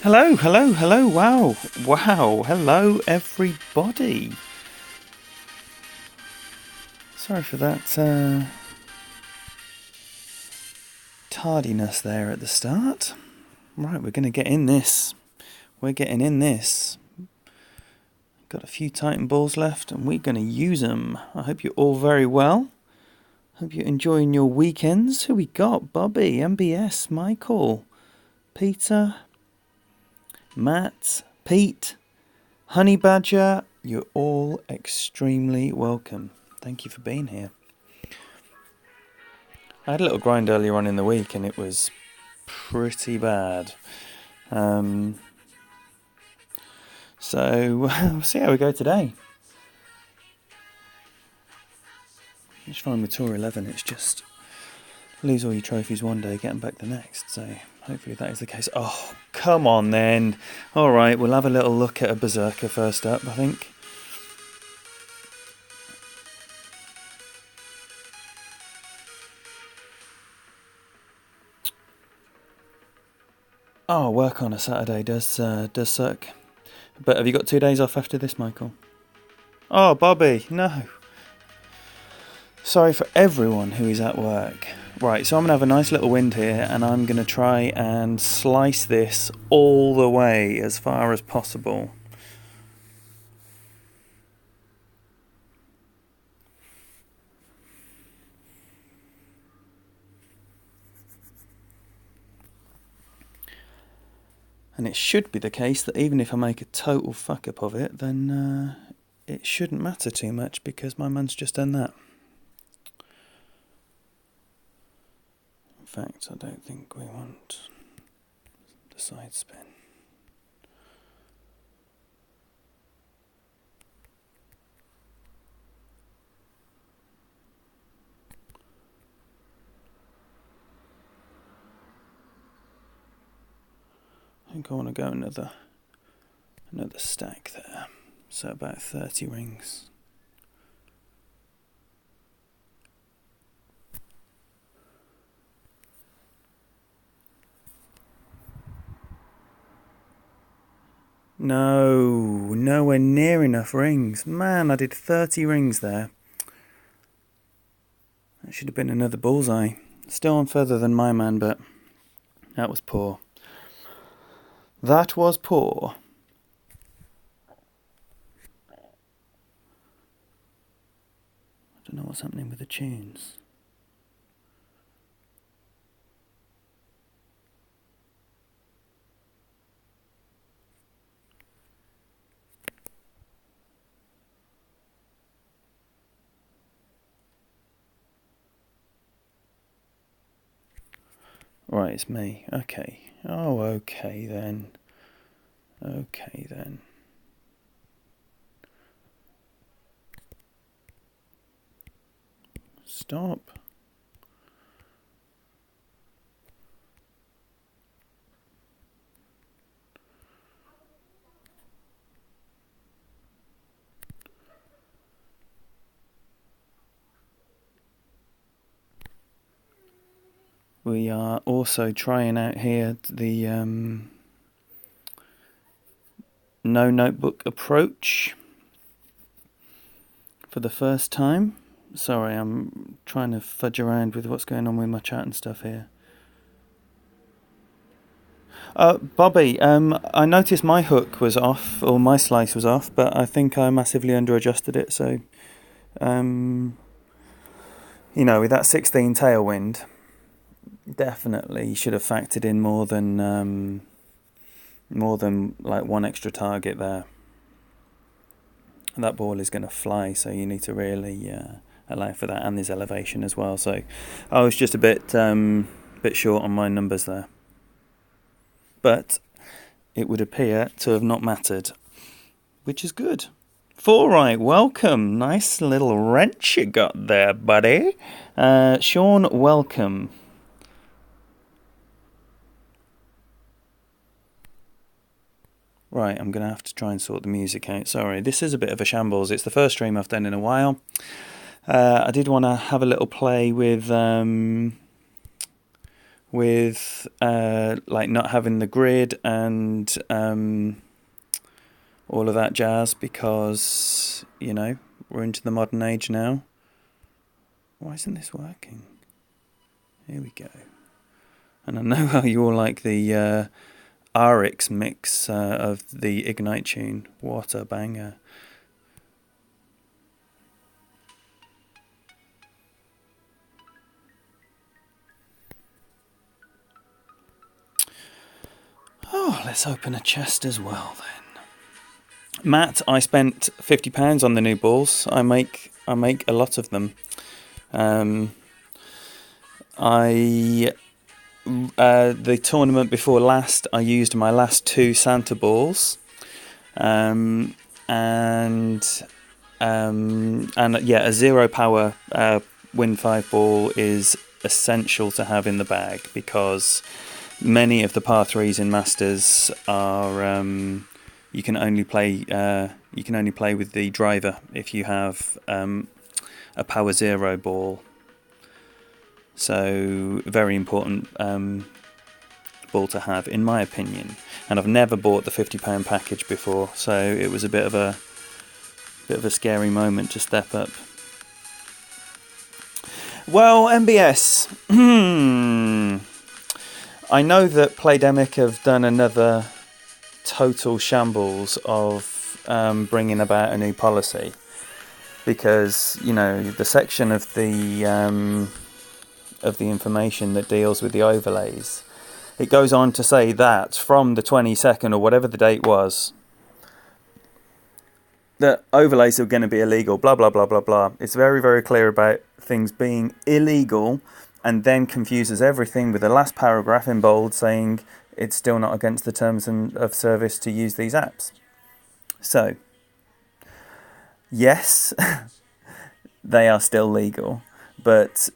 Hello, hello, hello, wow, wow, hello everybody. Sorry for that tardiness there at the start. Right, we're going to get in this. We're getting in this. Got a few Titan balls left and we're going to use them. I hope you're all very well. Hope you're enjoying your weekends. Who we got? Bobby, MBS, Michael, Peter, Matt, Pete, Honey Badger. You're all extremely welcome. Thank you for being here. I had a little grind earlier on in the week and it was pretty bad. So we'll see how we go today. I just find with Tour 11 it's just lose all your trophies one day, get them back the next. So hopefully that is the case. Oh, come on then. Alright, we'll have a little look at a Berserker first up, I think. Oh, work on a Saturday does suck. But have you got 2 days off after this, Michael? Oh, Bobby, no. Sorry for everyone who is at work. Right, so I'm going to have a nice little wind here and I'm going to try and slice this all the way as far as possible. And it should be the case that even if I make a total fuck up of it, then it shouldn't matter too much because my man's just done that. In fact, I don't think we want the side spin. I think I want to go another stack there. So about 30 rings. No, nowhere near enough rings. Man, I did 30 rings there. That should have been another bullseye. Still on further than my man, but that was poor. That was poor. I don't know what's happening with the tunes. Right, it's me. Okay. Oh, okay then. Okay then. Stop. We are also trying out here the no notebook approach for the first time. Sorry, I'm trying to fudge around with what's going on with my chat and stuff here. Bobby, I noticed my hook was off, or my slice was off, but I think I massively under-adjusted it, so, with that 16 tailwind, definitely should have factored in more than like one extra target there. And that ball is going to fly, so you need to really allow for that, and there's elevation as well, so I was just a bit short on my numbers there. But it would appear to have not mattered, which is good. Right, welcome. Nice little wrench you got there, buddy. Sean, welcome. Right, I'm going to have to try and sort the music out. Sorry, this is a bit of a shambles. It's the first stream I've done in a while. I did want to have a little play with with like not having the grid and all of that jazz, because, you know, we're into the modern age now. Why isn't this working? Here we go. And I know how you all like the RX mix of the Ignite tune. What a banger. Oh, let's open a chest as well then. Matt, I spent £50 on the new balls. I make a lot of them. The tournament before last, I used my last 2 Santa balls, and yeah, a 0 power Win 5 ball is essential to have in the bag, because many of the par 3s in Masters are you can only play with the driver if you have a power 0 ball. So very important ball to have, in my opinion. And I've never bought the £50 package before, so it was a bit of a scary moment to step up. Well, MBS. I know that Playdemic have done another total shambles of bringing about a new policy, because, you know, the section of the information that deals with the overlays, it goes on to say that from the 22nd or whatever the date was, that overlays are going to be illegal, blah blah blah blah blah. It's very, very clear about things being illegal, and then confuses everything with the last paragraph in bold saying it's still not against the terms of service to use these apps. So, yes, they are still legal, but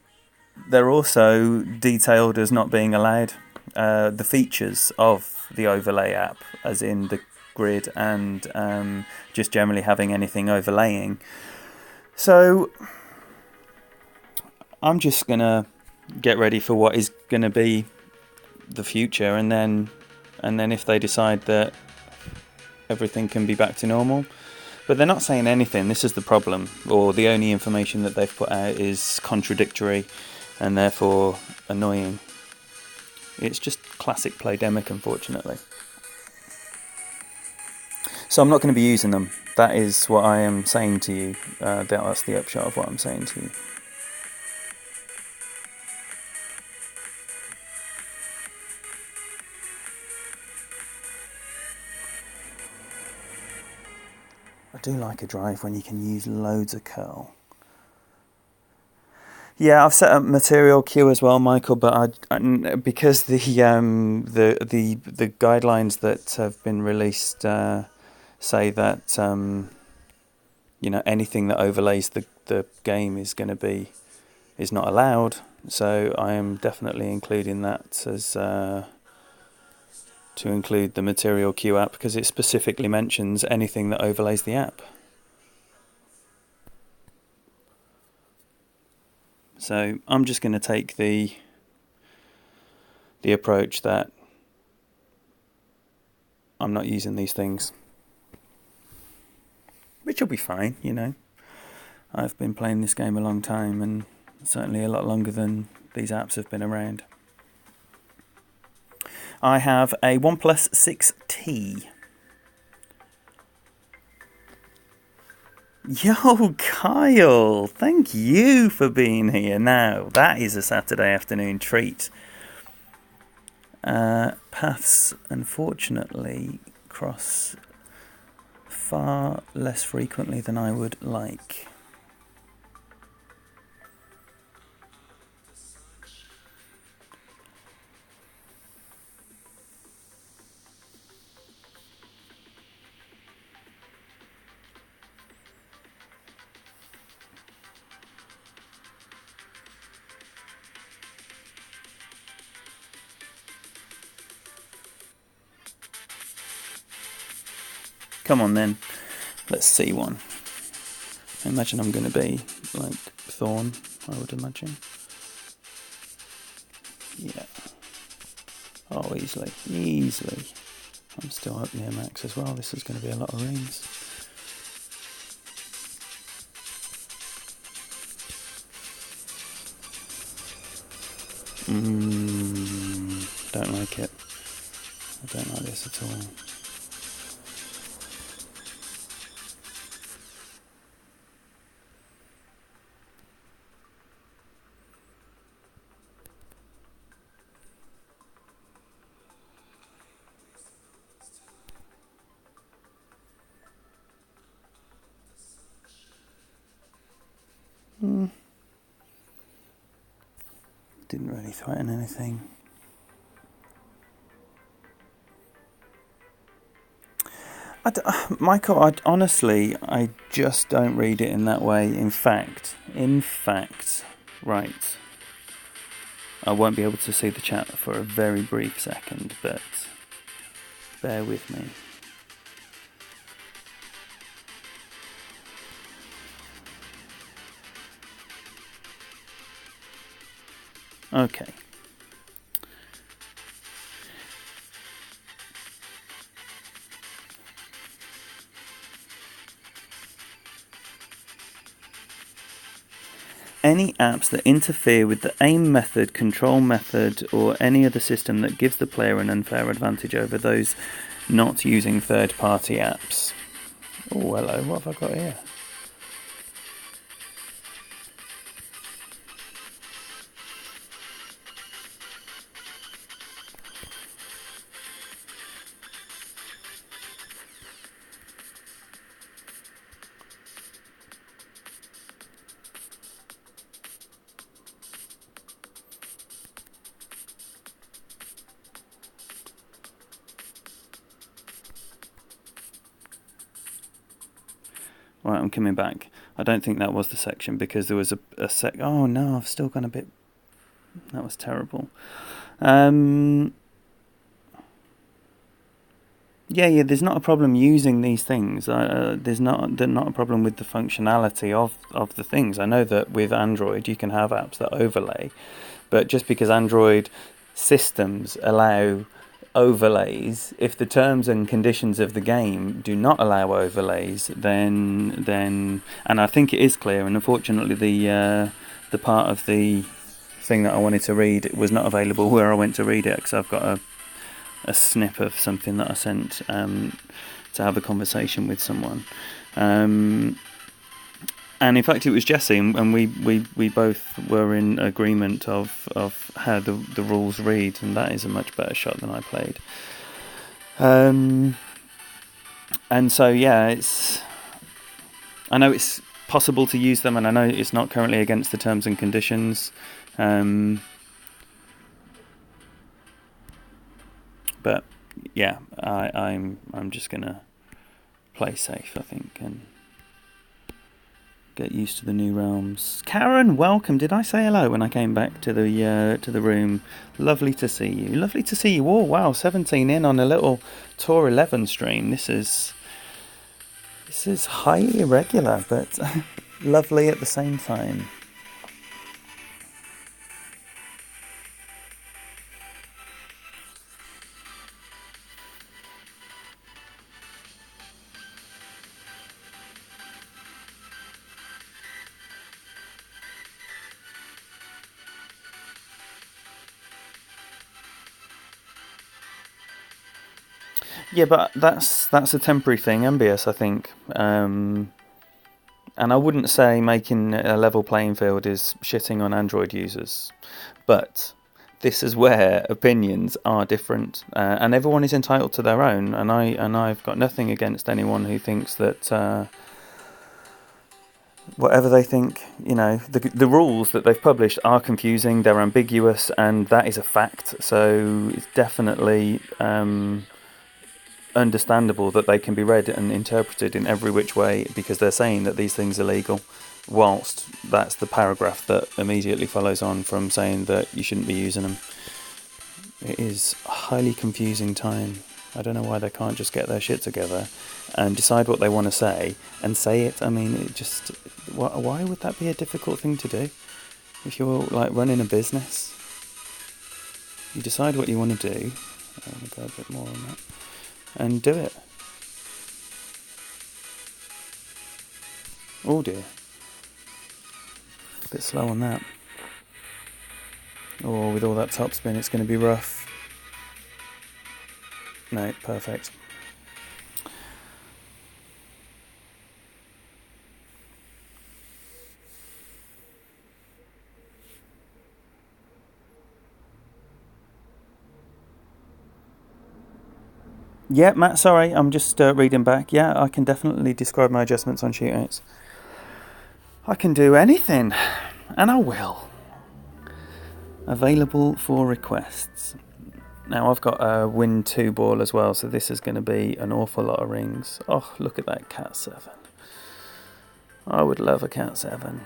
they're also detailed as not being allowed. The features of the overlay app, as in the grid and just generally having anything overlaying. So, I'm just going to get ready for what is going to be the future, and then if they decide that everything can be back to normal. But they're not saying anything. This is the problem, or the only information that they've put out is contradictory and therefore annoying. It's just classic Playdemic, unfortunately. So I'm not going to be using them. That is what I am saying to you. That's the upshot of what I'm saying to you. I do like a drive when you can use loads of curl. Yeah, I've set up material queue as well, Michael. But because the guidelines that have been released say that you know, anything that overlays the game is not allowed. So I am definitely including that as to include the Material Queue app, because it specifically mentions anything that overlays the app. So I'm just going to take the approach that I'm not using these things, which will be fine, you know. I've been playing this game a long time, and certainly a lot longer than these apps have been around. I have a OnePlus 6T. Yo, Kyle, thank you for being here. Now, that is a Saturday afternoon treat. Paths, unfortunately, cross far less frequently than I would like. Come on then, let's see one. I imagine I'm going to be like Thorn, I would imagine. Yeah. Oh, easily, easily. I'm still up near max as well. This is going to be a lot of rings. Don't like it. I don't like this at all. Didn't really threaten anything. Michael, I just don't read it in that way. In fact, right. I won't be able to see the chat for a very brief second, but bear with me. Okay. Any apps that interfere with the aim method, control method, or any other system that gives the player an unfair advantage over those not using third-party apps. Oh, hello, what have I got here? Right, I'm coming back. I don't think that was the section because there was a sec. Oh no, I've still gone a bit. That was terrible. Yeah. There's not a problem using these things. There's not a problem with the functionality of the things. I know that with Android you can have apps that overlay, but just because Android systems allow overlays, if the terms and conditions of the game do not allow overlays, then and I think it is clear. And unfortunately, the part of the thing that I wanted to read was not available where I went to read it because I've got a snip of something that I sent to have a conversation with someone. And in fact, it was Jesse, and we both were in agreement of how the rules read, and that is a much better shot than I played. And so, yeah, I know it's possible to use them, and I know it's not currently against the terms and conditions. But yeah, I'm just gonna play safe, I think, and get used to the new realms. Karen, welcome. Did I say hello when I came back to the room? Lovely to see you. Lovely to see you all. Wow, 17 in on a little Tour 11 stream. This is highly irregular, but lovely at the same time. Yeah, but that's a temporary thing, MBS, I think. And I wouldn't say making a level playing field is shitting on Android users, but this is where opinions are different, and everyone is entitled to their own. And I've got nothing against anyone who thinks that whatever they think, the rules that they've published are confusing, they're ambiguous, and that is a fact. So it's definitely understandable that they can be read and interpreted in every which way because they're saying that these things are legal, whilst that's the paragraph that immediately follows on from saying that you shouldn't be using them. It is a highly confusing time. I don't know why they can't just get their shit together and decide what they want to say and say it. I mean, why would that be a difficult thing to do if you're like running a business? You decide what you want to do. I want to go a bit more on that. And do it. Oh dear. A bit slow on that. Oh, with all that topspin, it's going to be rough. No, perfect. Yeah, Matt, sorry, I'm just reading back. Yeah, I can definitely describe my adjustments on shootouts. I can do anything, and I will. Available for requests. Now I've got a Win 2 ball as well, so this is going to be an awful lot of rings. Oh, look at that Cat 7. I would love a Cat 7.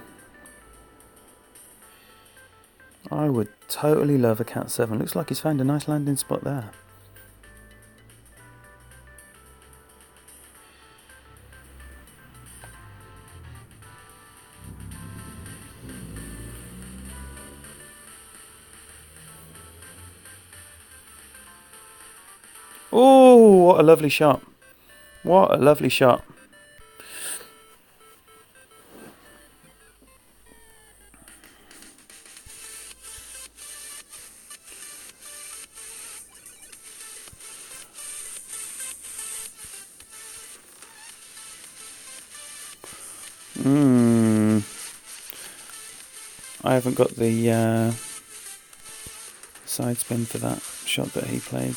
I would totally love a Cat 7. Looks like he's found a nice landing spot there. Oh, what a lovely shot. What a lovely shot. I haven't got the side spin for that shot that he played.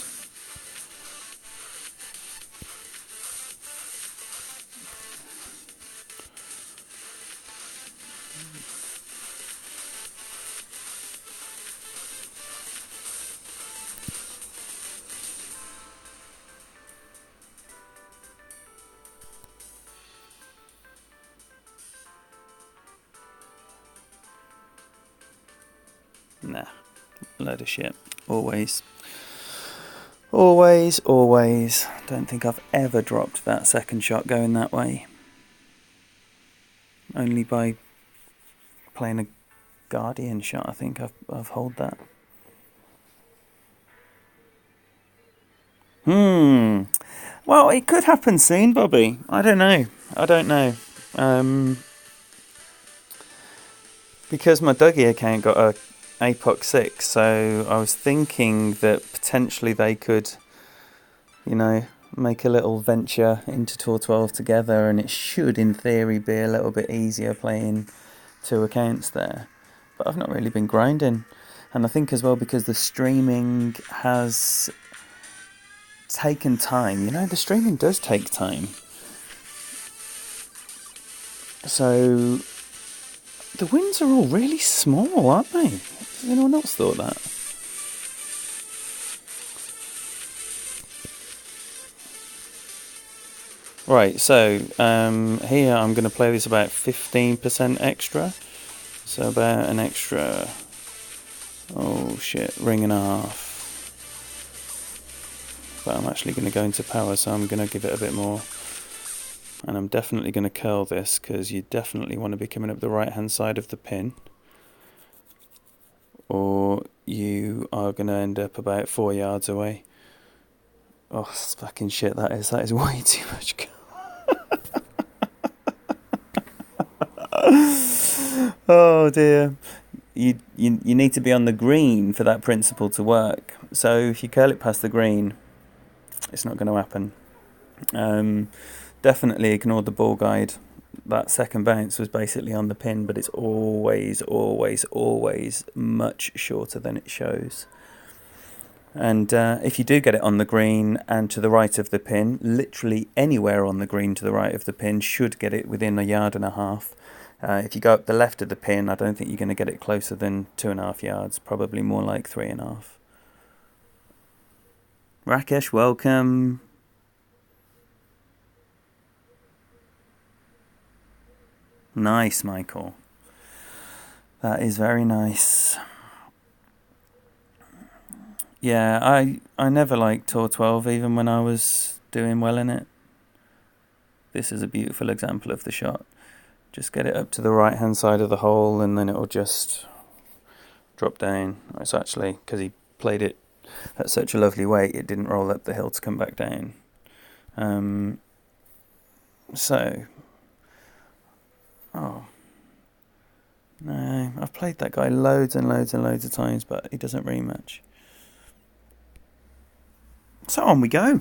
Nah, load of shit. Always. Always, always. Don't think I've ever dropped that second shot going that way. Only by playing a Guardian shot, I think I've held that. Well, it could happen soon, Bobby. I don't know. Because my Dougie account got a APOC 6, so I was thinking that potentially they could, make a little venture into Tour 12 together, and it should, in theory, be a little bit easier playing 2 accounts there. But I've not really been grinding. And I think as well because the streaming has taken time. The streaming does take time. So the wins are all really small, aren't they? Has anyone else thought that? Right, so here I'm going to play this about 15% extra. So about an extra, ring and a half. But I'm actually going to go into power, so I'm going to give it a bit more. And I'm definitely going to curl this, because you definitely want to be coming up the right hand side of the pin, or you are going to end up about 4 yards away. Oh, it's fucking shit that is way too much. Oh dear. You need to be on the green for that principle to work. So if you curl it past the green, it's not going to happen. Definitely ignore the ball guide. That second bounce was basically on the pin, but it's always, always, always much shorter than it shows. And if you do get it on the green and to the right of the pin, literally anywhere on the green to the right of the pin should get it within 1.5 yards. If you go up the left of the pin, I don't think you're going to get it closer than 2.5 yards, probably more like 3.5. Rakesh, welcome. Nice, Michael. That is very nice. Yeah, I never liked Tour 12, even when I was doing well in it. This is a beautiful example of the shot. Just get it up to the right-hand side of the hole, and then it'll just drop down. It's actually, because he played it at such a lovely weight, it didn't roll up the hill to come back down. No, I've played that guy loads and loads and loads of times, but he doesn't rematch. So on we go.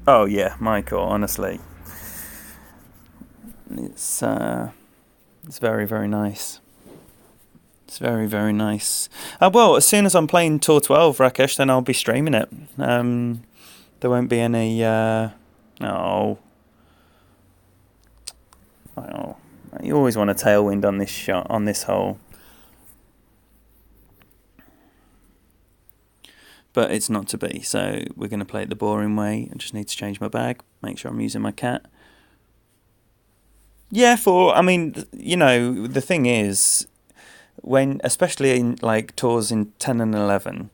Oh yeah, Michael, honestly. It's very, very nice. It's very, very nice. Well, as soon as I'm playing Tour 12, Rakesh, then I'll be streaming it. There won't be any... Oh, you always want a tailwind on this shot, on this hole. But it's not to be, so we're going to play it the boring way. I just need to change my bag, make sure I'm using my cat. Yeah, the thing is, when, especially in like tours in 10 and 11,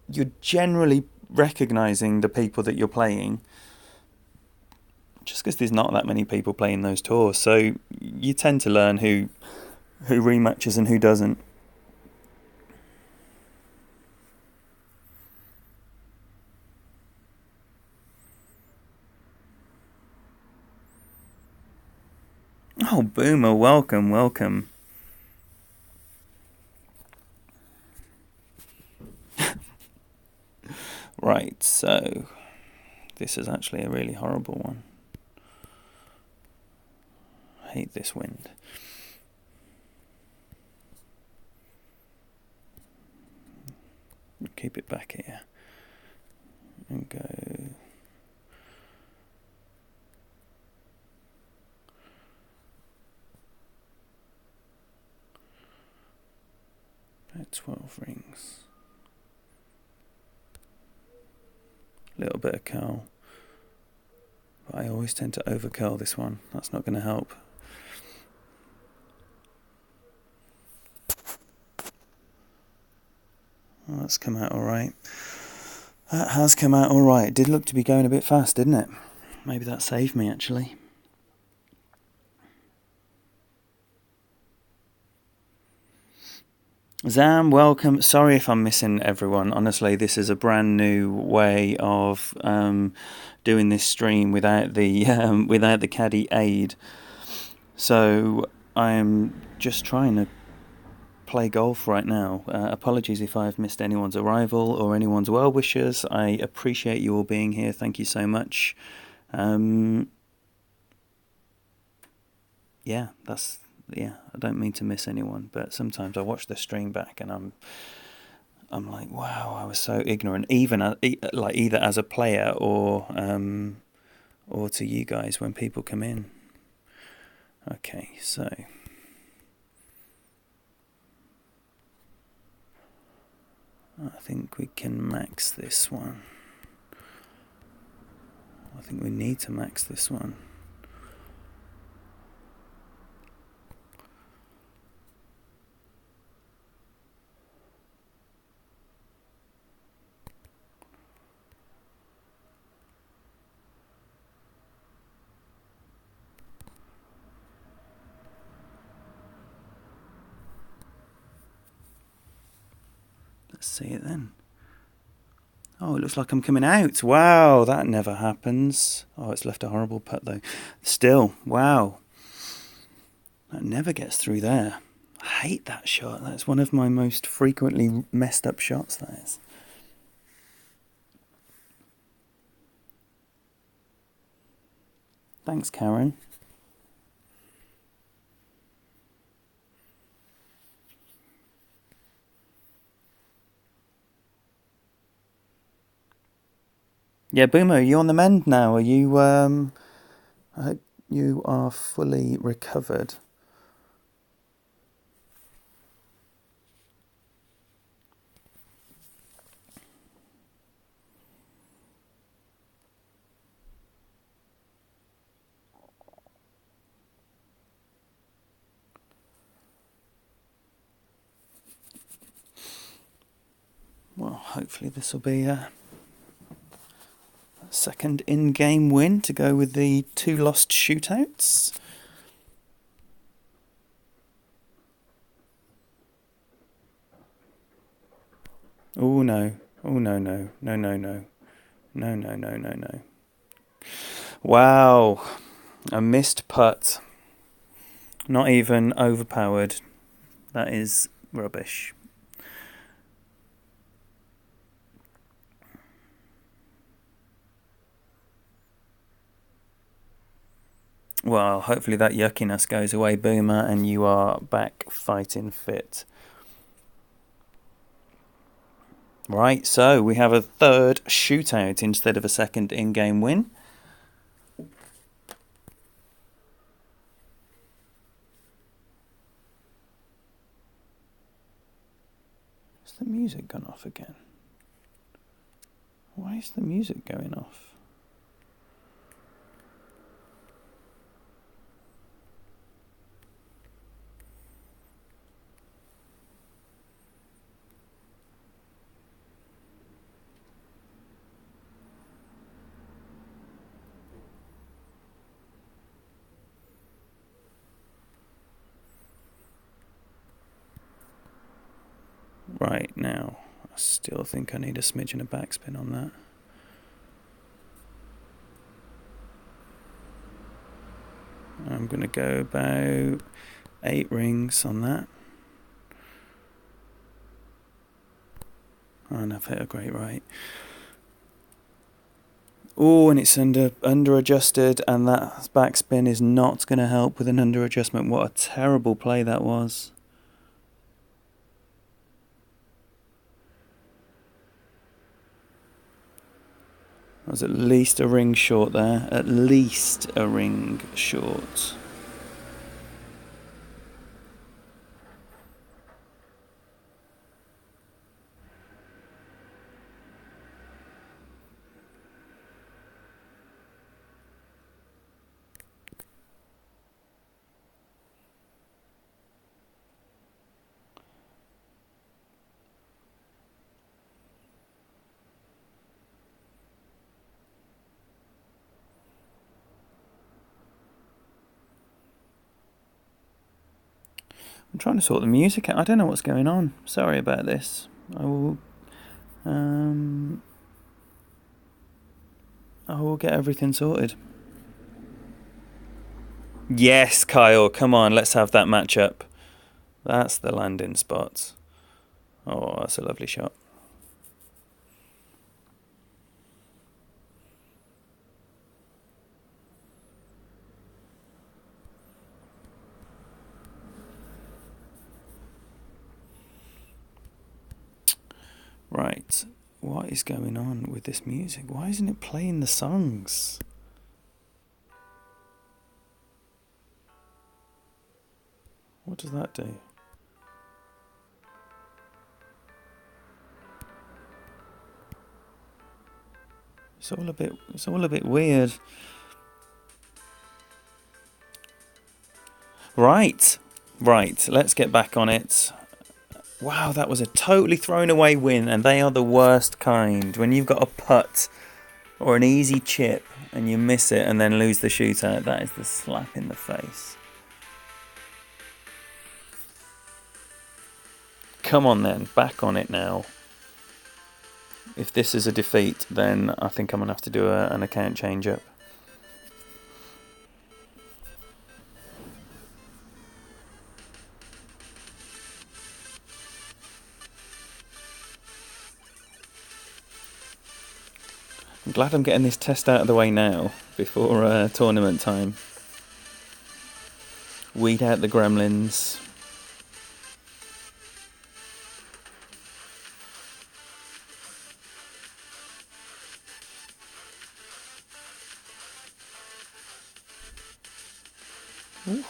you're generally recognising the people that you're playing, just because there's not that many people playing those tours, so you tend to learn who rematches and who doesn't. Oh, Boomer, welcome, welcome. Right, so this is actually a really horrible one. I hate this wind. Keep it back here. And go... about 12 rings. A little bit of curl. But I always tend to over curl this one. That's not going to help. Oh, that's come out alright. That has come out alright. It did look to be going a bit fast, didn't it? Maybe that saved me, actually. Zam, welcome. Sorry if I'm missing everyone. Honestly, this is a brand new way of doing this stream without the caddy aid. So I am just trying to play golf right now. Apologies if I've missed anyone's arrival or anyone's well wishes. I appreciate you all being here. Thank you so much. I don't mean to miss anyone, but sometimes I watch the stream back and I'm like, wow, I was so ignorant, even either as a player or to you guys when people come in. Okay, so I think we can max this one. I think we need to max this one. Let's see it then. Oh, it looks like I'm coming out. Wow, that never happens. Oh, it's left a horrible putt though. Still, wow. That never gets through there. I hate that shot. That's one of my most frequently messed up shots, that is. Thanks, Karen. Yeah, Boomer, are you on the mend now? Are you, I hope you are fully recovered. Well, hopefully this will be a second in-game win to go with the 2 lost shootouts. Oh no. Oh no, no. No, no, no. No, no, no, no, no. Wow. A missed putt. Not even overpowered. That is rubbish. Well, hopefully that yuckiness goes away, Boomer, and you are back fighting fit. Right, so we have a third shootout instead of a second in-game win. Has the music gone off again? Why is the music going off? Right, now, I still think I need a smidgen of backspin on that. I'm going to go about 8 rings on that. And I've hit a great right. Oh, and it's under adjusted, and that backspin is not going to help with an under adjustment. What a terrible play that was. I was at least a ring short there. At least a ring short. I'm trying to sort the music out. I don't know what's going on. Sorry about this. I will get everything sorted. Yes, Kyle, come on, let's have that matchup. That's the landing spot. Oh, that's a lovely shot. Right, what is going on with this music? Why isn't it playing the songs? What does that do? It's all a bit weird. Right, let's get back on it. Wow, that was a totally thrown away win, and they are the worst kind. When you've got a putt or an easy chip and you miss it and then lose the shootout, that is the slap in the face. Come on then, back on it now. If this is a defeat, then I think I'm going to have to do an account change up. I'm glad I'm getting this test out of the way now, before tournament time. Weed out the gremlins. Ooh.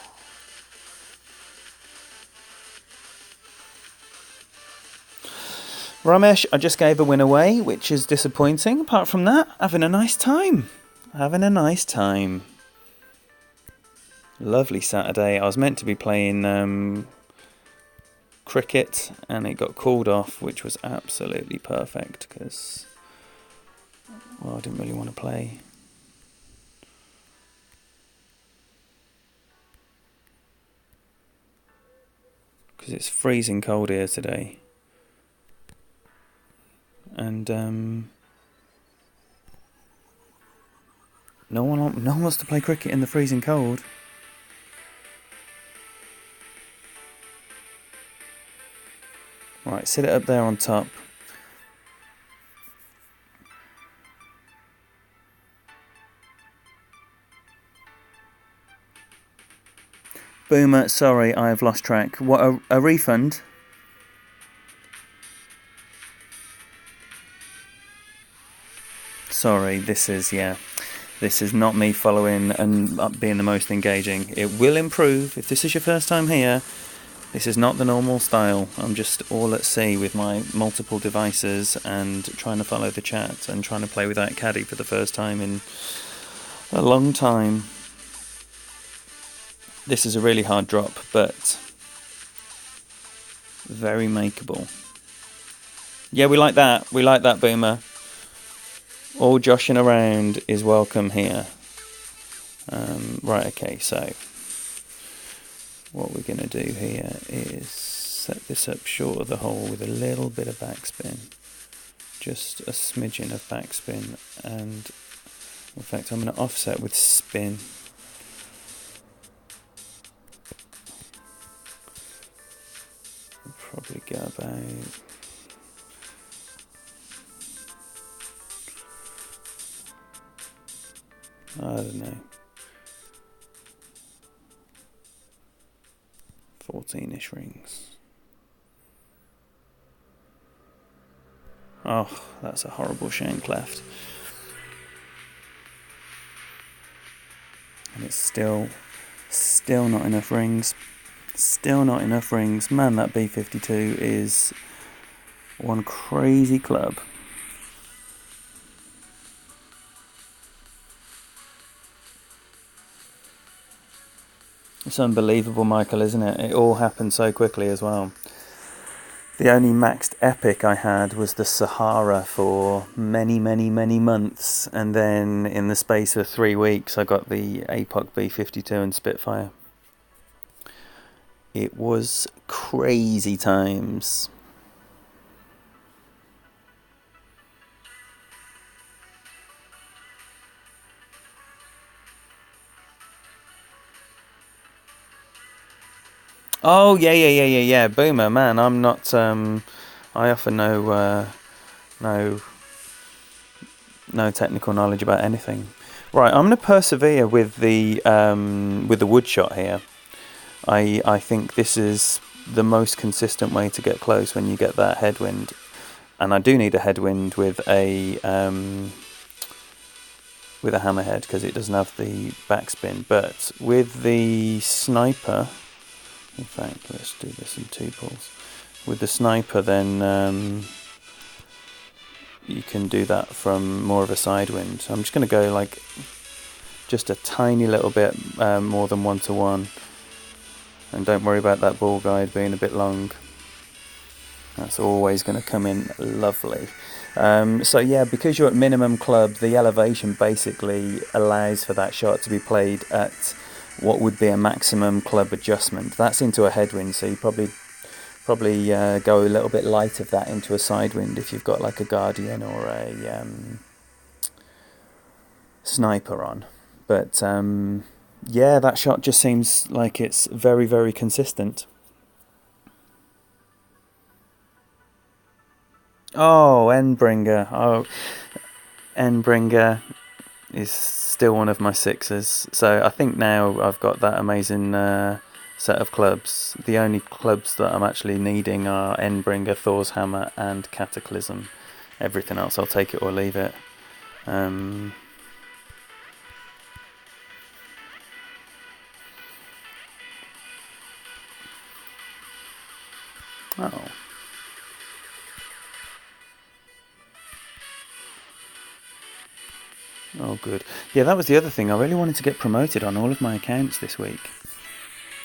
Ramesh, I just gave a win away, which is disappointing. Apart from that, having a nice time. Lovely Saturday. I was meant to be playing cricket, and it got called off, which was absolutely perfect because, well, I didn't really want to play. Because it's freezing cold here today. and no one wants to play cricket in the freezing cold. Right, sit it up there on top. Boomer, sorry, I have lost track. What, a refund? Sorry, this is not me following and being the most engaging. It will improve. If this is your first time here, this is not the normal style. I'm just all at sea with my multiple devices and trying to follow the chat and trying to play without caddy for the first time in a long time. This is a really hard drop, but very makeable. Yeah, we like that. We like that, Boomer. All joshing around is welcome here. Right, okay, so what we're going to do here is set this up short of the hole with a little bit of backspin. Just a smidgen of backspin, and in fact I'm going to offset with spin. I'll probably go about I don't know, 14-ish rings. Oh, that's a horrible shank left. And it's still not enough rings. Still not enough rings. Man, that B52 is one crazy club. It's unbelievable, Michael, isn't it? It all happened so quickly as well. The only maxed epic I had was the Sahara for many months, and then in the space of 3 weeks I got the APOC B52 and Spitfire. It was crazy times. Oh, yeah. Boomer, man, I'm not, I offer no technical knowledge about anything. Right, I'm going to persevere with the wood shot here. I think this is the most consistent way to get close when you get that headwind. And I do need a headwind with a hammerhead because it doesn't have the backspin. But with the sniper, in fact, let's do this in 2 pulls. With the sniper, then you can do that from more of a side wind. So I'm just going to go like just a tiny little bit more than 1-to-1. And don't worry about that ball guide being a bit long. That's always going to come in lovely. So yeah, because you're at minimum club, the elevation basically allows for that shot to be played at what would be a maximum club adjustment. That's into a headwind, so you probably go a little bit light of that into a side wind if you've got like a Guardian or a sniper on. But yeah, that shot just seems like it's very consistent. Oh, Endbringer. Oh, Endbringer is still one of my 6s. So I think now I've got that amazing set of clubs. The only clubs that I'm actually needing are Endbringer, Thor's Hammer and Cataclysm. Everything else I'll take it or leave it. Oh, good. Yeah, that was the other thing. I really wanted to get promoted on all of my accounts this week.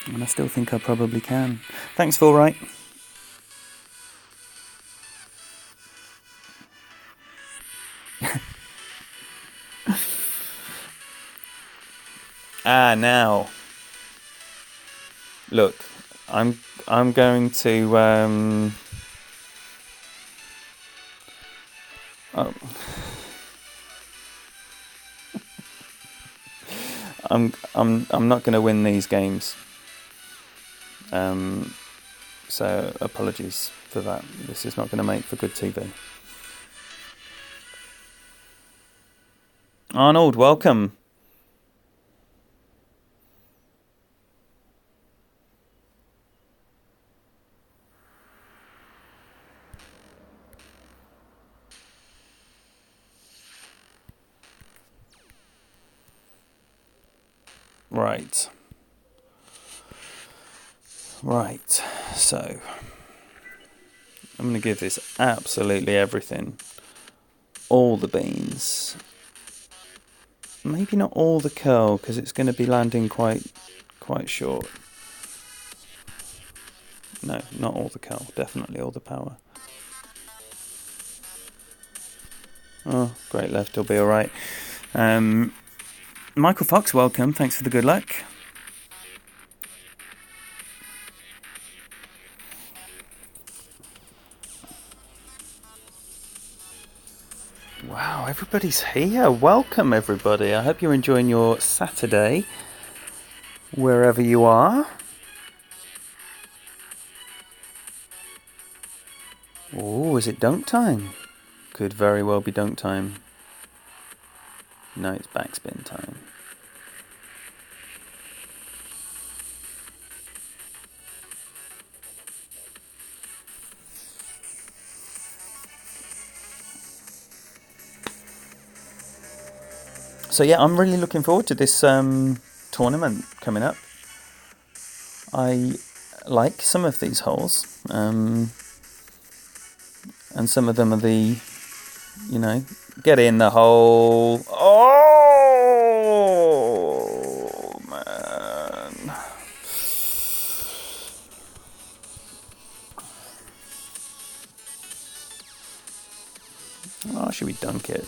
And I still think I probably can. Thanks, Fullright. Now. Look, I'm going to Oh. I'm not going to win these games. So apologies for that. This is not going to make for good TV. Arnold, welcome. Right. So I'm going to give this absolutely everything. All the beans. Maybe not all the curl, because it's going to be landing quite short. No, not all the curl. Definitely all the power. Oh, great left. He'll be all right. Michael Fox, welcome. Thanks for the good luck. Wow, everybody's here. Welcome, everybody. I hope you're enjoying your Saturday, wherever you are. Oh, is it dunk time? Could very well be dunk time. No, it's backspin time. So yeah, I'm really looking forward to this tournament coming up. I like some of these holes, and some of them are the, get in the hole. Oh man! Oh, should we dunk it?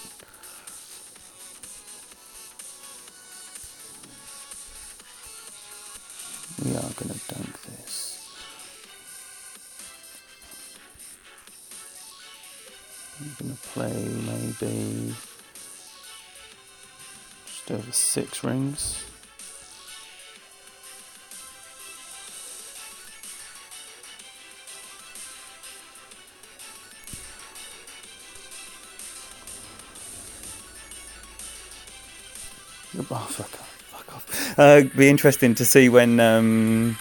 We are going to dunk this. I'm going to play maybe just over 6 rings. Oh, fuck off. Be interesting to see when I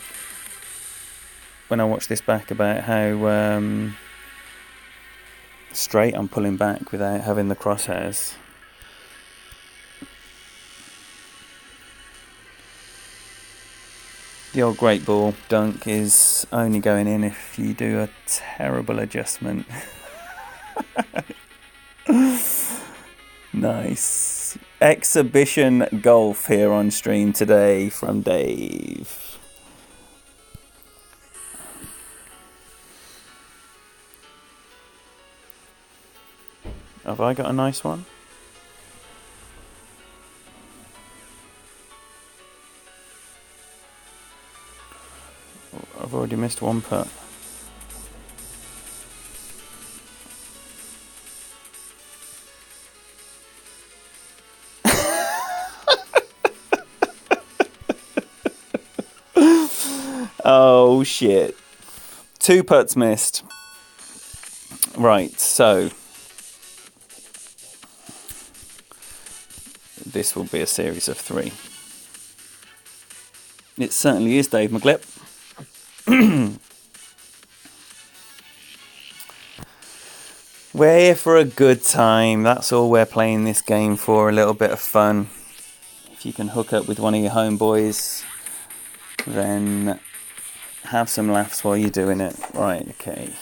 watch this back about how straight I'm pulling back without having the crosshairs. The old great ball dunk is only going in if you do a terrible adjustment. Nice. Exhibition golf here on stream today from Dave. Have I got a nice one? I've already missed one putt. Oh shit. 2 putts missed. Right, so this will be a series of 3. It certainly is, Dave McGlip. We're here for a good time. That's all we're playing this game for, a little bit of fun. If you can hook up with one of your homeboys, then have some laughs while you're doing it. Right, okay.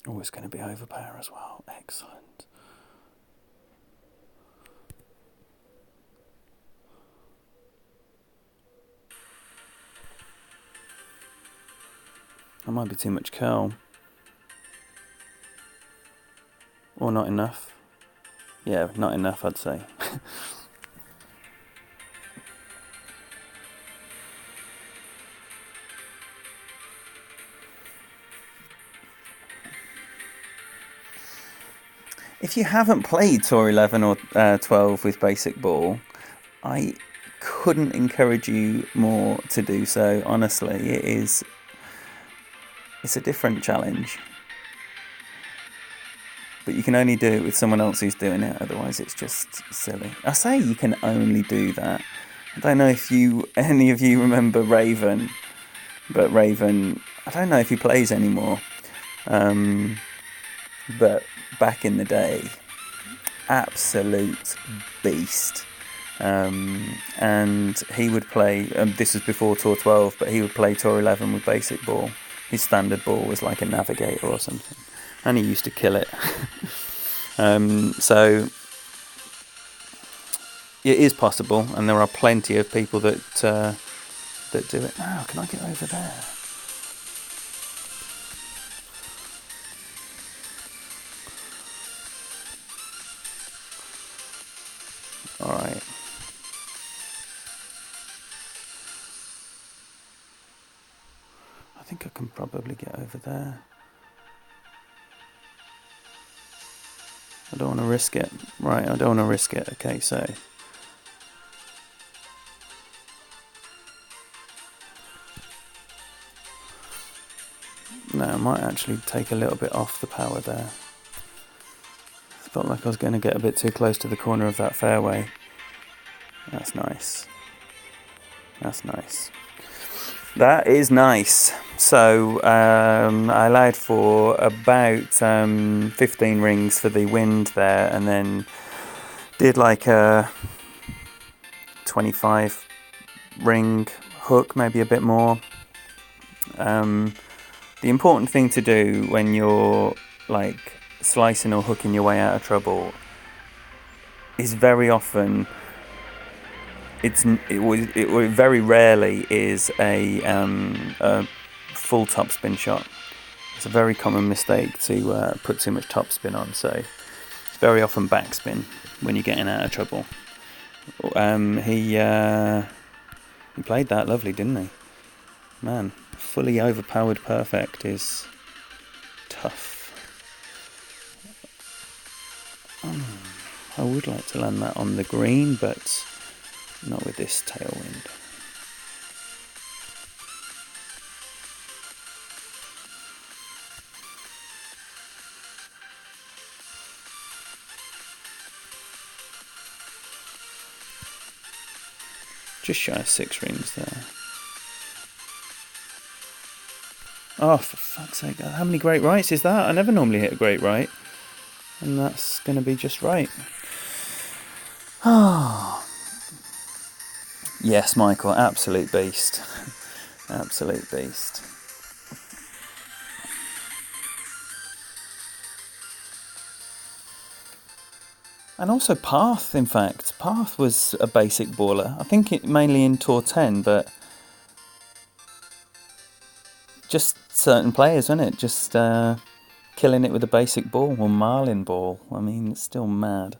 Oh, it's going to be overpower as well. Excellent. That might be too much curl. Or not enough. Yeah, not enough, I'd say. If you haven't played Tour 11 or 12 with Basic Ball, I couldn't encourage you more to do so. Honestly, it's a different challenge. But you can only do it with someone else who's doing it, otherwise it's just silly. I say you can only do that. I don't know if any of you remember Raven, but Raven, I don't know if he plays anymore. But back in the day, absolute beast. And he would play, this was before Tour 12, but he would play Tour 11 with Basic Ball. His standard ball was like a Navigator or something. And he used to kill it. So it is possible, and there are plenty of people that do it. Oh, can I get over there? All right. I think I can probably get over there. I don't want to risk it. Right, I don't want to risk it. Okay, so... No, I might actually take a little bit off the power there. I felt like I was going to get a bit too close to the corner of that fairway. That's nice. That's nice. That is nice. So I allowed for about 15 rings for the wind there, and then did like a 25 ring hook, maybe a bit more. The important thing to do when you're like slicing or hooking your way out of trouble is very often it very rarely is a full topspin shot. It's a very common mistake to put too much topspin on, so it's very often backspin when you're getting out of trouble. He played that lovely, didn't he? Man, fully overpowered perfect is tough. I would like to land that on the green, but not with this tailwind. Just shy of 6 rings there. Oh, for fuck's sake, how many great rights is that? I never normally hit a great right. And that's going to be just right. Oh. Yes, Michael, absolute beast. Absolute beast. And also Path, in fact. Path was a basic baller. I think it mainly in Tour 10, but just certain players, wasn't it? Just killing it with a basic ball, or Marlin ball. I mean, it's still mad.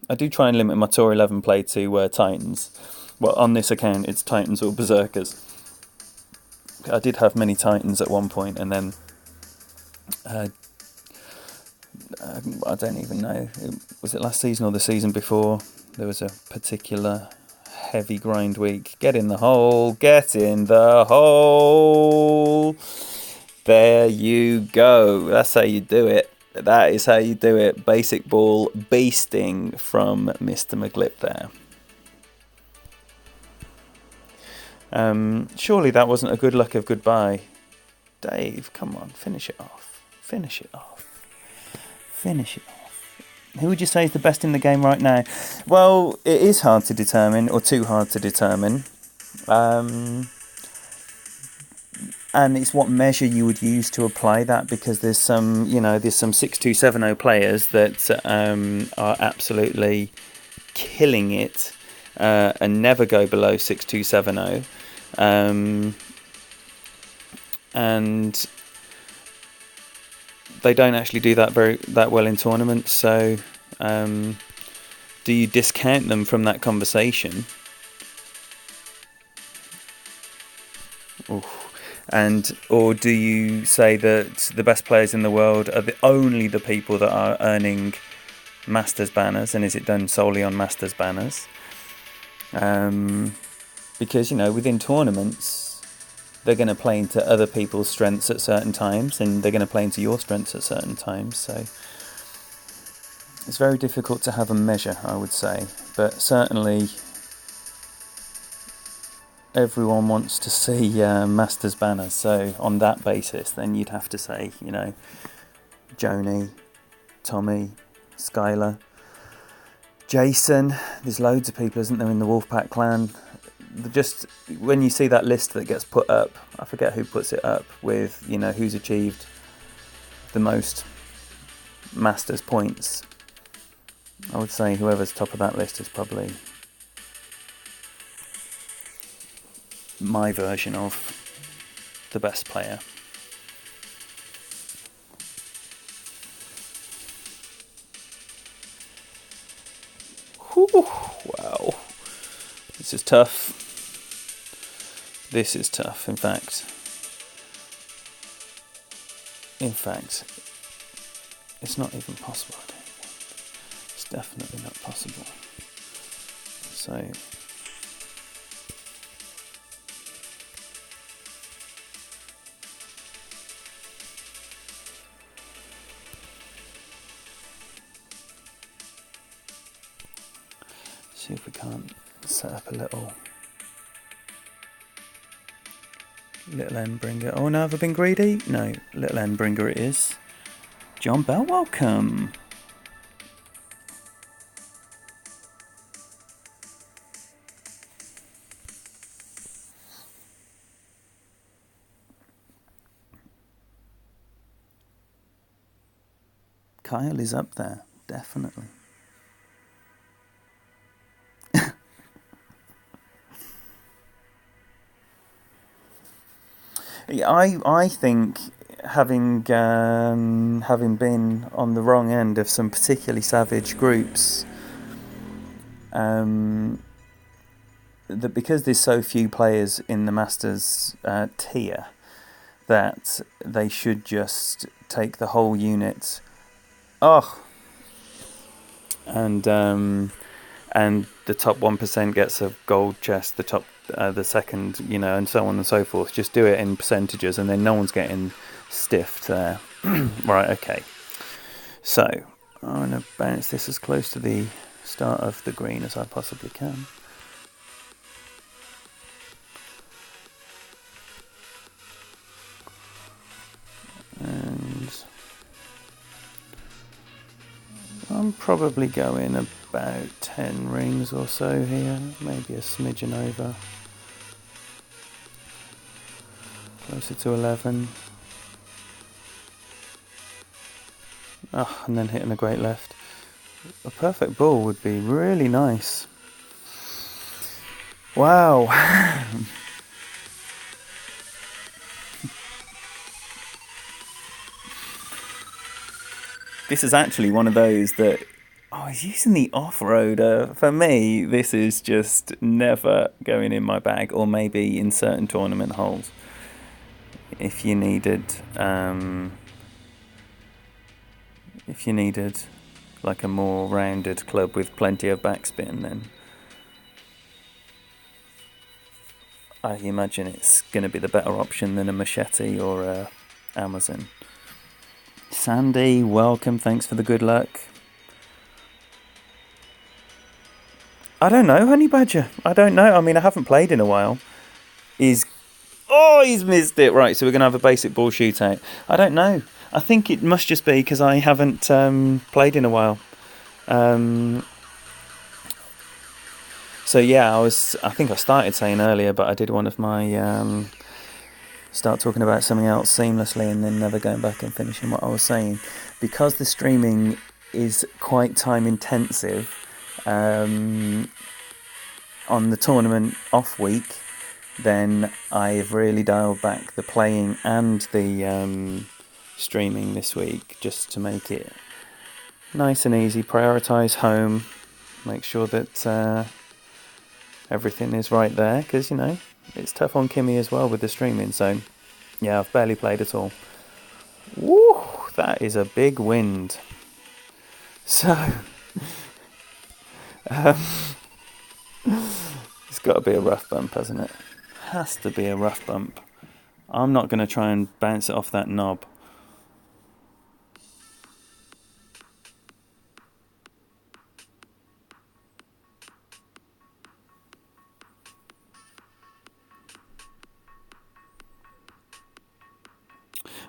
I do try and limit my Tour 11 play to Titans. Well, on this account, it's Titans or Berserkers. I did have many Titans at one point, and then I don't even know. Was it last season or the season before? There was a particular heavy grind week. Get in the hole, get in the hole. There you go. That's how you do it. That is how you do it. Basic ball beasting from Mr. McGlip there. Surely that wasn't a good luck of goodbye. Dave, come on, finish it off. Finish it off. Finish it off. Who would you say is the best in the game right now? Well, it is hard to determine, or too hard to determine. And it's what measure you would use to apply that, because there's some 6270 players that are absolutely killing it and never go below 6270. And they don't actually do that well in tournaments. So do you discount them from that conversation? Or do you say that the best players in the world are only the people that are earning Masters banners, and is it done solely on Masters banners? Because, within tournaments, they're going to play into other people's strengths at certain times, and they're going to play into your strengths at certain times. So it's very difficult to have a measure, I would say. But certainly everyone wants to see Masters banners. So on that basis, then you'd have to say, Joni, Tommy, Skylar, Jason. There's loads of people, isn't there, in the Wolfpack clan? Just when you see that list that gets put up, I forget who puts it up, with who's achieved the most Masters points. I would say whoever's top of that list is probably my version of the best player. Whew, wow, this is tough. This is tough. In fact, it's not even possible. I don't think it's definitely not possible. So. See if we can't set up a little Endbringer. Oh no, have I been greedy? No, little Endbringer it is. John Bell, welcome. Kyle is up there, definitely. I think having been on the wrong end of some particularly savage groups, that because there's so few players in the Masters tier, that they should just take the whole unit. And the top 1% gets a gold chest, the second, and so on and so forth. Just do it in percentages, and then no one's getting stiffed there. Right, okay. So, I'm going to bounce this as close to the start of the green as I possibly can. And I'm probably going about 10 rings or so here, maybe a smidgen over. Closer to 11. And then hitting a great left. A perfect ball would be really nice. Wow. This is actually one of those that, he's using the off-roader. For me, this is just never going in my bag, or maybe in certain tournament holes. If you needed like a more rounded club with plenty of backspin, then I imagine it's going to be the better option than a machete or a Amazon. Sandy, welcome. Thanks for the good luck. I don't know, Honey Badger. I don't know. I mean, I haven't played in a while. He's missed it. Right, so we're going to have a basic ball shootout. I don't know. I think it must just be because I haven't played in a while. So yeah, I think I started saying earlier, but I did one of my start talking about something else seamlessly and then never going back and finishing what I was saying. Because the streaming is quite time intensive, on the tournament off week, then I've really dialed back the playing and the streaming this week, just to make it nice and easy. Prioritise home, make sure that everything is right there, because, you know, it's tough on Kimmy as well with the streaming. So yeah, I've barely played at all. Woo, that is a big wind. So it's got to be a rough bump, hasn't it? Has to be a rough bump. I'm not going to try and bounce it off that knob.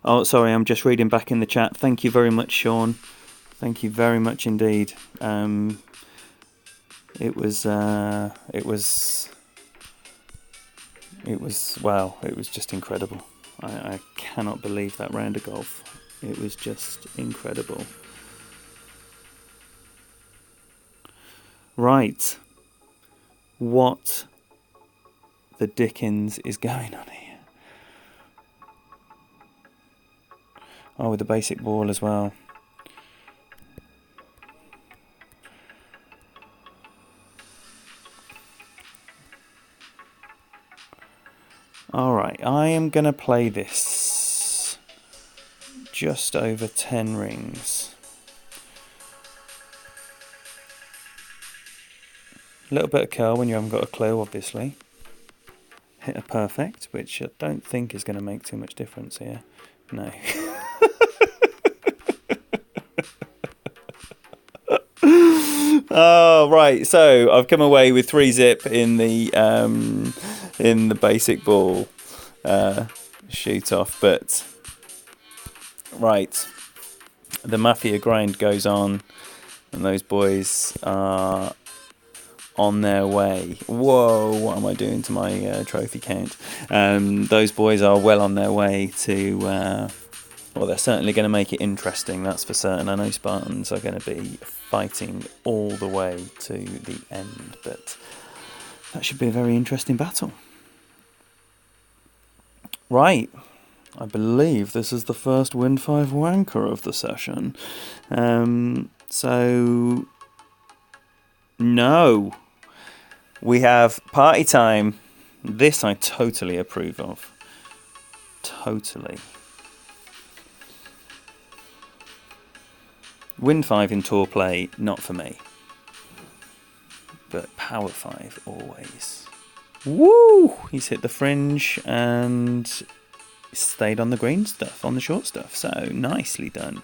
Oh, sorry, I'm just reading back in the chat. Thank you very much, Sean. Thank you very much indeed. It was wow, it was just incredible. I cannot believe that round of golf. It was just incredible. Right. What the dickens is going on here? Oh, with the basic ball as well. Alright, I am going to play this just over 10 rings. A little bit of curl when you haven't got a clue, obviously. Hit a perfect, which I don't think is going to make too much difference here. No. Oh, right. So I've come away with 3-zip in the basic ball shoot off, but right, the Mafia grind goes on, and those boys are on their way. Whoa, what am I doing to my trophy count? Those boys are well on their way to, well, they're certainly going to make it interesting, that's for certain. I know Spartans are going to be fighting all the way to the end, but that should be a very interesting battle. Right, I believe this is the first Wind 5 wanker of the session. So, no. We have party time. This I totally approve of. Totally. Wind 5 in tour play, not for me. But Power 5, always. Woo! He's hit the fringe and stayed on the green stuff, on the short stuff. So, nicely done.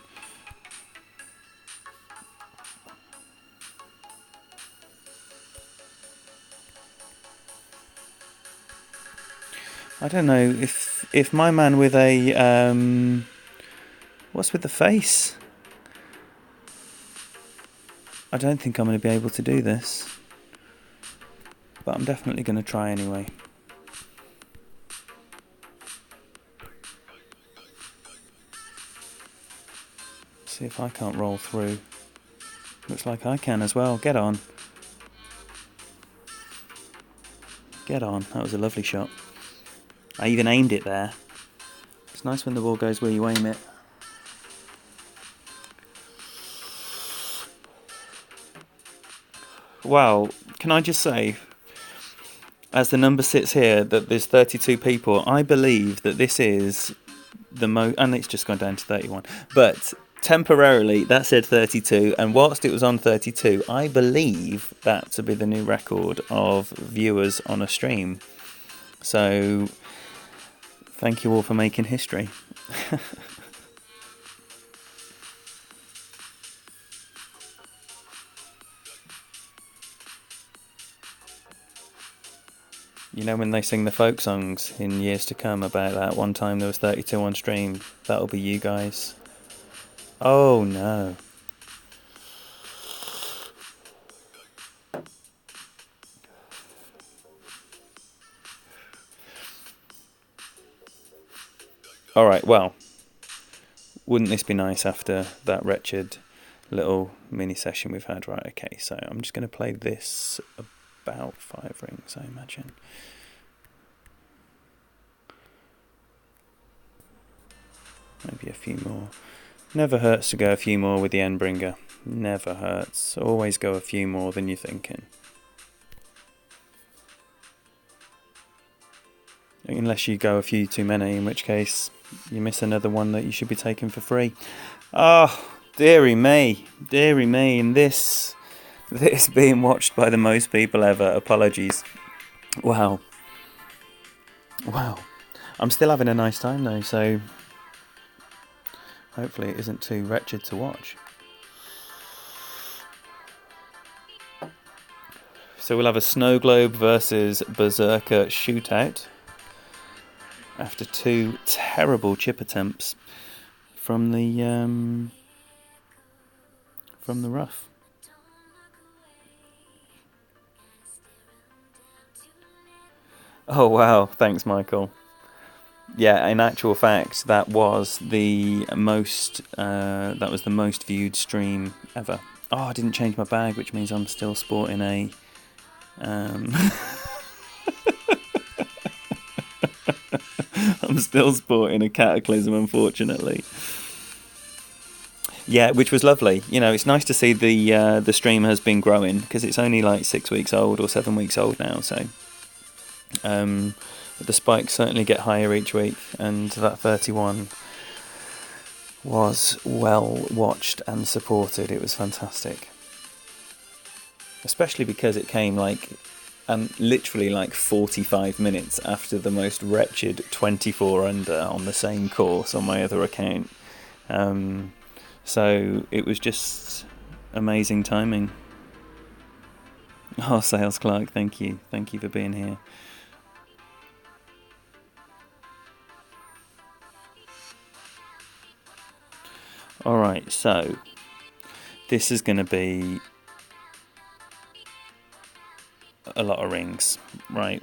I don't know if my man with a what's with the face? I don't think I'm going to be able to do this, but I'm definitely going to try anyway. See if I can't roll through. Looks like I can as well. Get on. Get on. That was a lovely shot. I even aimed it there. It's nice when the ball goes where you aim it. Wow, can I just say, as the number sits here, that there's 32 people, I believe that this is the most, and it's just gone down to 31, but temporarily that said 32, and whilst it was on 32, I believe that to be the new record of viewers on a stream. So, thank you all for making history. You know when they sing the folk songs in years to come about that one time there was 32 on stream? That'll be you guys. Oh no. Alright, well, wouldn't this be nice after that wretched little mini session we've had? Right, okay, so I'm just going to play this about 5 rings, I imagine. Maybe a few more. Never hurts to go a few more with the Endbringer. Never hurts. Always go a few more than you're thinking. Unless you go a few too many, in which case you miss another one that you should be taking for free. Oh, dearie me. Dearie me. And this being watched by the most people ever. Apologies. Wow. Wow. I'm still having a nice time though, so hopefully it isn't too wretched to watch. So we'll have a Snow Globe versus Berserker shootout after 2 terrible chip attempts from the rough. Oh wow, thanks Michael. Yeah, in actual fact, that was the most viewed stream ever. Oh, I didn't change my bag, which means I'm still sporting a. I'm still sporting a Cataclysm, unfortunately. Yeah, which was lovely. You know, it's nice to see the stream has been growing because it's only like 6 weeks old or 7 weeks old now. So, the spikes certainly get higher each week, and that 31 was well watched and supported. It was fantastic, especially because it came literally like 45 minutes after the most wretched 24 under on the same course on my other account. So it was just amazing timing. Oh, Sales Clark, thank you for being here. Alright, so this is going to be a lot of rings, right?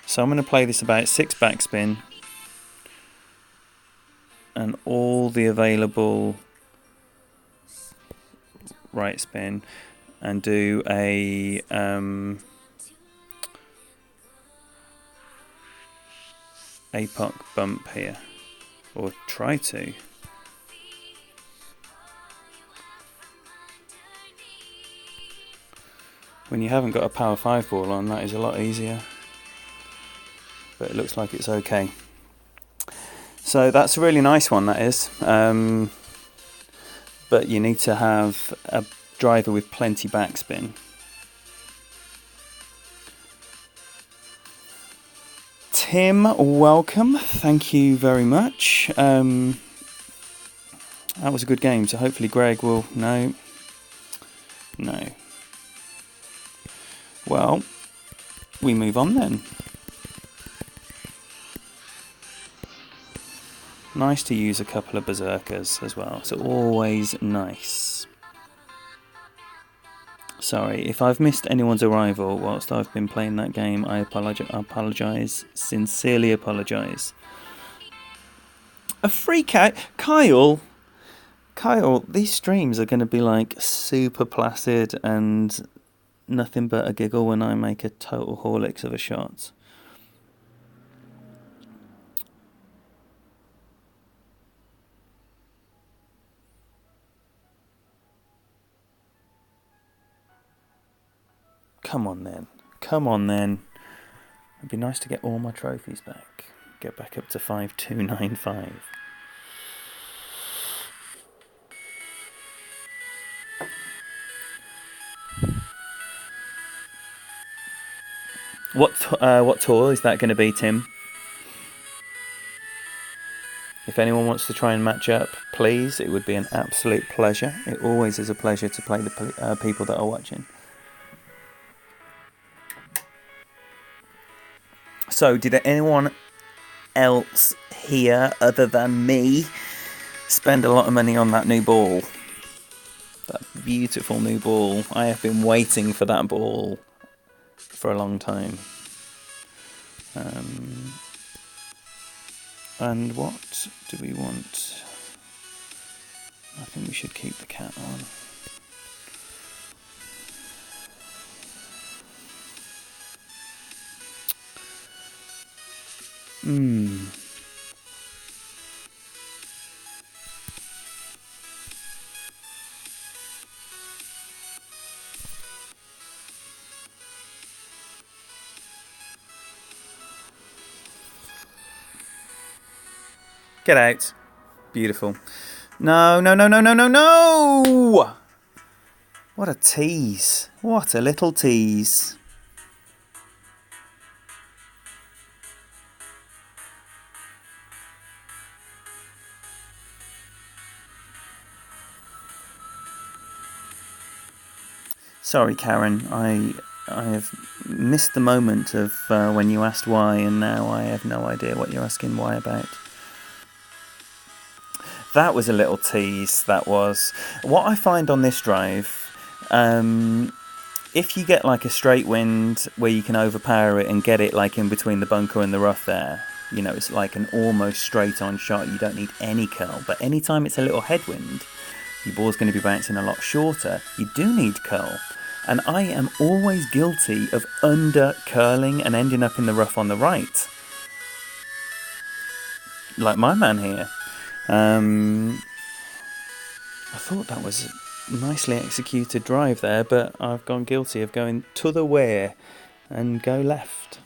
So I'm going to play this about 6 backspin and all the available right spin, and do a APOC bump here, or try to. When you haven't got a power 5 ball on, that is a lot easier, but it looks like it's okay. So that's a really nice one, that is. But you need to have a driver with plenty backspin. Tim, welcome. Thank you very much. That was a good game, so hopefully Greg will... No. Well, we move on then. Nice to use a couple of Berserkers as well. It's always nice. Sorry, if I've missed anyone's arrival whilst I've been playing that game, I apologise. Sincerely apologise. A freak out? Kyle, these streams are going to be like super placid and nothing but a giggle when I make a total Horlicks of a shot. Come on then. It'd be nice to get all my trophies back. Get back up to 5295. What tour is that going to be, Tim? If anyone wants to try and match up, please. It would be an absolute pleasure. It always is a pleasure to play the people that are watching. So, did anyone else here, other than me, spend a lot of money on that new ball? That beautiful new ball. I have been waiting for that ball for a long time. And what do we want? I think we should keep the cat on. Get out. Beautiful. No, no, no, no, no, no, no! What a tease. What a little tease. Sorry, Karen. I have missed the moment of when you asked why, and now I have no idea what you're asking why about. That was a little tease, that was. What I find on this drive, if you get like a straight wind where you can overpower it and get it like in between the bunker and the rough there, you know, it's like an almost straight on shot, you don't need any curl. But anytime it's a little headwind, your ball's going to be bouncing a lot shorter, you do need curl. And I am always guilty of under curling and ending up in the rough on the right. Like my man here. I thought that was a nicely executed drive there, but I've gone guilty of going to the wear and go left.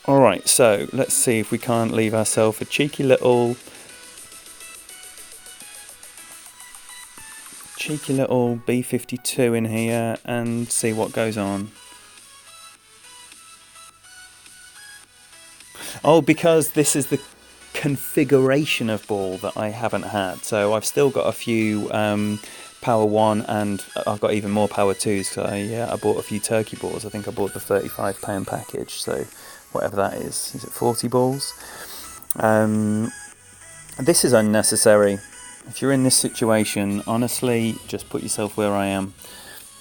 Alright, so let's see if we can't leave ourselves a cheeky little B52 in here and see what goes on. Oh, because this is the configuration of ball that I haven't had. So I've still got a few Power 1 and I've got even more Power 2s. So I bought a few turkey balls. I think I bought the £35 package. So whatever that is it 40 balls? This is unnecessary. If you're in this situation, honestly, just put yourself where I am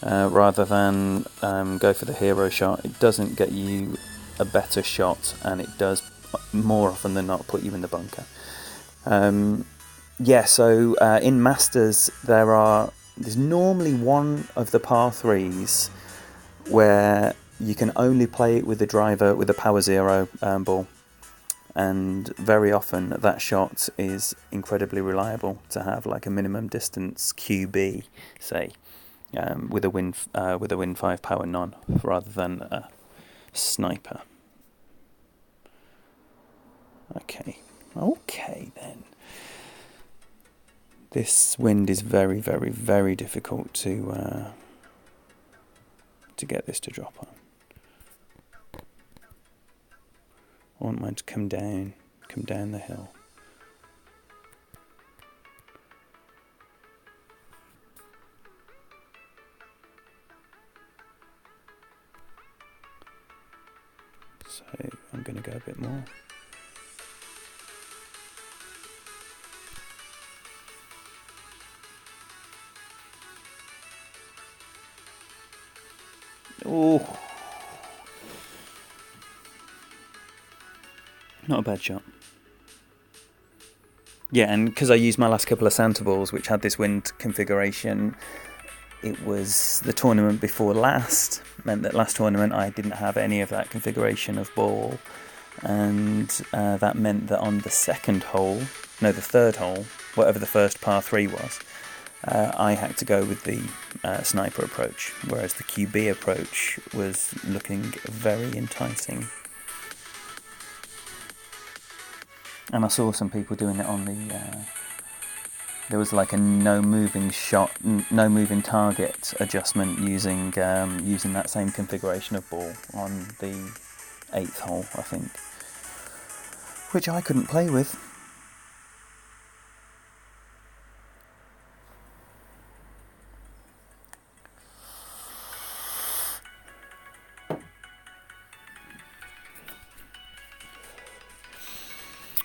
rather than go for the hero shot. It doesn't get you a better shot, and it does more often than not put you in the bunker. So in Masters there's normally one of the par 3s where you can only play it with the driver with a Power 0 ball. And very often that shot is incredibly reliable to have like a minimum distance QB, say, with a Win 5 Power non rather than a sniper. Okay then. This wind is very, very, very difficult to get this to drop on. I want mine to come down the hill. So I'm going to go a bit more. Oh, not a bad shot. Yeah, and because I used my last couple of Santa balls, which had this wind configuration, it was the tournament before last, meant that last tournament I didn't have any of that configuration of ball, and that meant that on the third hole, whatever the first par 3 was, I had to go with the sniper approach, whereas the QB approach was looking very enticing. And I saw some people doing it on the... there was like a no moving target adjustment using that same configuration of ball on the 8th hole, I think, which I couldn't play with.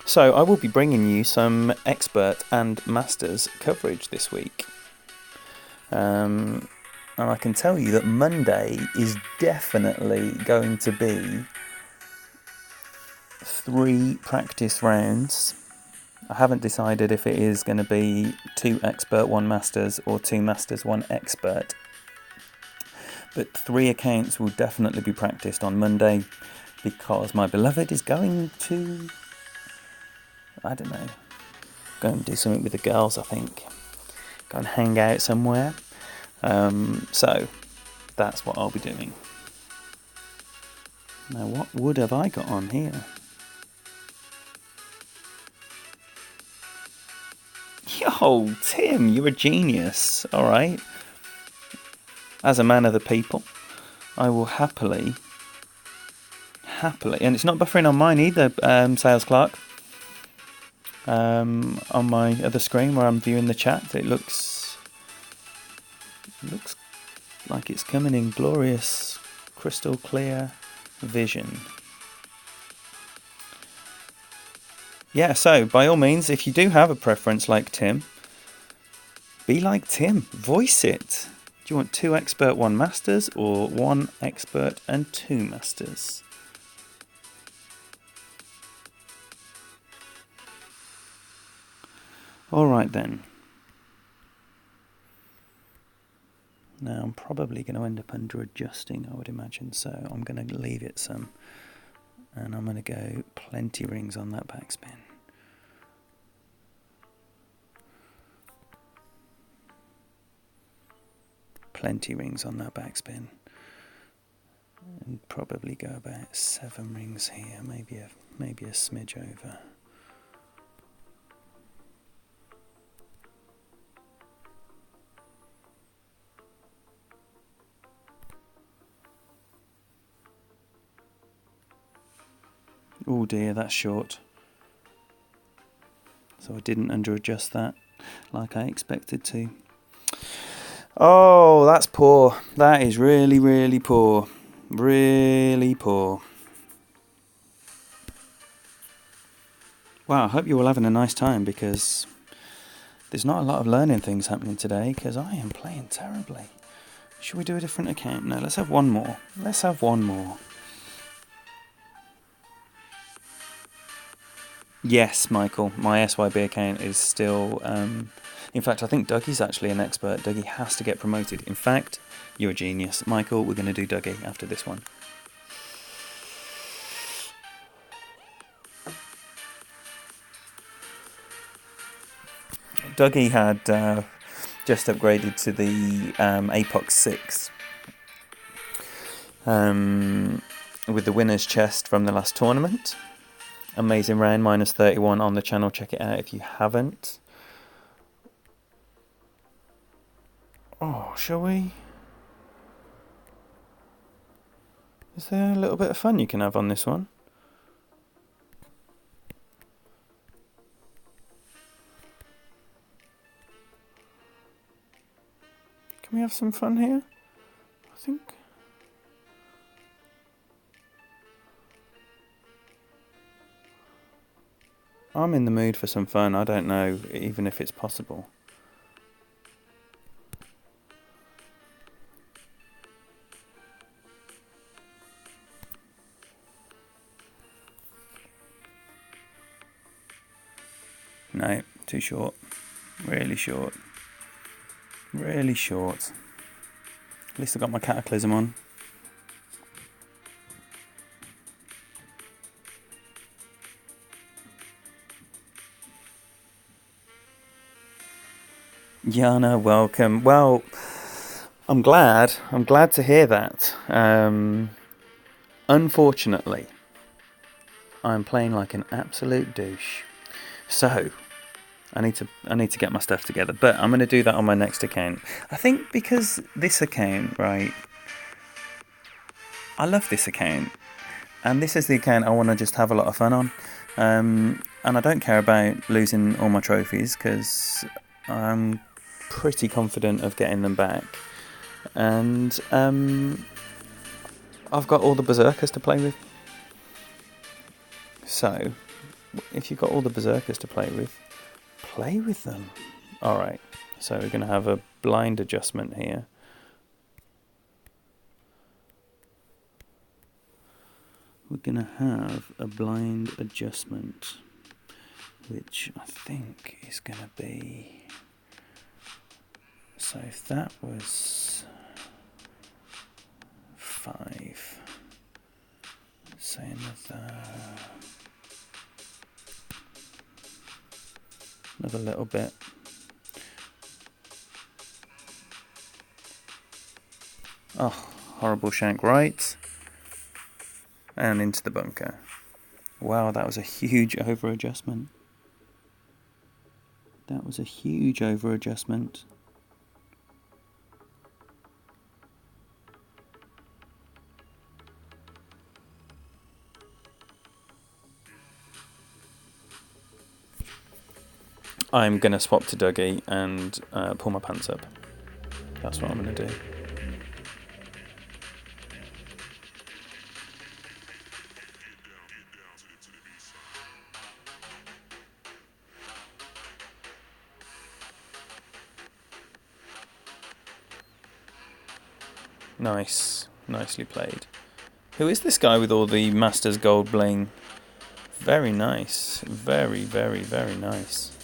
So I will be bringing you some expert and masters coverage this week. And I can tell you that Monday is definitely going to be 3 practice rounds. I haven't decided if it is going to be 2 expert, 1 masters, or 2 masters, 1 expert. But 3 accounts will definitely be practiced on Monday. because my beloved is going to, I don't know, go and do something with the girls, I think. Go and hang out somewhere. So that's what I'll be doing. Now, what wood have I got on here? Yo, Tim, you're a genius. All right. As a man of the people, I will happily, and it's not buffering on mine either, Sales Clerk. On my other screen where I'm viewing the chat, it looks like it's coming in glorious, crystal clear vision. Yeah, so by all means, if you do have a preference like Tim, be like Tim, voice it. Do you want 2 expert, 1 masters, or 1 expert and 2 masters? Alright then. Now I'm probably going to end up under adjusting, I would imagine, so I'm going to leave it some. And I'm going to go plenty rings on that backspin. Plenty rings on that backspin. And probably go about 7 rings here, maybe a smidge over. Oh dear, that's short. So I didn't under adjust that like I expected to. Oh, that's poor. That is really, really poor. Really poor. Wow, I hope you're all having a nice time, because there's not a lot of learning things happening today, because I am playing terribly. Should we do a different account? No, let's have one more. Let's have one more. Yes, Michael, my SYB account is still... in fact, I think Dougie's actually an expert. Dougie has to get promoted. In fact, you're a genius. Michael, we're going to do Dougie after this one. Dougie had just upgraded to the Apox 6 with the winner's chest from the last tournament. Amazing round, minus 31 on the channel. Check it out if you haven't. Oh, shall we? Is there a little bit of fun you can have on this one? Can we have some fun here? I think... I'm in the mood for some fun. I don't know even if it's possible. No, too short. Really short. Really short. At least I got my Cataclysm on. Yana, welcome. Well, I'm glad to hear that. Unfortunately, I'm playing like an absolute douche. So, I need to get my stuff together, but I'm going to do that on my next account. I think because this account, right, I love this account, and this is the account I want to just have a lot of fun on, and I don't care about losing all my trophies, because I'm pretty confident of getting them back, and I've got all the Berserkers to play with. So, if you've got all the Berserkers to play with them. Alright, so we're going to have a blind adjustment here. We're going to have a blind adjustment, which I think is going to be... So if that was 5, say another little bit. Oh, horrible shank right. And into the bunker. Wow, that was a huge over-adjustment. That was a huge over-adjustment. I'm going to swap to Dougie and pull my pants up. That's what I'm going to do. Nice. Nicely played. Who is this guy with all the Masters Gold bling? Very nice. Very, very, very nice.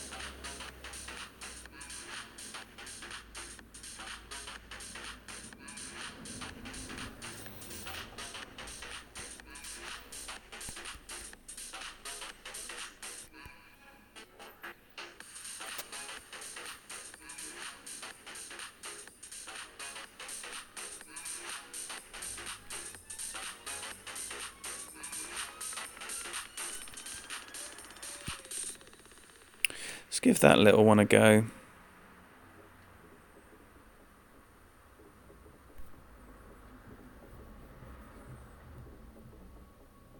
Let's give that little one a go.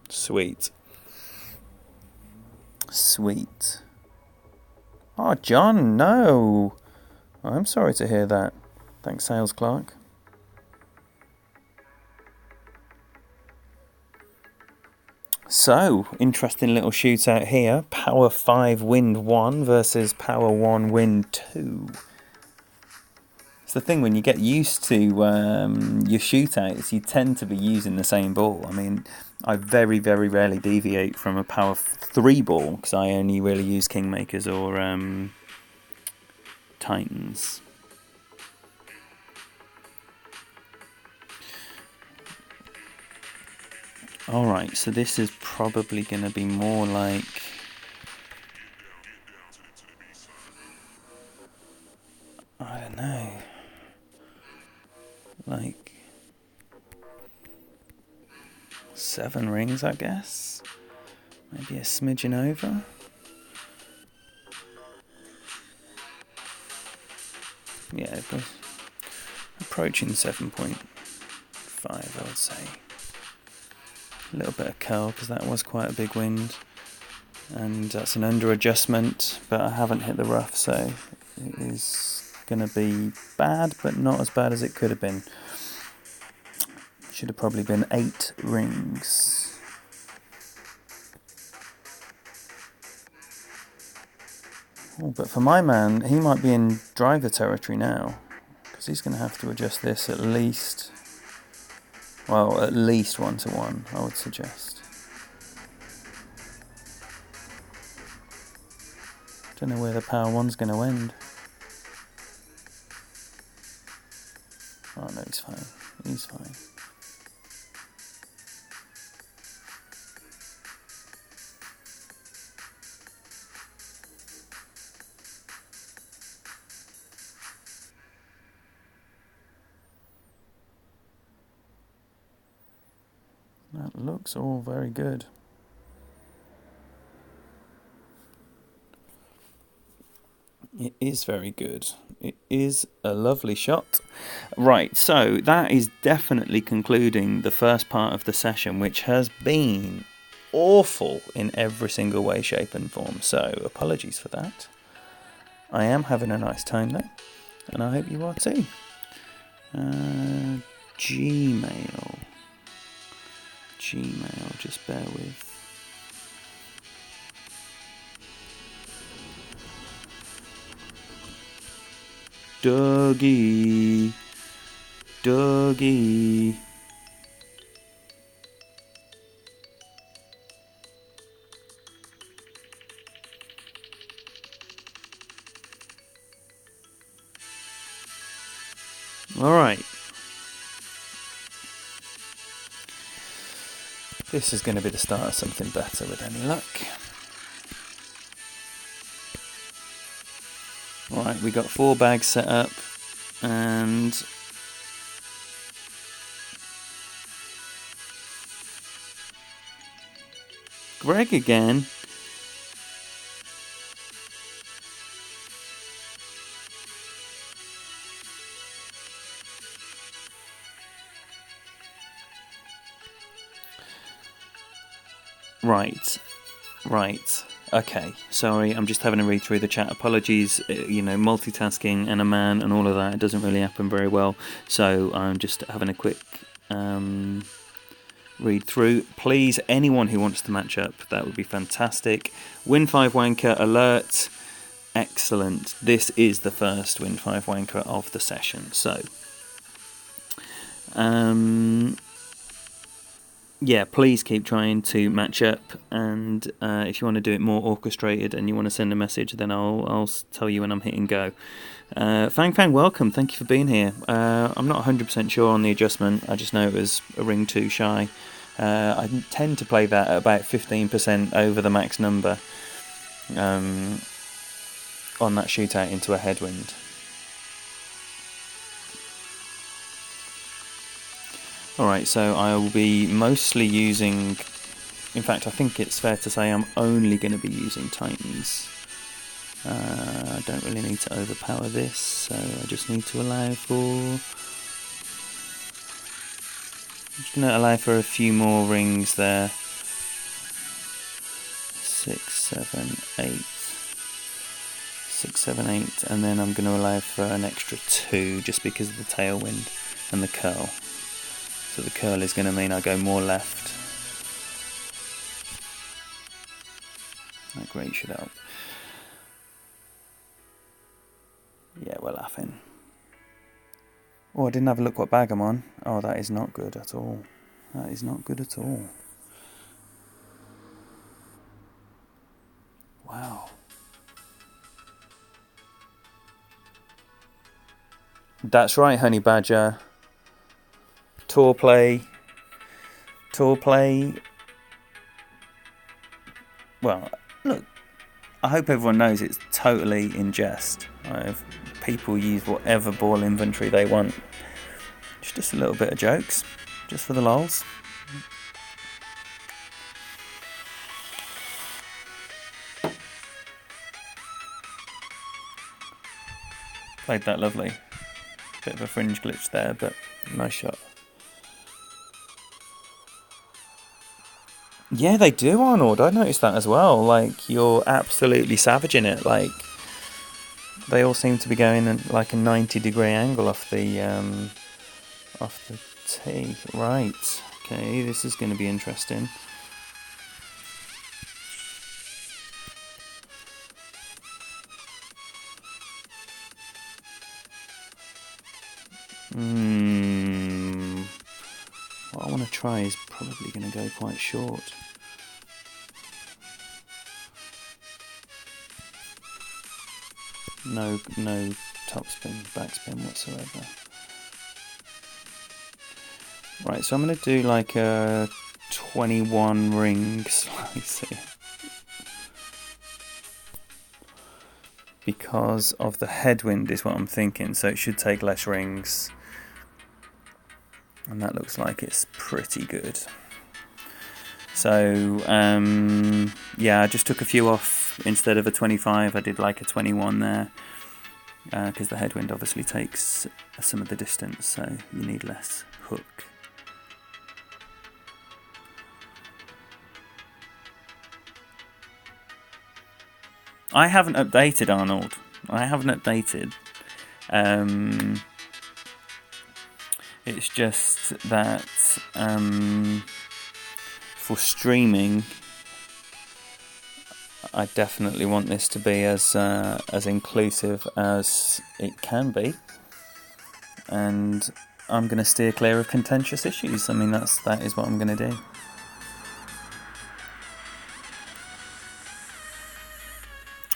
Sweet. Sweet. Oh, John, no. I'm sorry to hear that. Thanks, Sales Clerk. So, interesting little shootout here. Power 5 Wind 1 versus Power 1 Wind 2. It's the thing, when you get used to your shootouts, you tend to be using the same ball. I mean, I very, very rarely deviate from a Power 3 ball, because I only really use Kingmakers or Titans. Alright, so this is probably going to be more like... I don't know. Like 7 rings, I guess. Maybe a smidgen over. Yeah, but approaching 7.5, I would say. A little bit of curl, because that was quite a big wind. And that's an under adjustment, but I haven't hit the rough, so it is going to be bad, but not as bad as it could have been. Should have probably been 8 rings. Oh, but for my man, he might be in driver territory now, because he's going to have to adjust this at least 1-to-1, I would suggest. Don't know where the Power 1's going to end. Oh no, he's fine. He's fine. That looks all very good. It is very good. It is a lovely shot. Right, so that is definitely concluding the first part of the session, which has been awful in every single way, shape and form. So apologies for that. I am having a nice time though, and I hope you are too. Gmail, just bear with. Dougie. All right. This is going to be the start of something better with any luck. Right, we got 4 bags set up, and Greg again. Right. Okay, sorry, I'm just having a read through the chat. Apologies, multitasking and a man and all of that, it doesn't really happen very well. So I'm just having a quick read through. Please, anyone who wants to match up, that would be fantastic. Win 5 Wanker alert. Excellent. This is the first Win 5 Wanker of the session. So, yeah, please keep trying to match up, and if you want to do it more orchestrated and you want to send a message, then I'll tell you when I'm hitting go. Fang, welcome. Thank you for being here. I'm not 100% sure on the adjustment. I just know it was a ring too shy. I tend to play that at about 15% over the max number on that shootout into a headwind. Alright, so I will be mostly using, in fact I think it's fair to say I'm only going to be using Titans. I don't really need to overpower this, so I just need to allow for, I'm just going to allow for a few more rings there. 6, 7, 8, 6, 7, 8, and then I'm going to allow for an extra 2 just because of the tailwind and the curl. So the curl is going to mean I go more left. That green should help. Yeah, we're laughing. Oh, I didn't have a look what bag I'm on. Oh, that is not good at all. That is not good at all. Wow. That's right, Honey Badger. Tour play. Well, look, I hope everyone knows it's totally in jest. People use whatever ball inventory they want. It's just a little bit of jokes, just for the lols. Played that lovely. Bit of a fringe glitch there, but nice shot. Yeah, they do, Arnold. I noticed that as well. Like, you're absolutely savaging it. Like, they all seem to be going in like a 90-degree angle off the tee. Right. Okay, this is going to be interesting. What I want to try is probably going to go quite short. No topspin, backspin whatsoever. Right, so I'm going to do like a 21 ring slice here. Because of the headwind is what I'm thinking, so it should take less rings. And that looks like it's pretty good. So, yeah, I just took a few off. Instead of a 25, I did like a 21 there. Because the headwind obviously takes some of the distance, so you need less hook. I haven't updated, Arnold. I haven't updated. It's just that for streaming, I definitely want this to be as inclusive as it can be, and I'm going to steer clear of contentious issues. I mean, that is what I'm going to do.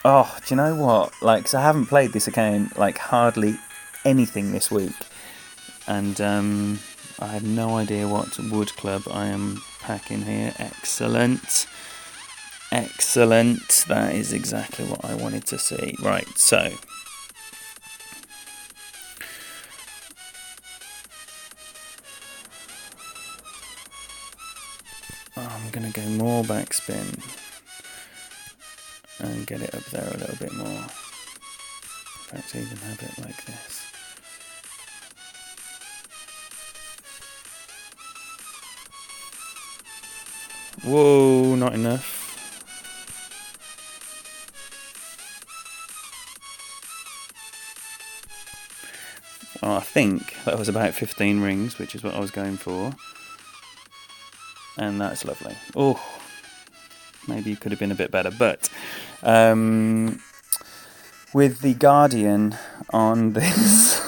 Oh, do you know what? Like, 'cause I haven't played this account like hardly anything this week, and I have no idea what wood club I am pack in here. Excellent. Excellent. That is exactly what I wanted to see. Right, so I'm going to go more backspin and get it up there a little bit more. In fact, even have it like this. Whoa, not enough. Well, I think that was about 15 rings, which is what I was going for. And that's lovely. Oh, maybe it could have been a bit better. But with the Guardian on this...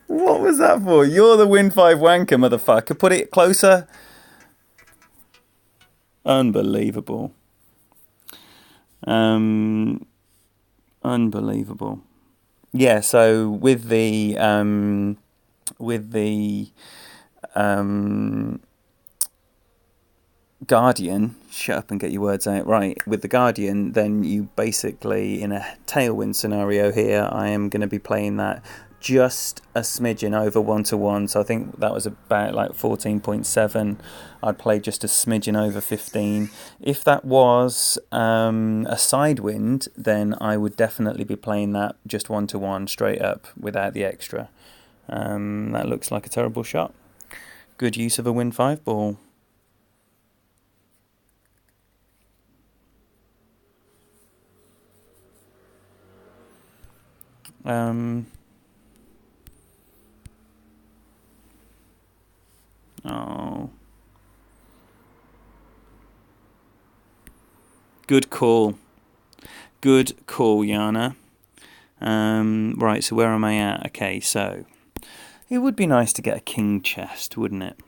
What was that for? You're the Win 5 wanker, motherfucker. Put it closer. Unbelievable. Unbelievable. Yeah, so with the Guardian, shut up and get your words out right. With the Guardian, then you basically, in a tailwind scenario here, I am going to be playing that just a smidgen over 1-to-1. So I think that was about like 14.7. I'd play just a smidgen over 15. If that was a side wind, then I would definitely be playing that just 1-to-1 straight up without the extra. That looks like a terrible shot. Good use of a Win 5 ball. Oh. Good call. Good call, Yana. Right, so where am I at? Okay, so it would be nice to get a king chest, wouldn't it?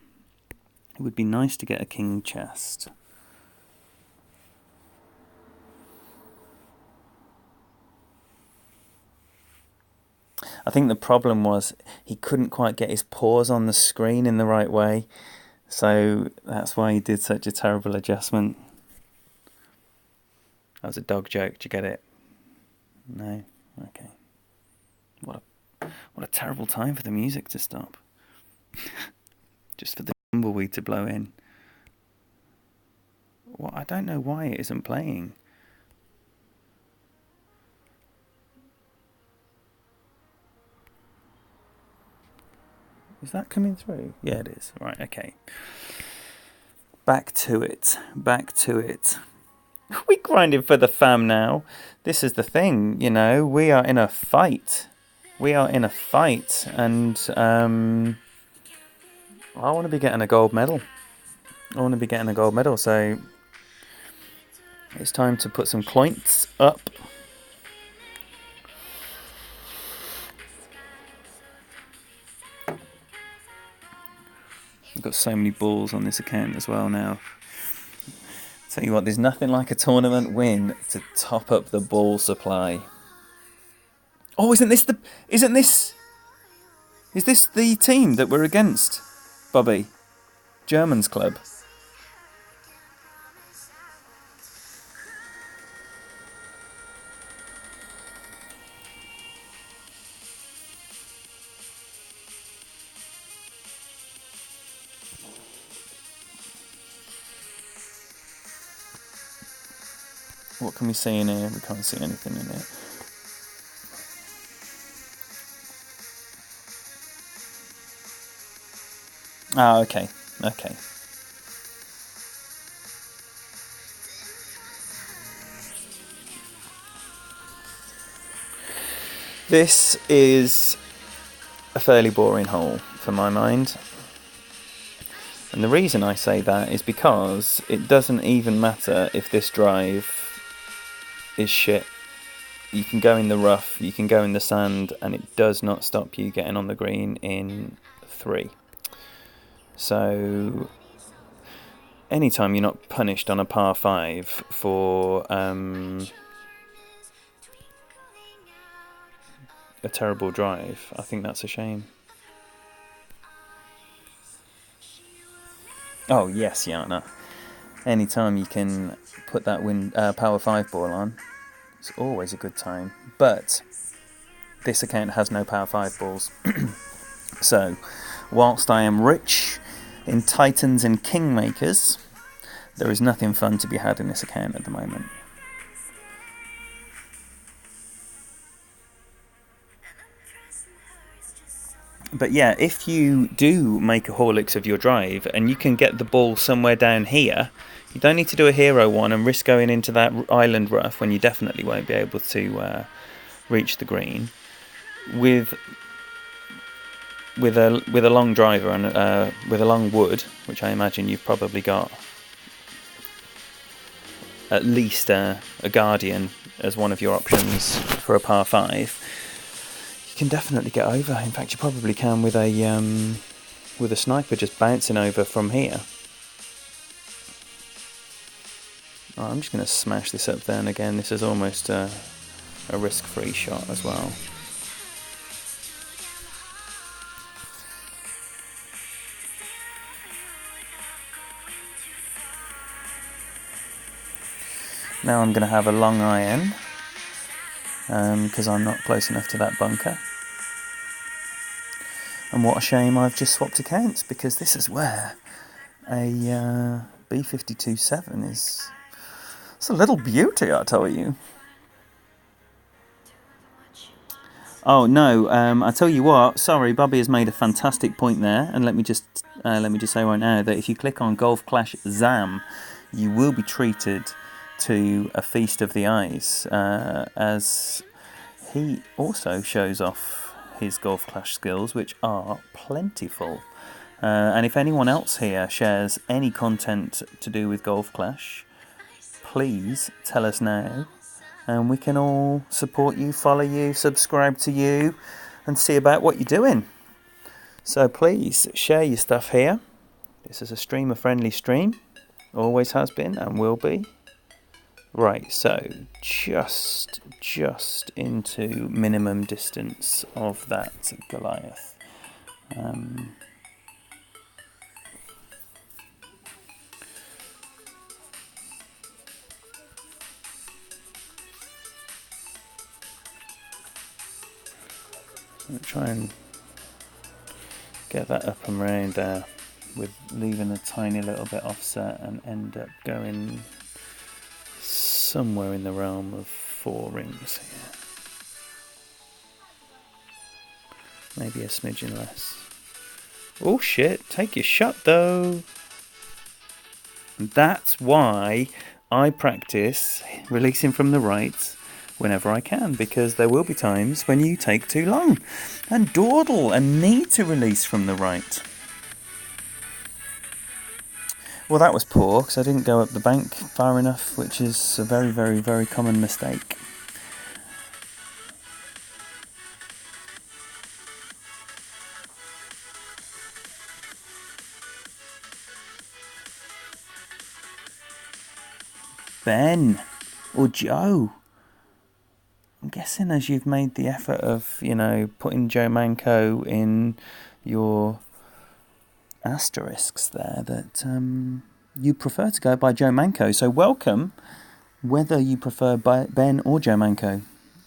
It would be nice to get a king chest. I think the problem was he couldn't quite get his paws on the screen in the right way. So that's why he did such a terrible adjustment. That was a dog joke. Did you get it? No? Okay. What a terrible time for the music to stop. Just for the tumbleweed to blow in. Well, I don't know why it isn't playing. Is that coming through? Yeah, it is. Right, okay. Back to it. Back to it. We grinding for the fam now. This is the thing, you know. We are in a fight. We are in a fight. And I want to be getting a gold medal. So it's time to put some points up. I've got so many balls on this account as well now. Tell you what, there's nothing like a tournament win to top up the ball supply. Oh, is this the team that we're against, Bobby? Germans club. What can we see in here? We can't see anything in here. Ah, okay. Okay. This is a fairly boring hole for my mind. And the reason I say that is because it doesn't even matter if this drive is shit. You can go in the rough, you can go in the sand, and it does not stop you getting on the green in 3. So anytime you're not punished on a par 5 for a terrible drive, I think that's a shame. Oh yes, Yana. Anytime you can put that power 5 ball on, it's always a good time. But this account has no power 5 balls. So, whilst I am rich in Titans and Kingmakers, there is nothing fun to be had in this account at the moment. But yeah, if you do make a Horlicks of your drive and you can get the ball somewhere down here, you don't need to do a hero one and risk going into that island rough when you definitely won't be able to reach the green. With a long driver and with a long wood, which I imagine you've probably got at least a Guardian as one of your options for a par 5, you can definitely get over. In fact, you probably can with a sniper just bouncing over from here. Oh, I'm just going to smash this up there, and again, this is almost a risk-free shot as well. Now I'm going to have a long iron, because I'm not close enough to that bunker. And what a shame I've just swapped accounts, because this is where a B52-7 is. It's a little beauty, I tell you. Oh no! I tell you what. Sorry, Bobby has made a fantastic point there, and let me just say right now that if you click on Golf Clash Zam, you will be treated to a feast of the eyes, as he also shows off his Golf Clash skills, which are plentiful. And if anyone else here shares any content to do with Golf Clash, please tell us now, and we can all support you, follow you, subscribe to you, and see about what you're doing. So please share your stuff here. This is a streamer-friendly stream, always has been and will be. Right, so just into minimum distance of that Goliath. I'm going to try and get that up and round there with leaving a tiny little bit offset and end up going somewhere in the realm of 4 rings here. Maybe a smidgen less. Oh shit, take your shot though. That's why I practice releasing from the right whenever I can, because there will be times when you take too long and dawdle and need to release from the right. Well, that was poor, because I didn't go up the bank far enough, which is a very, very, very common mistake. Ben, or Joe, I'm guessing as you've made the effort of, putting Joe Manco in your asterisks there, that you prefer to go by Joe Manco. So welcome, whether you prefer Ben or Joe Manco.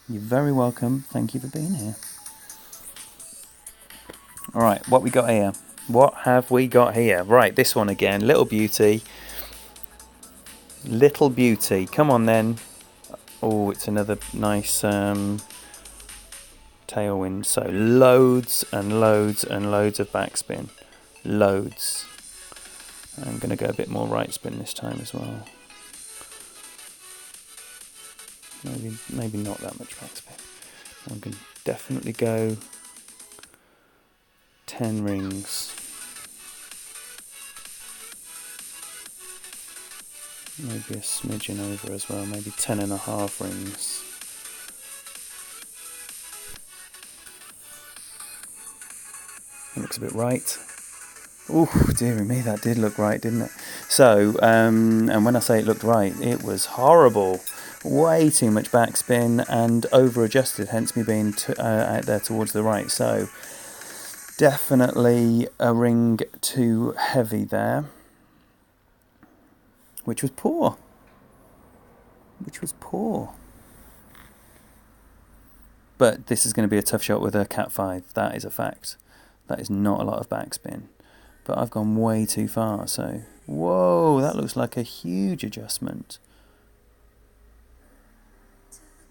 You're very welcome. Thank you for being here. All right, what we got here? What have we got here? Right, this one again. Little Beauty. Little Beauty. Come on then. Oh, it's another nice tailwind. So loads and loads and loads of backspin. Loads. I'm going to go a bit more right spin this time as well. Maybe not that much backspin. I'm going to definitely go 10 rings. Maybe a smidgen over as well, maybe 10.5 rings. It looks a bit right. Ooh, dearie me, that did look right, didn't it? So, and when I say it looked right, it was horrible. Way too much backspin and over-adjusted, hence me being out there towards the right. So, definitely a ring too heavy there. which was poor. Which was poor. But this is going to be a tough shot with a cat 5. That is a fact. That is not a lot of backspin. But I've gone way too far, so... Whoa, that looks like a huge adjustment.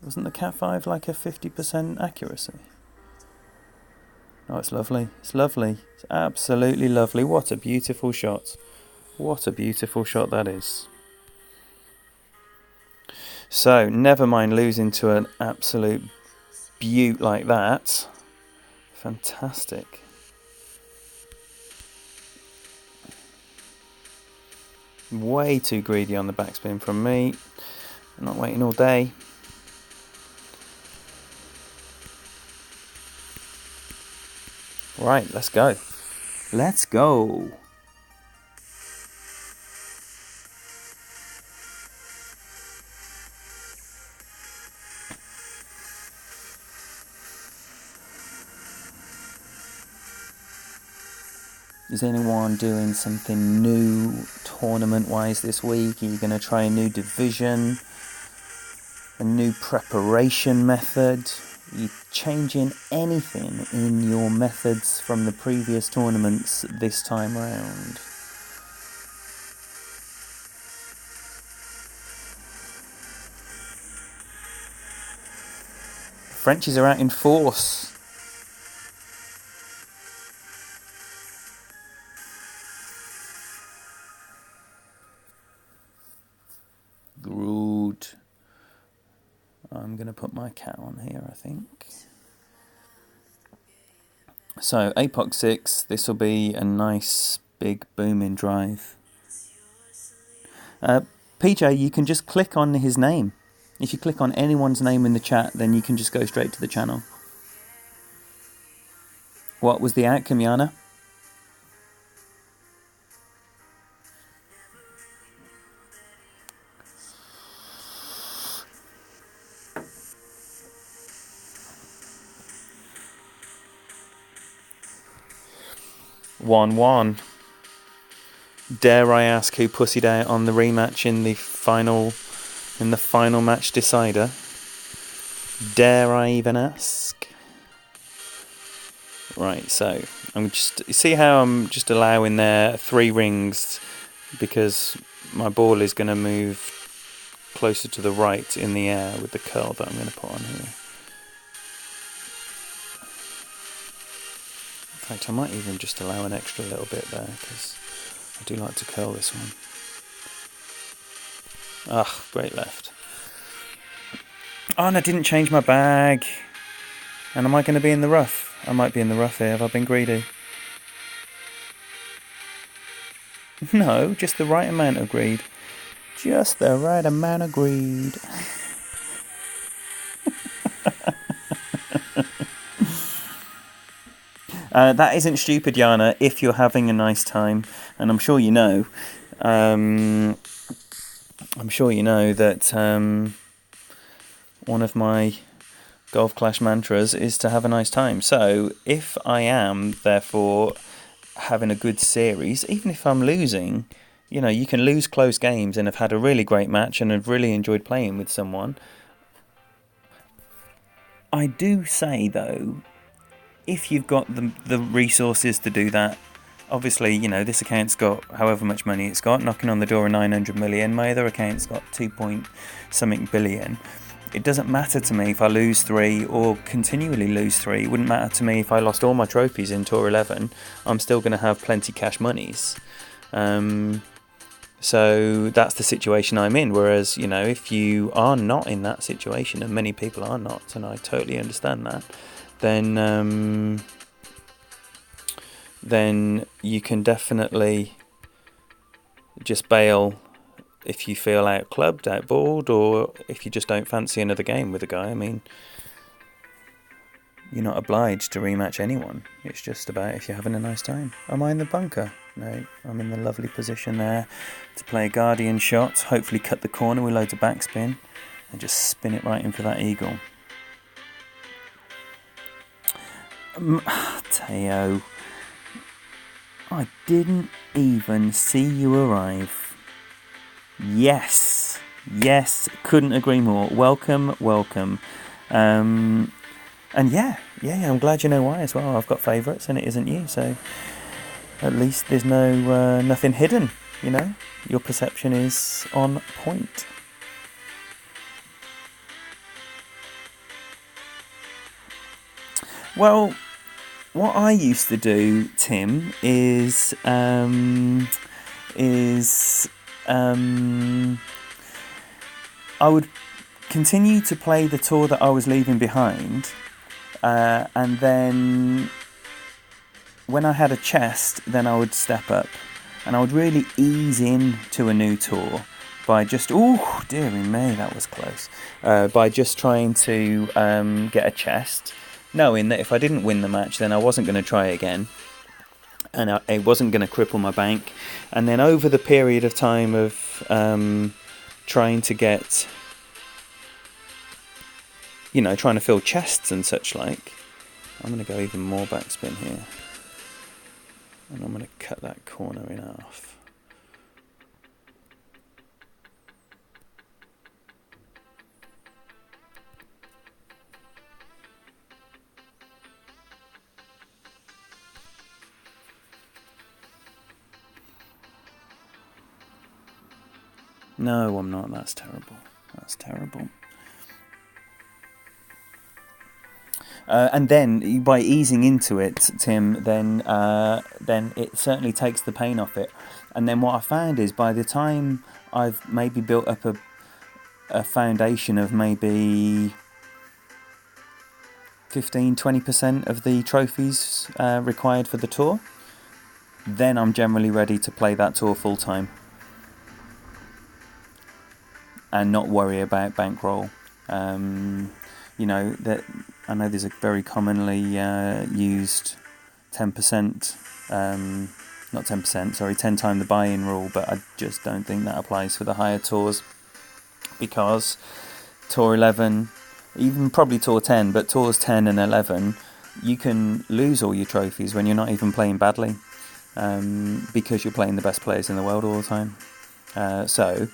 Wasn't the cat 5 like a 50% accuracy? Oh, it's lovely. It's lovely. It's absolutely lovely. What a beautiful shot. What a beautiful shot that is. So, never mind losing to an absolute beaut like that. Fantastic. Way too greedy on the backspin from me. I'm not waiting all day. Right, let's go. Let's go. Is anyone doing something new tournament-wise this week? Are you going to try a new division? A new preparation method? Are you changing anything in your methods from the previous tournaments this time round? The Frenchies are out in force. Good. I'm going to put my cat on here, I think. So, Apoc 6, this will be a nice big booming drive. PJ, you can just click on his name. If you click on anyone's name in the chat, then you can just go straight to the channel. What was the outcome, Yana? One. Dare I ask who pussied out on the rematch in the final match decider? Dare I even ask? Right, so I'm just see how I'm just allowing there 3 rings because my ball is going to move closer to the right in the air with the curl that I'm going to put on here. In fact, I might even just allow an extra little bit there because I do like to curl this one. Ah, great left. Oh, and I didn't change my bag. And am I going to be in the rough? I might be in the rough here. Have I been greedy? No, just the right amount of greed. Just the right amount of greed. That isn't stupid, Yana, if you're having a nice time. And I'm sure you know. I'm sure you know that one of my Golf Clash mantras is to have a nice time. So if I am, therefore, having a good series, even if I'm losing, you know, you can lose close games and have had a really great match and have really enjoyed playing with someone. I do say, though, if you've got the resources to do that, obviously, you know, this account's got however much money it's got, knocking on the door of 900 million. My other account's got 2-point-something billion. It doesn't matter to me if I lose 3 or continually lose 3. It wouldn't matter to me if I lost all my trophies in Tour 11. I'm still going to have plenty cash monies. So that's the situation I'm in. Whereas, you know, if you are not in that situation, and many people are not, and I totally understand that, then you can definitely just bail if you feel out-clubbed, out-balled, or if you just don't fancy another game with a guy. I mean, you're not obliged to rematch anyone. It's just about if you're having a nice time. Am I in the bunker? No, I'm in the lovely position there to play a guardian shot, hopefully cut the corner with loads of backspin, and just spin it right in for that eagle. Teo, I didn't even see you arrive. Yes, yes, couldn't agree more. Welcome, welcome. And yeah, I'm glad you know why as well. I've got favourites and it isn't you, so at least there's no nothing hidden, you know? Your perception is on point. Well, what I used to do, Tim, is I would continue to play the tour that I was leaving behind, and then when I had a chest, then I would step up, and I would really ease into a new tour by just, oh dearie me, that was close, by just trying to get a chest, knowing that if I didn't win the match, then I wasn't going to try again, and it wasn't going to cripple my bank. And then over the period of time of trying to get, you know, trying to fill chests and such like, I'm going to go even more backspin here, and I'm going to cut that corner in half. No, I'm not. That's terrible. That's terrible. And then by easing into it, Tim, then it certainly takes the pain off it. And then what I found is by the time I've maybe built up a foundation of maybe 15-20% of the trophies required for the tour, then I'm generally ready to play that tour full time and not worry about bankroll. You know, that I know there's a very commonly used 10%, not 10%, sorry, 10 times the buy-in rule, but I just don't think that applies for the higher tours, because Tour 11, even probably Tour 10, but Tours 10 and 11, you can lose all your trophies when you're not even playing badly, because you're playing the best players in the world all the time. So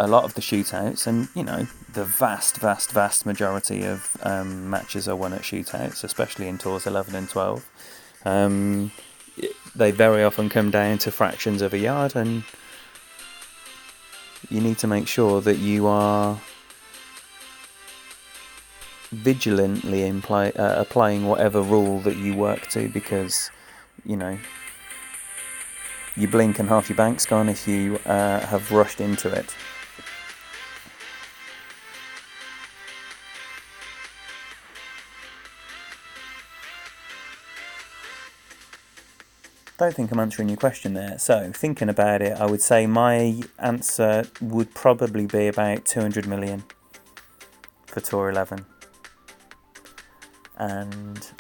a lot of the shootouts, and you know, the vast majority of matches are won at shootouts, especially in Tours 11 and 12. They very often come down to fractions of a yard, and you need to make sure that you are vigilantly applying whatever rule that you work to, because, you know, you blink and half your bank's gone if you have rushed into it. Don't think I'm answering your question there. So, thinking about it, I would say my answer would probably be about 200 million for Tour 11 and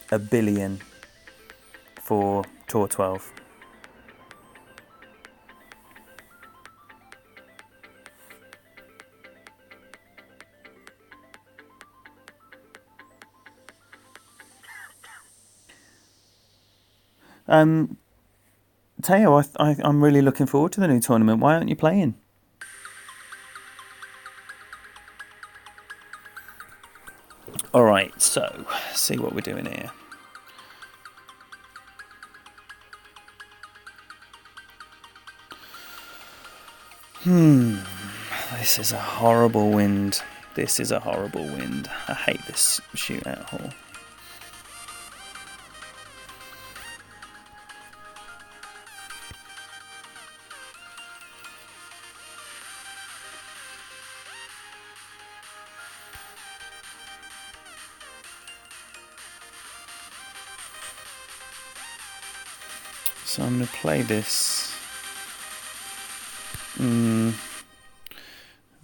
$1 billion for Tour 12. Teo, I'm really looking forward to the new tournament. Why aren't you playing? Alright, so, see what we're doing here. This is a horrible wind. This is a horrible wind. I hate this shootout hole. So I'm going to play this.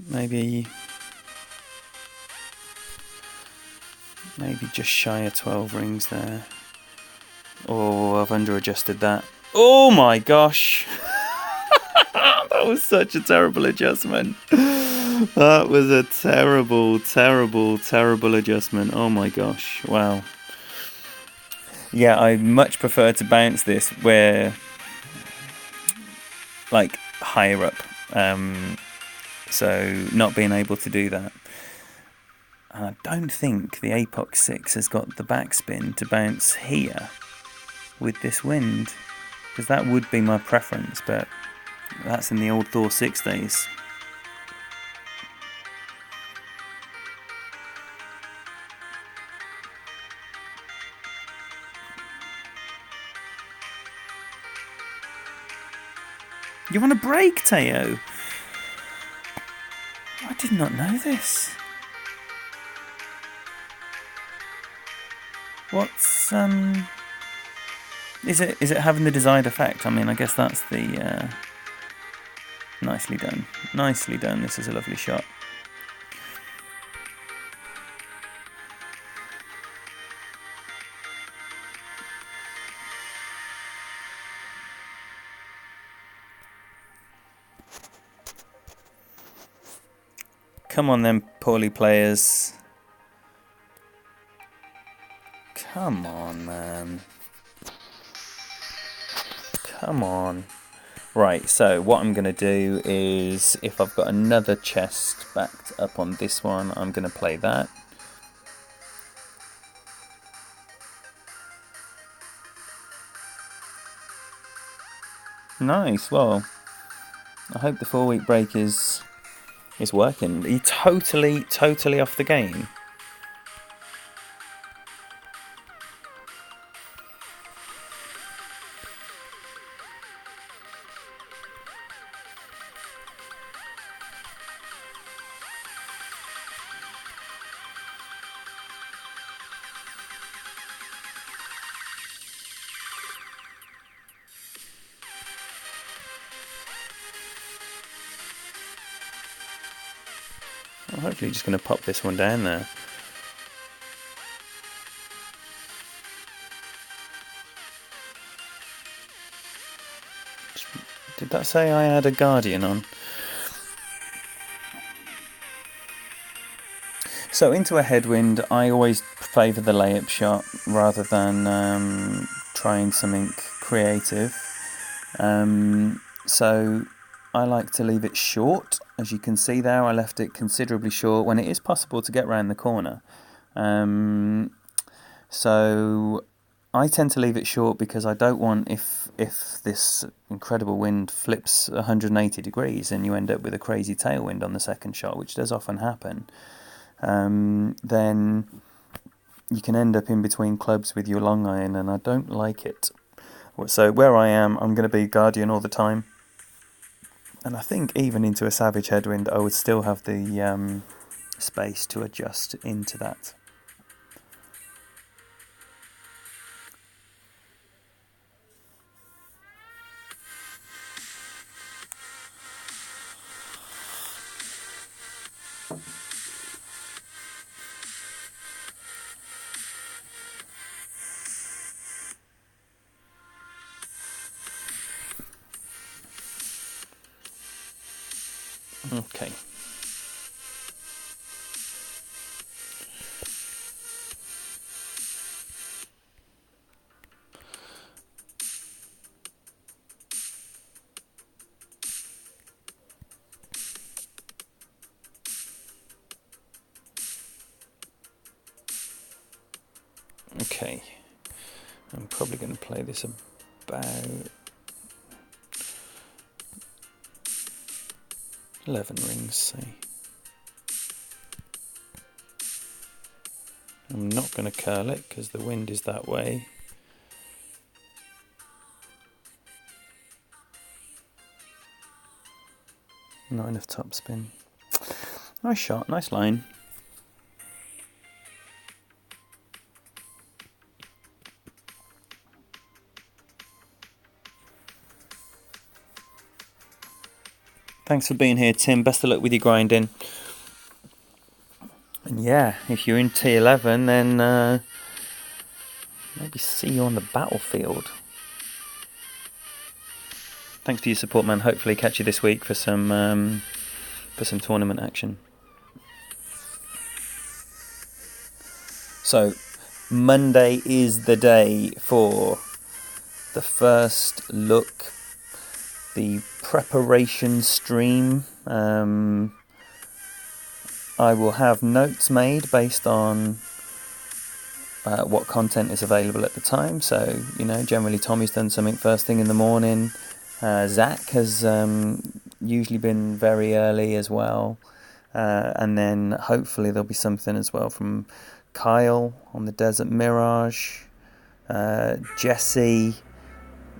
Maybe just shy of 12 rings there. Oh, I've under-adjusted that. Oh my gosh! That was such a terrible adjustment. That was a terrible adjustment. Oh my gosh, wow. Yeah, I much prefer to bounce this where like higher up. So not being able to do that. I don't think the Apox 6 has got the backspin to bounce here with this wind, because that would be my preference, but that's in the old Thor 6 days. You want a break, Teo? I did not know this. What's Is it having the desired effect? I mean, I guess that's the nicely done. Nicely done. This is a lovely shot. Come on then, poorly players. Come on, man. Come on. Right, so what I'm going to do is, if I've got another chest backed up on this one, I'm going to play that. Nice, well, I hope the 4-week break is working. Are you totally off the game? I'm hopefully just going to pop this one down there. Did that say I had a Guardian on? So into a headwind, I always favour the layup shot rather than trying something creative. So I like to leave it short. As you can see there, I left it considerably short when it is possible to get round the corner. So I tend to leave it short because I don't want, if this incredible wind flips 180 degrees and you end up with a crazy tailwind on the second shot, which does often happen, then you can end up in between clubs with your long iron, and I don't like it. So where I am, I'm going to be Guardian all the time. And I think even into a Savage headwind, I would still have the space to adjust into that. Okay. Okay. I'm probably going to play this about 11 rings, say. I'm not going to curl it because the wind is that way. Not enough topspin. Nice shot, nice line. Thanks for being here, Tim. Best of luck with your grinding. And yeah, if you're in T11, then maybe see you on the battlefield. Thanks for your support, man. Hopefully catch you this week for some tournament action. So Monday is the day for the first look the preparation stream. I will have notes made based on what content is available at the time. So, generally Tommy's done something first thing in the morning. Zach has usually been very early as well. And then hopefully there'll be something as well from Kyle on the Desert Mirage. Jesse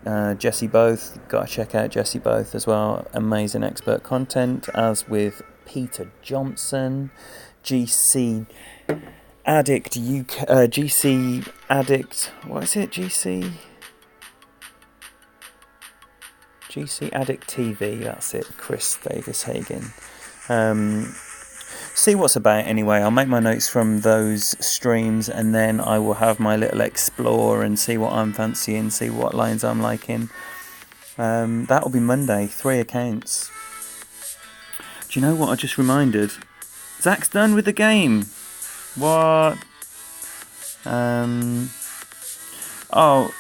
Both. Got to check out Jesse Both as well. Amazing expert content, as with Peter Johnson. GC Addict UK, GC Addict, what is it? GC Addict TV, that's it. Chris Davis Hagen. See what's about anyway. I'll make my notes from those streams, and then I will have my little explore and see what I'm fancying, see what lines I'm liking. That'll be Monday, 3 accounts. Do you know what I just reminded? Zach's done with the game. What? Oh.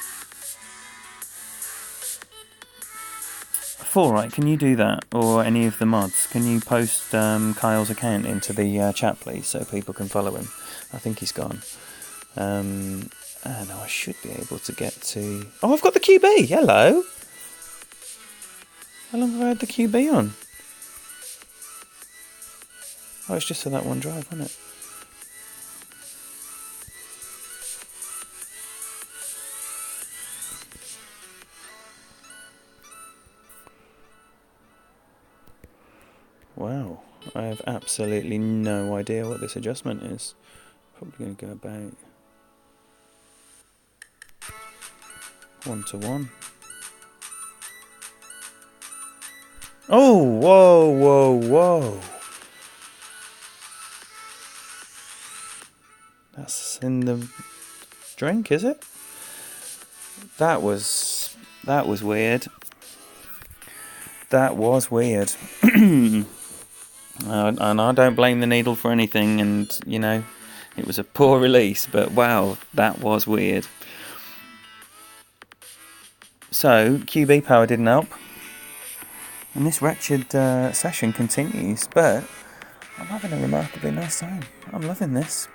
Forright, can you do that? Or any of the mods? Can you post Kyle's account into the chat, please, so people can follow him? I think he's gone. And I should be able to get to... Oh, I've got the QB! Hello! How long have I had the QB on? Oh, it's just for that one drive, wasn't it? Wow, I have absolutely no idea what this adjustment is. Probably going to go about 1-to-1. Oh, whoa. That's in the drink, is it? That was weird. That was weird. And I don't blame the needle for anything, and, it was a poor release, but wow, that was weird. So, QB power didn't help, and this wretched session continues, but I'm having a remarkably nice time. I'm loving this,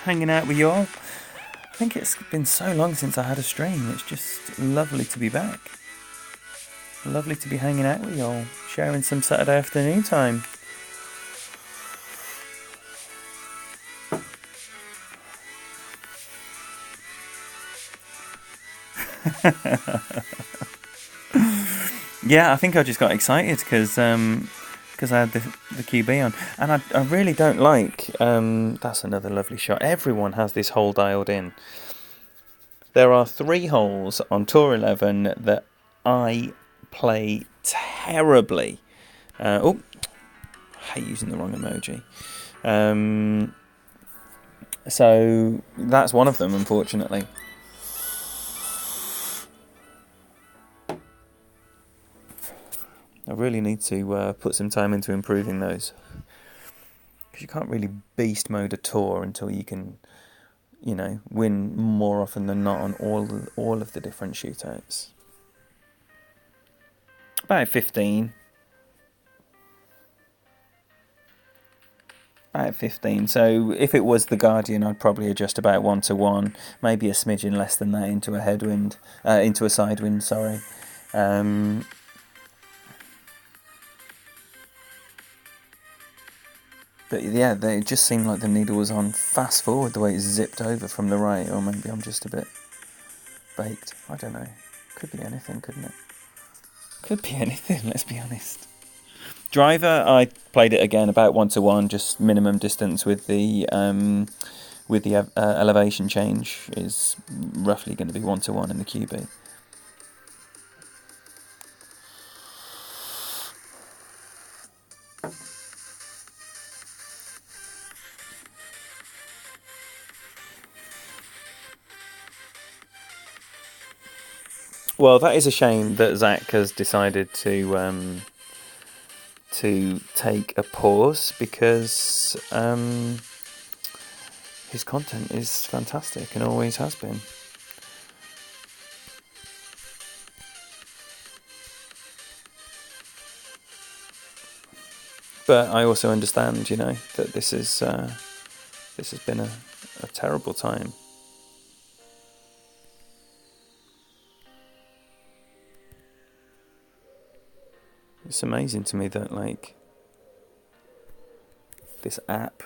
hanging out with y'all. I think it's been so long since I had a stream, it's just lovely to be back. Lovely to be hanging out with y'all, sharing some Saturday afternoon time. Yeah, I think I just got excited because I had the QB on, and I really don't like. That's another lovely shot. Everyone has this hole dialed in. There are 3 holes on Tour 11 that I play terribly. I hate using the wrong emoji. So that's one of them, unfortunately. I really need to put some time into improving those, because you can't really beast mode a tour until you can, win more often than not on all of the different shootouts. About 15. About 15. So if it was the Guardian, I'd probably adjust about 1-to-1, maybe a smidgen less than that into a headwind, into a sidewind. Sorry. But yeah, it just seemed like the needle was on fast forward the way it zipped over from the right, or maybe I'm just a bit baked. I don't know. Could be anything, couldn't it? Could be anything, let's be honest. Driver, I played it again about 1-to-1, just minimum distance with the elevation change is roughly going to be 1-to-1 in the QB. Well, that is a shame that Zach has decided to take a pause, because his content is fantastic and always has been. But I also understand, that this has been a terrible time. It's amazing to me that, this app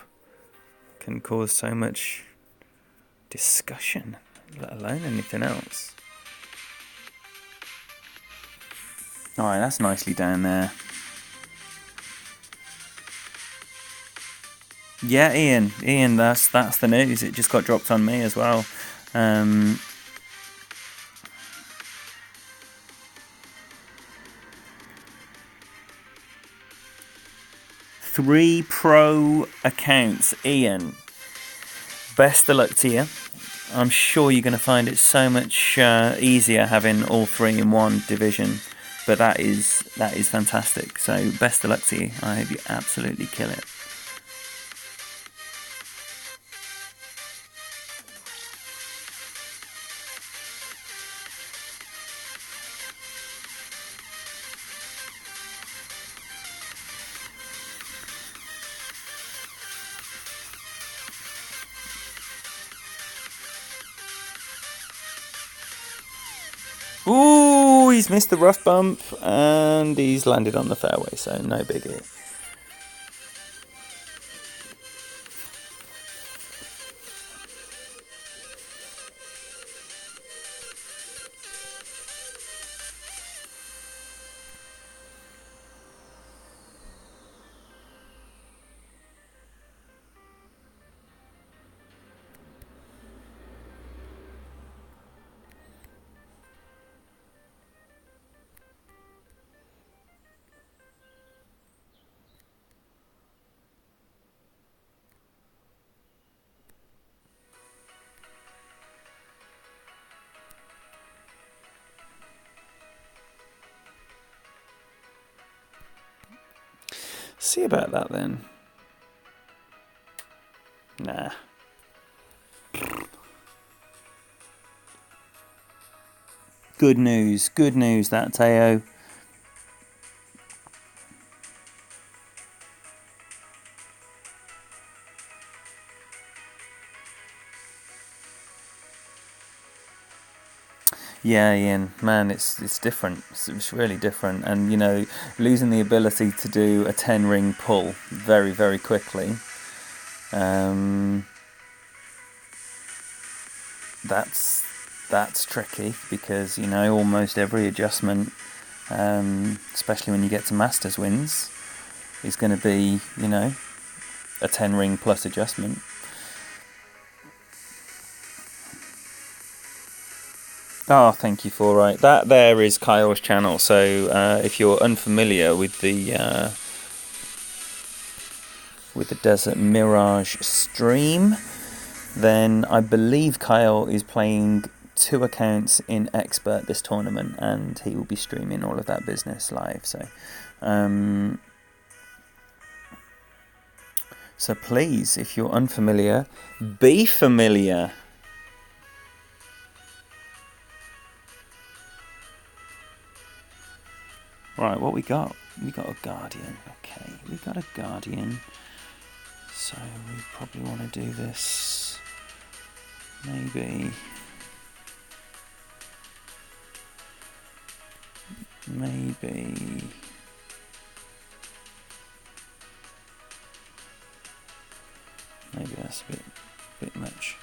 can cause so much discussion, let alone anything else. Alright, that's nicely down there. Yeah, Ian, that's the news. It just got dropped on me as well. 3 pro accounts, Ian. Best of luck to you. I'm sure you're going to find it so much easier having all 3 in one division. But that is fantastic. So best of luck to you. I hope you absolutely kill it. Ooh, he's missed the rough bump and he's landed on the fairway, so no biggie. See about that then. Nah. Good news, that, Teo. Yeah, Ian, man, it's different. It's really different. And, losing the ability to do a 10-ring pull very, very quickly, that's tricky because, almost every adjustment, especially when you get to Masters wins, is going to be, a 10-ring plus adjustment. Oh, thank you for right. That there is Kyle's channel. So if you're unfamiliar with the Desert Mirage stream, then I believe Kyle is playing 2 accounts in Expert this tournament, and he will be streaming all of that business live. So please, if you're unfamiliar, be familiar. Right, what we got? We got a Guardian. Okay, we got a Guardian. So we probably want to do this. Maybe that's a bit much.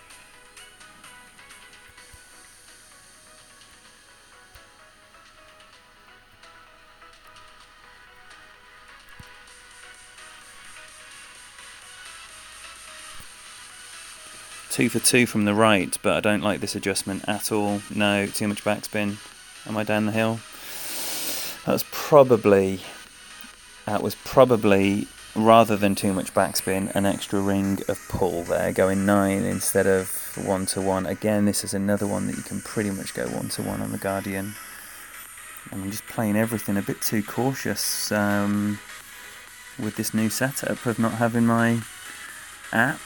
Two for 2 from the right, but I don't like this adjustment at all. No, too much backspin. Am I down the hill? That was probably, rather than too much backspin, an extra ring of pull there, going 9 instead of 1-1. Again, this is another one that you can pretty much go 1-1 on the Guardian. And I'm just playing everything a bit too cautious with this new setup of not having my app.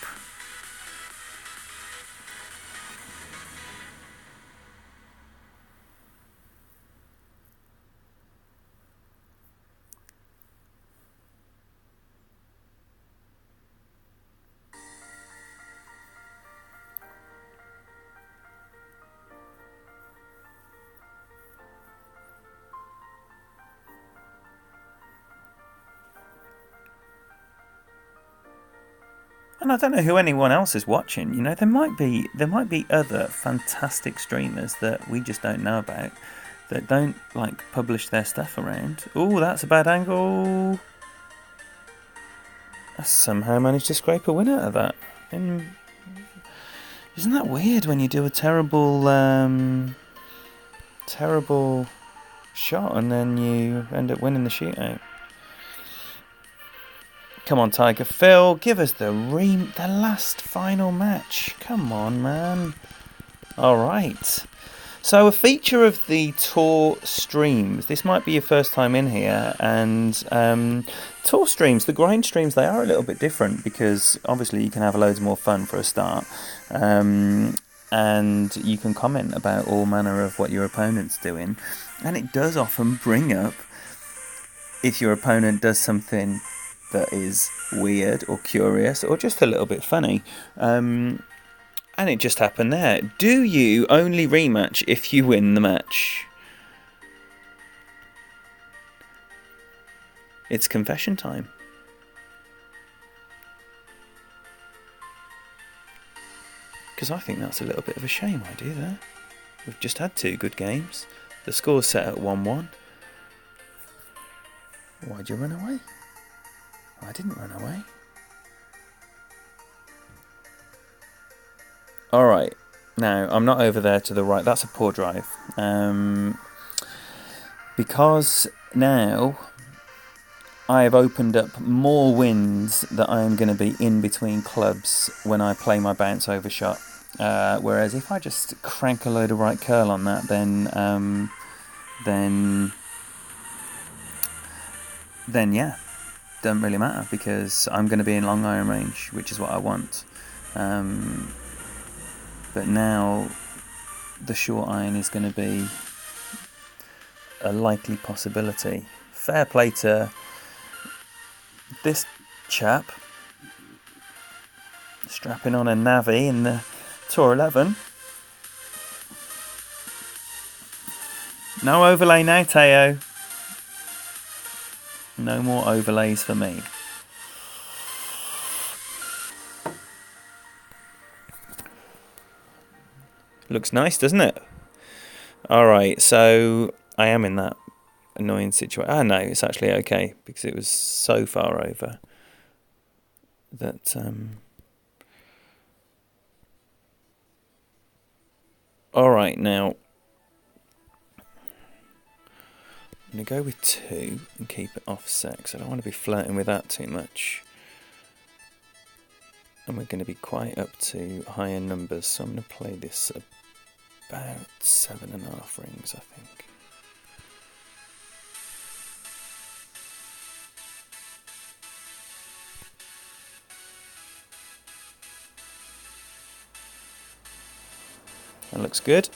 And I don't know who anyone else is watching. You know, there might be other fantastic streamers that we just don't know about, that don't like publish their stuff around. Oh, that's a bad angle. I somehow managed to scrape a win out of that. And isn't that weird when you do a terrible shot and then you end up winning the shootout? Come on, Tiger Phil, give us the last final match. Come on, man. All right. So a feature of the tour streams, this might be your first time in here, and tour streams, the grind streams, they are a little bit different because obviously you can have loads more fun for a start, and you can comment about all manner of what your opponent's doing, and it does often bring up if your opponent does something that is weird or curious or just a little bit funny. And it just happened there. Do you only rematch if you win the match? It's confession time. Because I think that's a little bit of a shame idea there. We've just had 2 good games. The score's set at 1-1. Why'd you run away? I didn't run away. Alright, now I'm not over there to the right, that's a poor drive. Because now I have opened up more wins that I am going to be in between clubs when I play my bounce over shot. Whereas if I just crank a load of right curl on that, then yeah, doesn't really matter because I'm going to be in long iron range, which is what I want. But now the short iron is going to be a likely possibility. Fair play to this chap strapping on a Navi in the Tour 11. No overlay now, Teo. No more overlays for me. Looks nice, doesn't it? Alright, so I am in that annoying situation. Ah, no, it's actually okay because it was so far over that... Alright, now I'm going to go with 2 and keep it offset because I don't want to be flirting with that too much. And we're going to be quite up to higher numbers, so I'm going to play this about 7.5 rings, I think. That looks good.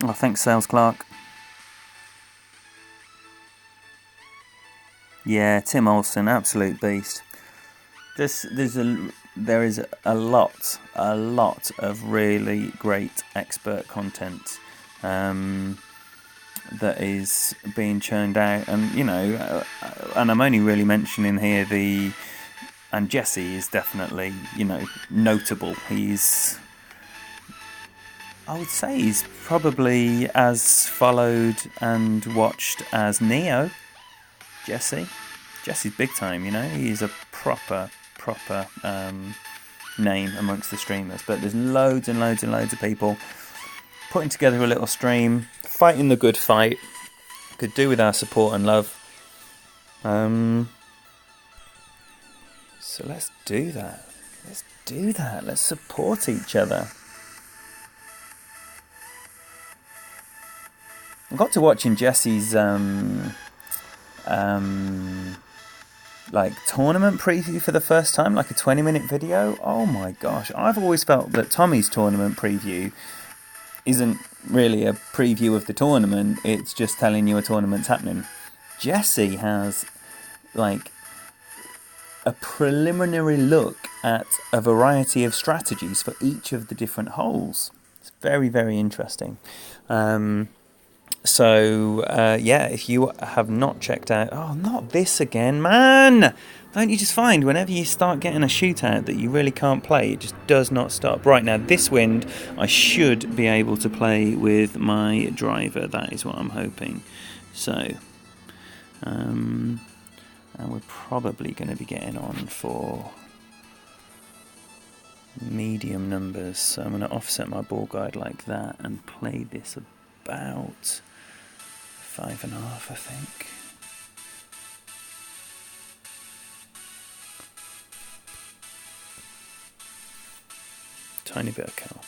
Oh, thanks, Sales Clark. Yeah, Tim Olsen, absolute beast. There is a lot of really great expert content that is being churned out, and you know, and I'm only really mentioning here and Jesse is definitely, you know, notable. I would say he's probably as followed and watched as Neo. Jesse's big time, you know. He's a proper name amongst the streamers. But there's loads and loads and loads of people putting together a little stream, fighting the good fight. Could do with our support and love. So let's do that. Let's support each other. I got to watching Jesse's like tournament preview for the first time, like a 20-minute video. Oh my gosh, I've always felt that Tommy's tournament preview isn't really a preview of the tournament, it's just telling you a tournament's happening. Jesse has like a preliminary look at a variety of strategies for each of the different holes. It's very, very interesting. If you have not checked out... Oh, not this again, man! Don't you just find whenever you start getting a shootout that you really can't play, it just does not stop. Right, now, this wind, I should be able to play with my driver. That is what I'm hoping. So, and we're probably going to be getting on for medium numbers. So I'm going to offset my ball guide like that and play this about 5.5, I think. Tiny bit of curl.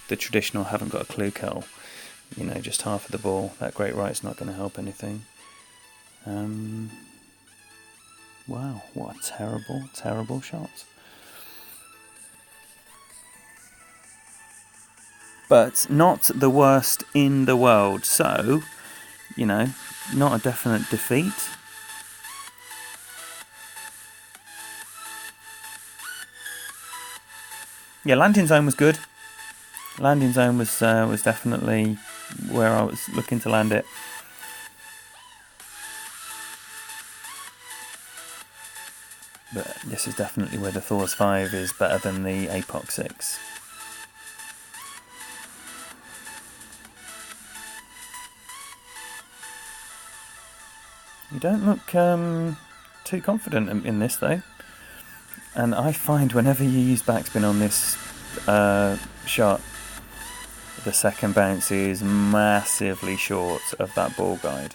The traditional haven't got a clue curl. You know, just half of the ball. That great right's not going to help anything. Wow, what a terrible, terrible shot. But not the worst in the world. So, you know, not a definite defeat. Yeah, landing zone was good. Landing zone was definitely where I was looking to land it. But this is definitely where the Thors 5 is better than the APOC 6. You don't look too confident in this though. And I find whenever you use backspin on this shot, the second bounce is massively short of that ball guide.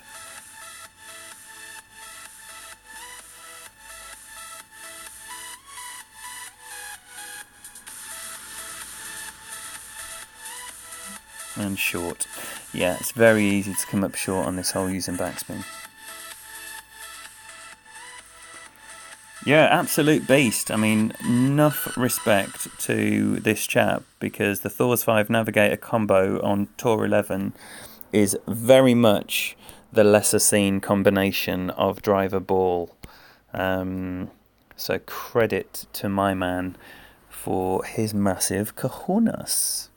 And short. Yeah, it's very easy to come up short on this hole using backspin. Yeah, absolute beast. I mean, enough respect to this chap because the Thors 5 Navigator combo on Tour 11 is very much the lesser seen combination of driver ball. So credit to my man for his massive cojones.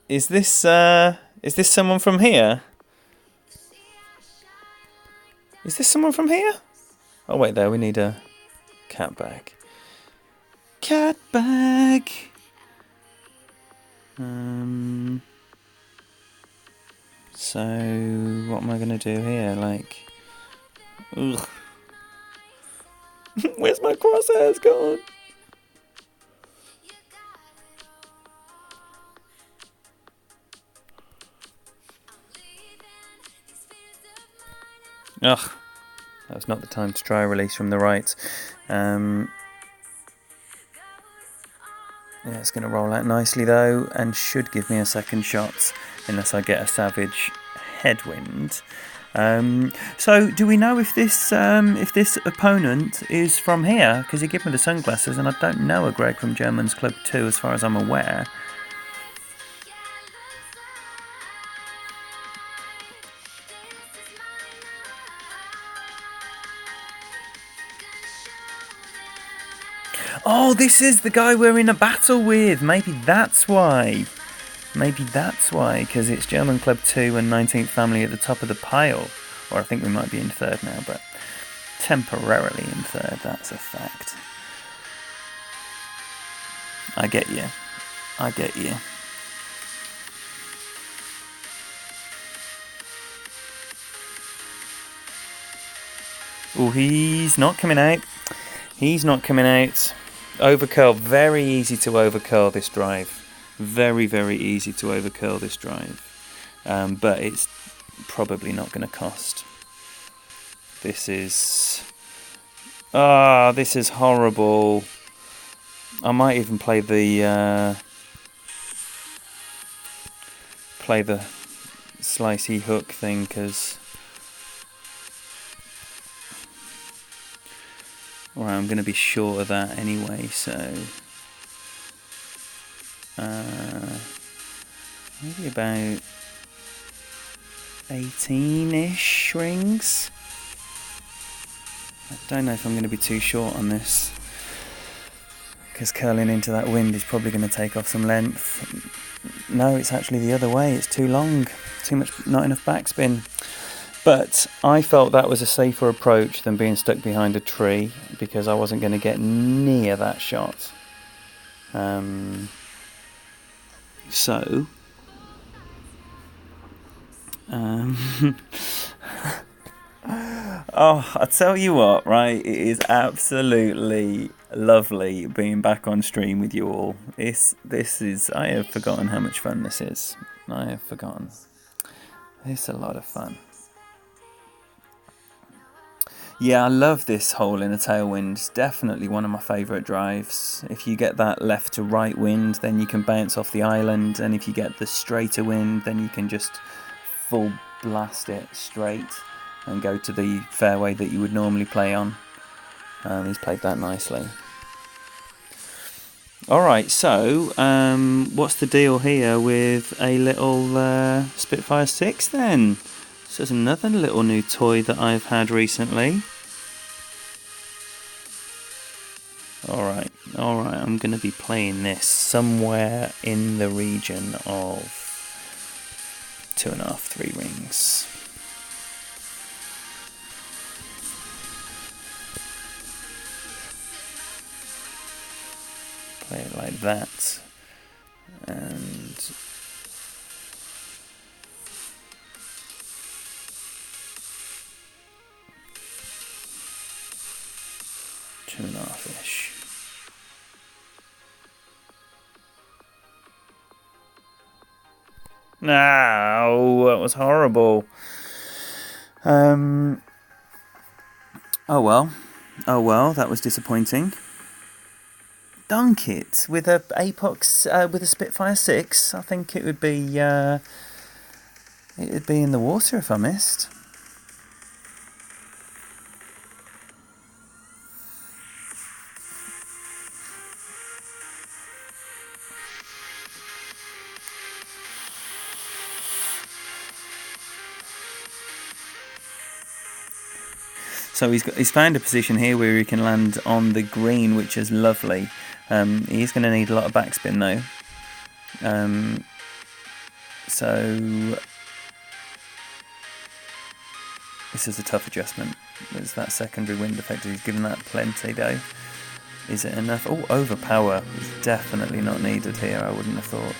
Is this someone from here? Is this someone from here? Oh wait, there we need a cat bag. Cat bag. So what am I gonna do here? Like, ugh. Where's my crosshairs gone? Ugh, that was not the time to try a release from the right. Yeah, it's going to roll out nicely though, and should give me a second shot, unless I get a savage headwind. So, do we know if this opponent is from here? Because he gave me the sunglasses, and I don't know a Greg from Germans Club 2, as far as I'm aware. Oh, this is the guy we're in a battle with. Maybe that's why. Because it's German Club 2 and 19th Family at the top of the pile. Or I think we might be in third now, but temporarily in third, that's a fact. I get you. Oh, he's not coming out. Overcurl, very easy to overcurl this drive. Very, very easy to overcurl this drive. But it's probably not going to cost. This is horrible. I might even play the slicey hook thing, because Or I'm going to be short of that anyway, so maybe about 18-ish rings. I don't know if I'm going to be too short on this, because curling into that wind is probably going to take off some length. No, it's actually the other way. It's too long, too much, not enough backspin. But I felt that was a safer approach than being stuck behind a tree, because I wasn't going to get near that shot. So, oh, I tell you what, right? It is absolutely lovely being back on stream with you all. This is. I have forgotten how much fun this is. I have forgotten. It's a lot of fun. Yeah, I love this hole in a tailwind. It's definitely one of my favourite drives. If you get that left to right wind, then you can bounce off the island, and if you get the straighter wind, then you can just full blast it straight and go to the fairway that you would normally play on. He's played that nicely. Alright, so what's the deal here with a little Spitfire 6 then? So there's another little new toy that I've had recently. Alright, I'm going to be playing this somewhere in the region of 2.5, 3 rings. Play it like that, and 2.5-ish. No, that was horrible. Oh well, that was disappointing. Dunk it with a Apox with a Spitfire 6. I think it would be in the water if I missed. So he's found a position here where he can land on the green, which is lovely. He's going to need a lot of backspin though. So this is a tough adjustment. There's that secondary wind effect. He's given that plenty though. Is it enough? Oh, overpower is definitely not needed here. I wouldn't have thought.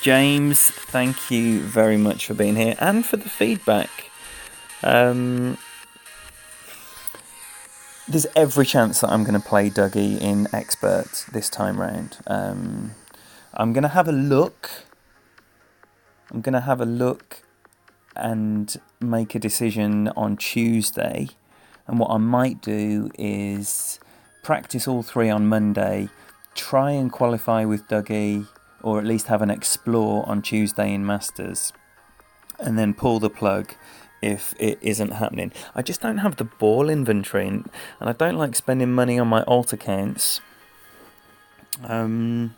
James, thank you very much for being here and for the feedback. There's every chance that I'm going to play Dougie in Expert this time round. I'm going to have a look. And make a decision on Tuesday. And what I might do is practice all 3 on Monday, try and qualify with Dougie, or at least have an explore on Tuesday in Masters, and then pull the plug if it isn't happening. I just don't have the ball inventory, and I don't like spending money on my alt accounts. Oh,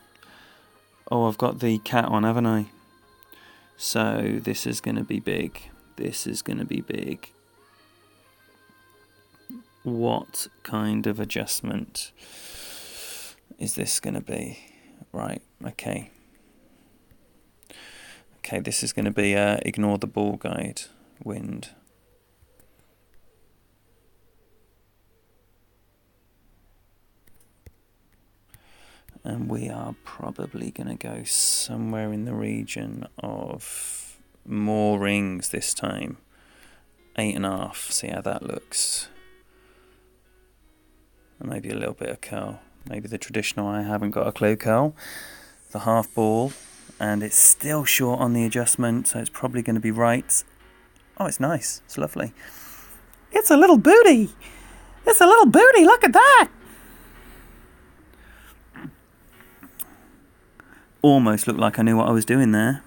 I've got the cat on, haven't I? So this is going to be big. What kind of adjustment is this going to be? Right, okay. Okay, this is going to be ignore the ball guide wind. And we are probably going to go somewhere in the region of more rings this time. 8.5, see how that looks. And maybe a little bit of curl. Maybe the traditional I haven't got a clue curl. The half ball. And it's still short on the adjustment, so it's probably going to be right. Oh, it's nice. It's lovely. It's a little booty. Look at that. almost looked like I knew what I was doing there.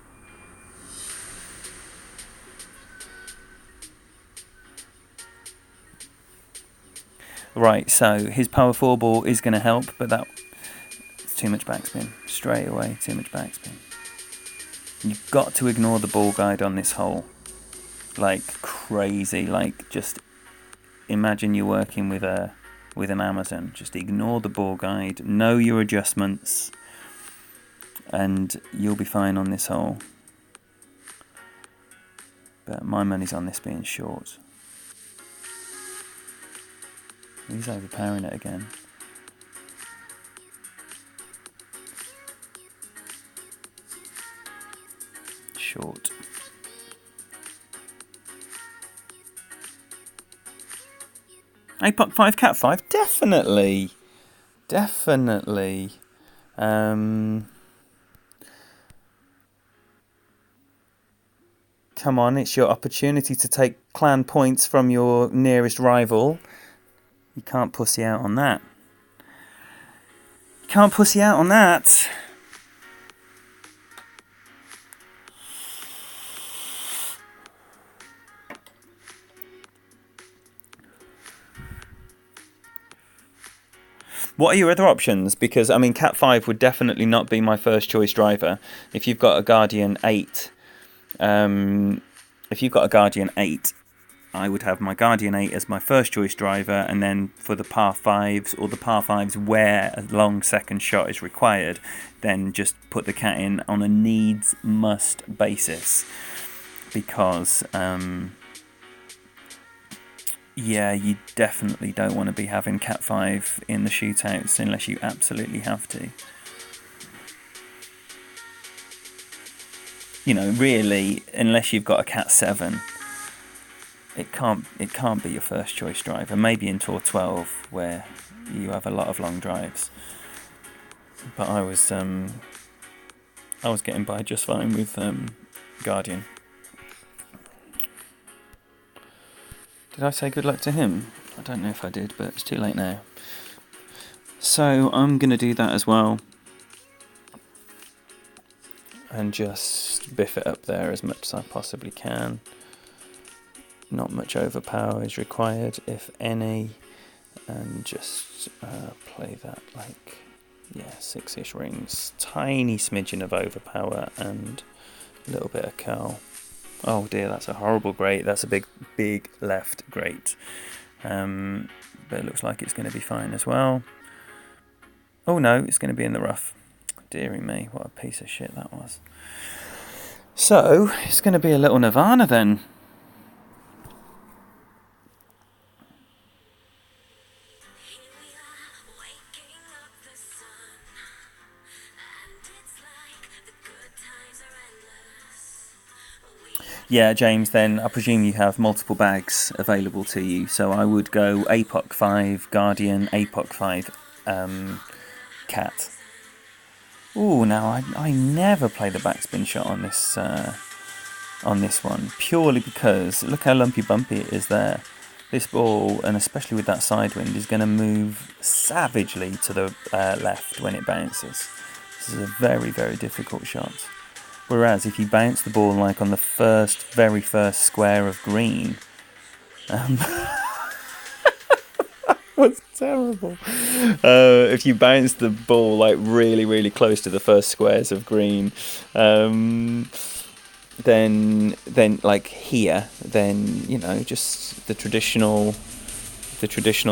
Right, so his power 4 ball is going to help, but it's too much backspin. Straight away, too much backspin. You've got to ignore the ball guide on this hole. Like crazy, like just imagine you're working with an Amazon. Just ignore the ball guide, know your adjustments, and you'll be fine on this hole. But my money's on this being short. He's overpowering it again. Short. APOC 5, Cat 5, definitely. Definitely. Come on, it's your opportunity to take clan points from your nearest rival. You can't pussy out on that. You can't pussy out on that. What are your other options? Because, I mean, Cat 5 would definitely not be my first choice driver. If you've got a Guardian 8, I would have my Guardian 8 as my first choice driver, and then for the par 5s or the par 5s where a long second shot is required, then just put the Cat in on a needs must basis. Because, yeah, you definitely don't want to be having Cat 5 in the shootouts unless you absolutely have to. You know, really, unless you've got a Cat 7, it can't be your first choice driver. Maybe in Tour 12 where you have a lot of long drives. But I was getting by just fine with Guardian. Did I say good luck to him? I don't know if I did, but it's too late now. So I'm going to do that as well. And just biff it up there as much as I possibly can. Not much overpower is required, if any. And just play that like, 6-ish rings. Tiny smidgen of overpower and a little bit of curl. Oh dear, that's a horrible grate. That's a big left grate. But it looks like it's going to be fine as well. Oh no, it's going to be in the rough. Deary me, what a piece of shit that was. So, it's going to be a little Nirvana then. Yeah, James, then I presume you have multiple bags available to you. So I would go APOC 5, Guardian, APOC 5, Cat. Ooh, now I never play the backspin shot on this one, purely because look how lumpy bumpy it is there. This ball, and especially with that side wind, is going to move savagely to the left when it bounces. This is a very, very difficult shot. Whereas if you bounce the ball like on the very first square of green, was terrible. If you bounce the ball like really, really close to the first squares of green, then like here, then just the traditional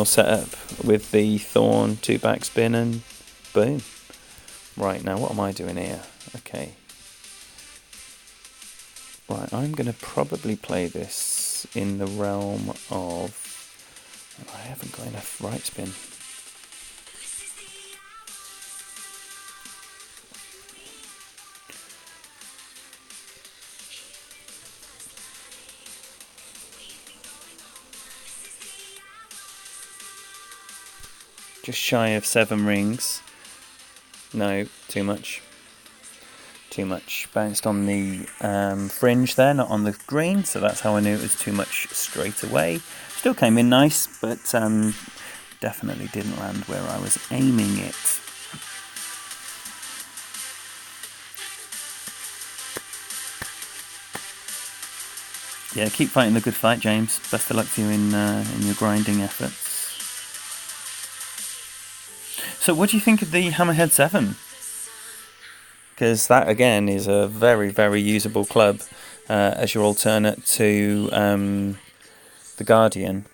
setup with the thorn, 2 backspin, and boom. Right, now what am I doing here? Okay. Right, I'm going to probably play this in the realm of... I haven't got enough right spin. Just shy of 7 rings. No, too much. Too much. Bounced on the fringe there, not on the green, so that's how I knew it was too much straight away. Still came in nice, but definitely didn't land where I was aiming it. Yeah, keep fighting the good fight, James. Best of luck to you in your grinding efforts. So what do you think of the Hammerhead 7? Because that, again, is a very, very usable club as your alternate to the Guardian.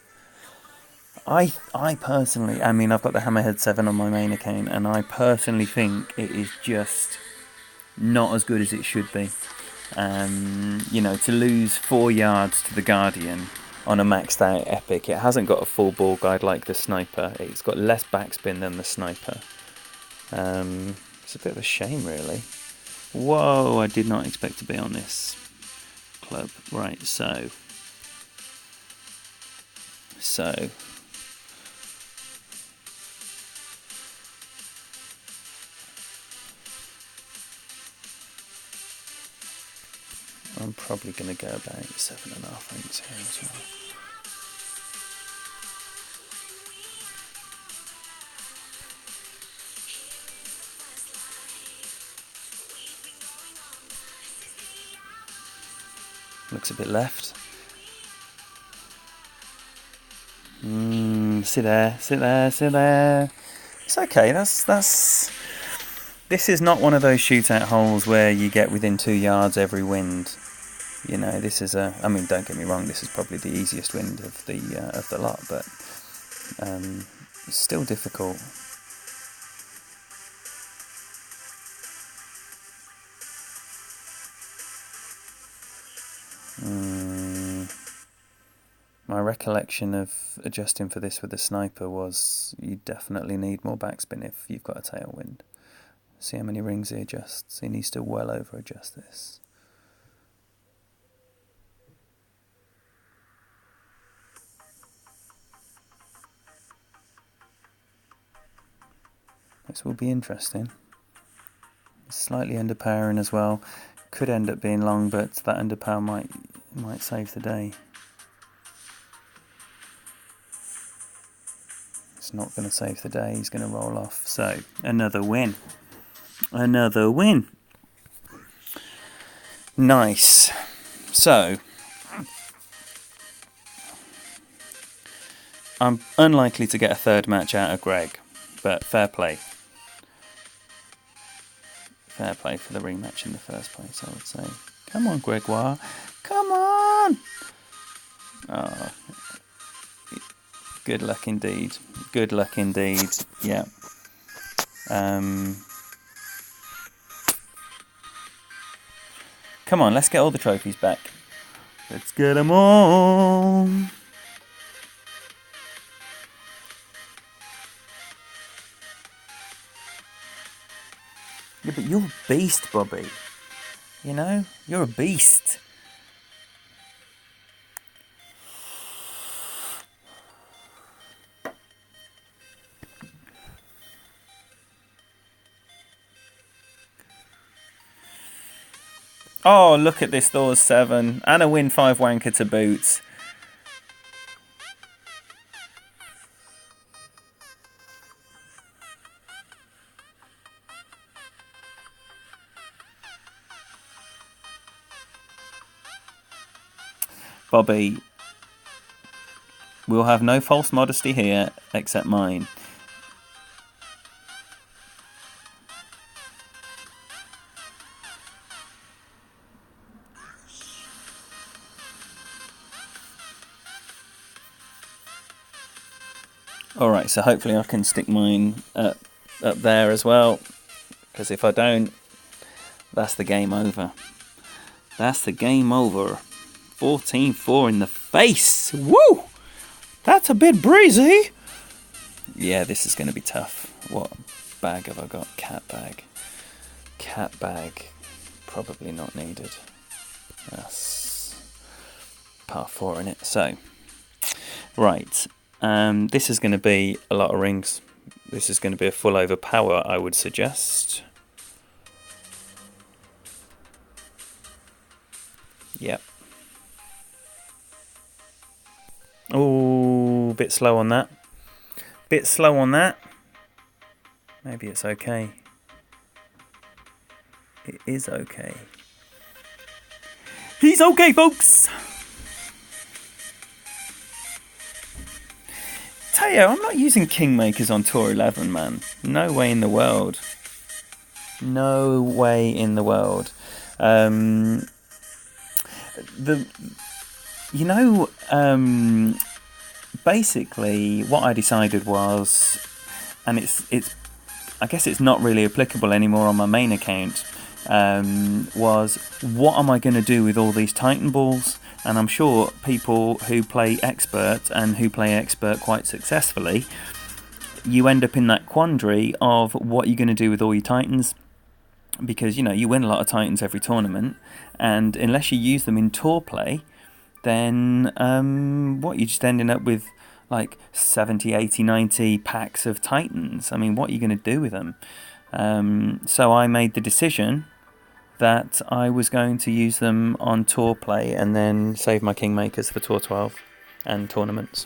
I personally, I mean, I've got the Hammerhead 7 on my main account, and I personally think it is just not as good as it should be. To lose 4 yards to the Guardian on a maxed out epic, it hasn't got a full ball guide like the Sniper. It's got less backspin than the Sniper. It's a bit of a shame, really. Whoa, I did not expect to be on this club. Right, so I'm probably going to go about 7.5 rings here as well. Looks a bit left. Sit there. It's okay. That's. This is not one of those shootout holes where you get within 2 yards every wind. This is I mean, don't get me wrong. This is probably the easiest wind of the lot, but it's still difficult. My recollection of adjusting for this with the Sniper was you definitely need more backspin if you've got a tailwind. See how many rings he adjusts. He needs to well over adjust this. This will be interesting. Slightly underpowering as well. Could end up being long, but that underpower might save the day. It's not going to save the day. He's going to roll off. So another win. Nice. So I'm unlikely to get a third match out of Greg, but fair play. Fair play for the rematch in the first place, I would say. Come on, Gregoire. Come on! Oh, good luck indeed. Good luck indeed. Yeah. Come on, let's get all the trophies back. Let's get them all. Yeah, but you're a beast, Bobby. You're a beast. Oh, look at this Thor's 7. And a win 5 wanker to boot. Bobby, we'll have no false modesty here except mine. Alright, so hopefully I can stick mine up there as well, because if I don't, that's the game over. That's the game over. 14-4 in the face. Woo! That's a bit breezy. Yeah, this is going to be tough. What bag have I got? Cat bag. Cat bag. Probably not needed. That's par 4 in it. So, right. This is going to be a lot of rings. This is going to be a full overpower, I would suggest. Yep. Oh, bit slow on that. Maybe it's okay. It is okay. He's okay, folks! Teo, I'm not using Kingmakers on Tour 11, man. No way in the world. No way in the world. Basically, what I decided was, and it's I guess it's not really applicable anymore on my main account, was what am I going to do with all these Titan balls? And I'm sure people who play Expert and who play Expert quite successfully, you end up in that quandary of what you're going to do with all your Titans, because you win a lot of Titans every tournament, and unless you use them in tour play, then you're just ending up with like 70, 80, 90 packs of Titans. I mean, what are you going to do with them? So I made the decision that I was going to use them on tour play and then save my Kingmakers for Tour 12 and tournaments.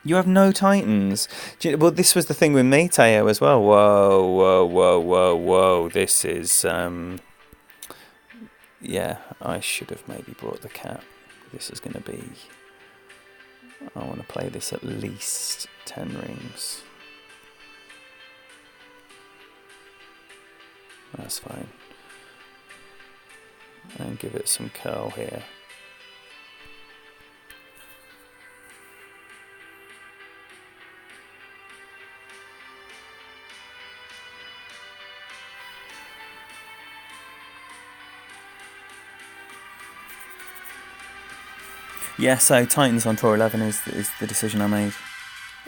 You have no Titans. Well, this was the thing with me, Teo, as well. Whoa. This is... yeah, I should have maybe brought the cat. This is going to be... I want to play this at least 10 rings. That's fine. And give it some curl here. Yeah, so Titans on Tour 11 is the decision I made,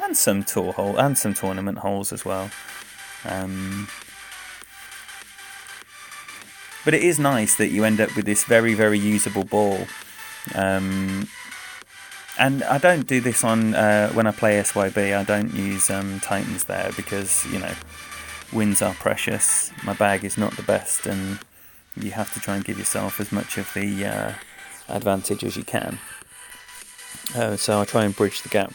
and some tour hole and some tournament holes as well. But it is nice that you end up with this very, very usable ball. And I don't do this on when I play SYB. I don't use Titans there because wins are precious. My bag is not the best, and you have to try and give yourself as much of the advantage as you can. So I try and bridge the gap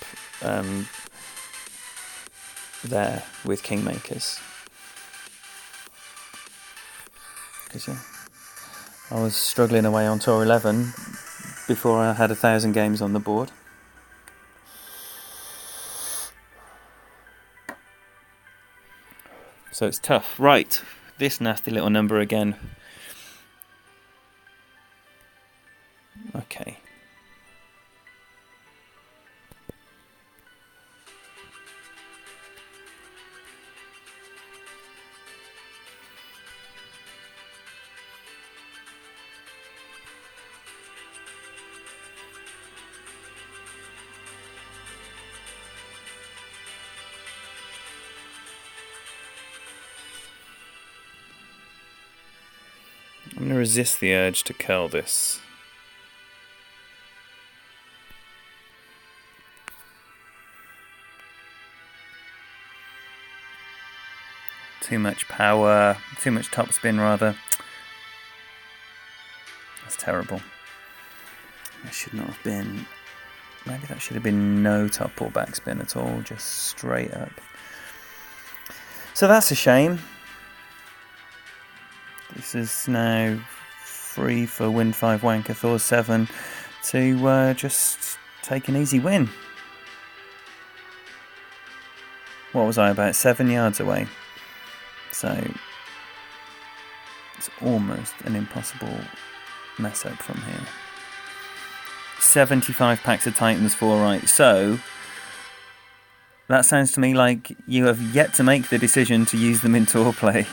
there with Kingmakers. Because I was struggling away on Tour 11 before I had 1,000 games on the board. So it's tough. Right, this nasty little number again. Okay. I'm going to resist the urge to curl this. Too much power, too much topspin rather. That's terrible. That should not have been... Maybe that should have been no top or backspin at all, just straight up. So that's a shame. This is now free for Win 5 Wanker Thor 7 to just take an easy win. What was I, about 7 yards away? So it's almost an impossible mess up from here. 75 packs of Titans for right. So that sounds to me like you have yet to make the decision to use them in tour play.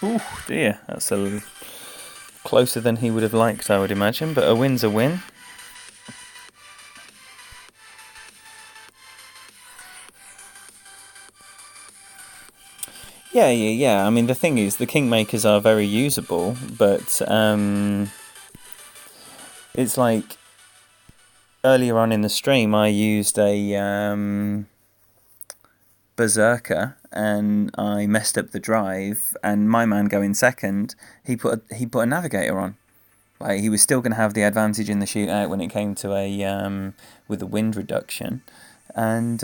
Oh dear, that's a little closer than he would have liked, I would imagine, but a win's a win. Yeah. I mean, the thing is, the Kingmakers are very usable, but it's like earlier on in the stream, I used a Berserker and I messed up the drive, and my man going second, he put a Navigator on. Like, he was still going to have the advantage in the shootout when it came to with the wind reduction, and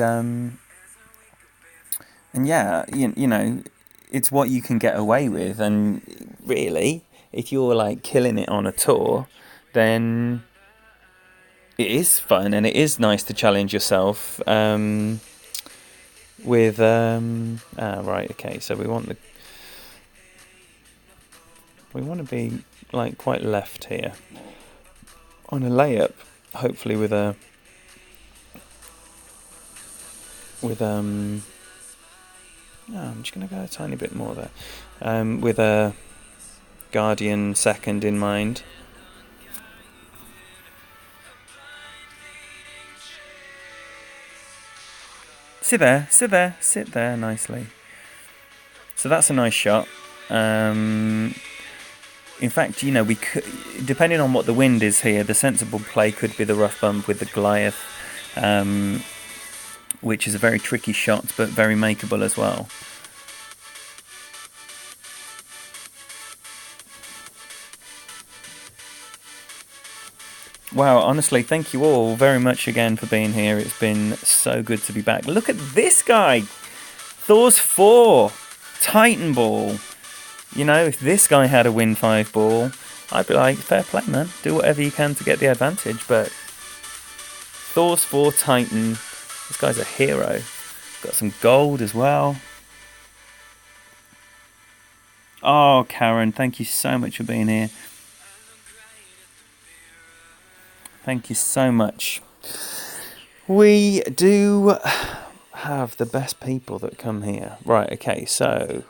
yeah, you know, it's what you can get away with, and really, if you're like killing it on a tour, then it is fun and it is nice to challenge yourself. With right, okay, so we want to be like quite left here on a layup, hopefully with I'm just gonna go a tiny bit more there, with a Guardian second in mind. Sit there nicely. So that's a nice shot. In fact, you know, we could, depending on what the wind is here, the sensible play could be the rough bump with the Goliath, which is a very tricky shot, but very makeable as well. Wow, honestly, thank you all very much again for being here. It's been so good to be back. Look at this guy! Thor's 4! Titan ball! You know, if this guy had a Win 5 ball, I'd be like, fair play, man. Do whatever you can to get the advantage. But Thor's 4 Titan, this guy's a hero. Got some gold as well. Oh, Karen, thank you so much for being here. Thank you so much. We do have the best people that come here. Right, okay, so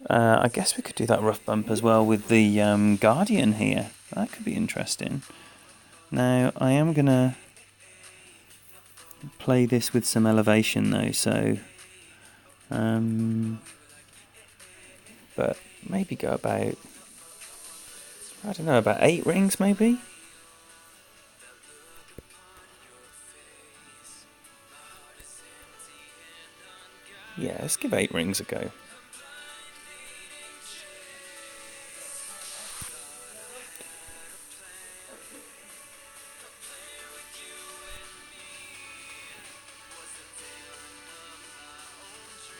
I guess we could do that rough bump as well with the Guardian here. That could be interesting. Now, I am going to play this with some elevation though, so but maybe go about, I don't know, about 8 rings maybe? Yeah, let's give 8 rings a go.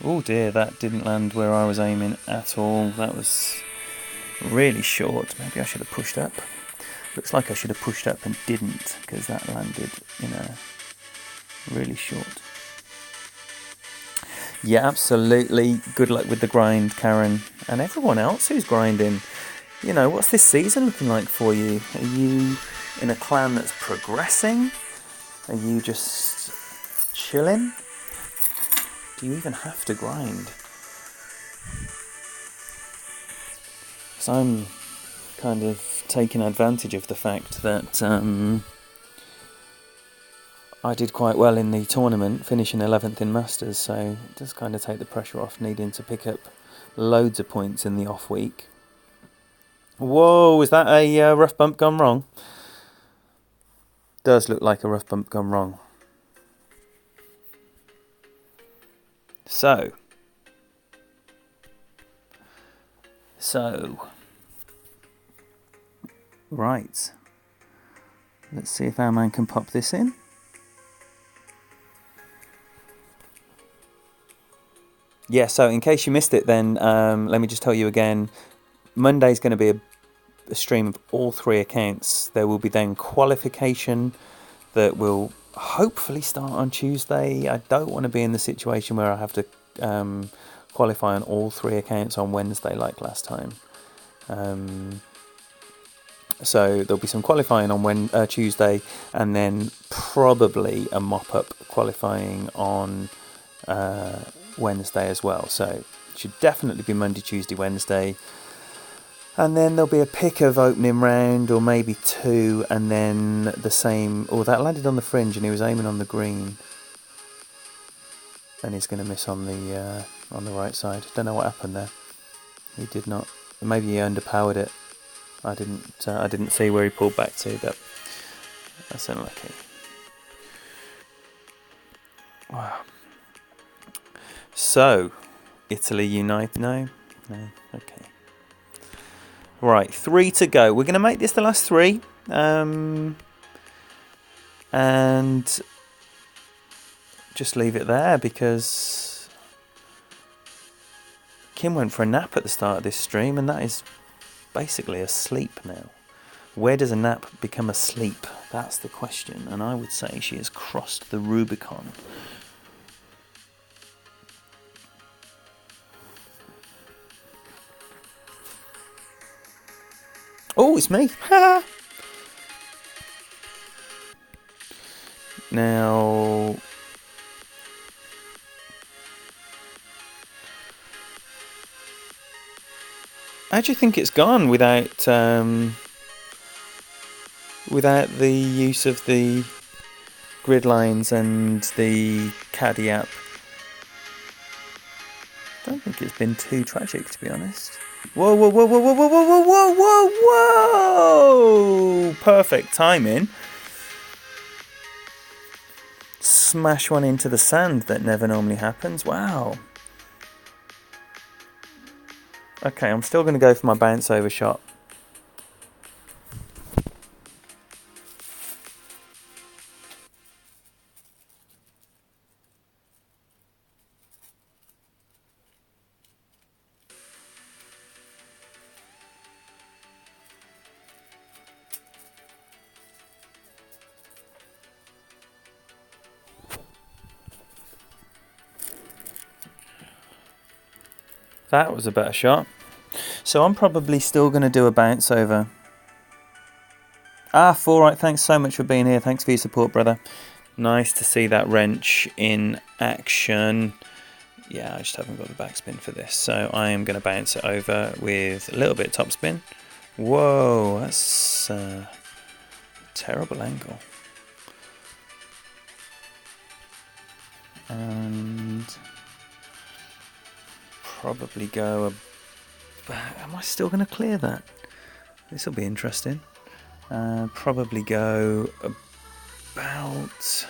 Oh dear, that didn't land where I was aiming at all. That was really short. Maybe I should have pushed up. Looks like I should have pushed up and didn't, because that landed, you know, really short. Yeah, absolutely. Good luck with the grind, Karen. And everyone else who's grinding. You know, what's this season looking like for you? Are you in a clan that's progressing? Are you just chilling? Do you even have to grind? Because I'm kind of taking advantage of the fact that I did quite well in the tournament, finishing 11th in Masters, so it does kind of take the pressure off needing to pick up loads of points in the off week. Whoa, is that a rough bump gone wrong? Does look like a rough bump gone wrong. So, right. Let's see if our man can pop this in. Yeah, so in case you missed it then, let me just tell you again, Monday's going to be a stream of all 3 accounts. There will be then qualification that will hopefully start on Tuesday. I don't want to be in the situation where I have to qualify on all 3 accounts on Wednesday like last time. So there'll be some qualifying on Tuesday, and then probably a mop-up qualifying on Wednesday as well. So it should definitely be Monday, Tuesday, Wednesday. And then there'll be a pick of opening round, or maybe 2, and then the same. Oh, that landed on the fringe, and he was aiming on the green, and he's going to miss on the right side. Don't know what happened there. He did not. Maybe he underpowered it. I didn't see where he pulled back to, but that's unlucky. Wow. So, Italy unite? No. Okay. Right, 3 to go. We're going to make this the last 3. And just leave it there because Kim went for a nap at the start of this stream, and that is basically a sleep now. Where does a nap become a sleep? That's the question, and I would say she has crossed the Rubicon. Oh, it's me. Now, how do you think it's gone without the use of the grid lines and the Caddy app? I don't think it's been too tragic, to be honest. Whoa, whoa, whoa, whoa, whoa, whoa, whoa, whoa, whoa, whoa! Perfect timing. Smash one into the sand that never normally happens. Wow. Okay, I'm still going to go for my bounce over shot. That was a better shot. So I'm probably still going to do a bounce over. Ah, 4, right, thanks so much for being here. Thanks for your support, brother. Nice to see that wrench in action. Yeah, I just haven't got the backspin for this. So I am going to bounce it over with a little bit of topspin. Whoa, that's a terrible angle. And probably go... Am I still going to clear that? This will be interesting. Probably go about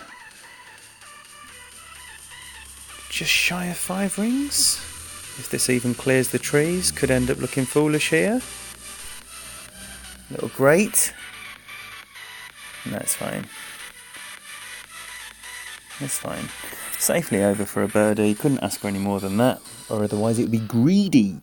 just shy of 5 rings. If this even clears the trees, could end up looking foolish here. Little grate. That's fine. That's fine. Safely over for a birdie. Couldn't ask for any more than that, or otherwise it would be greedy.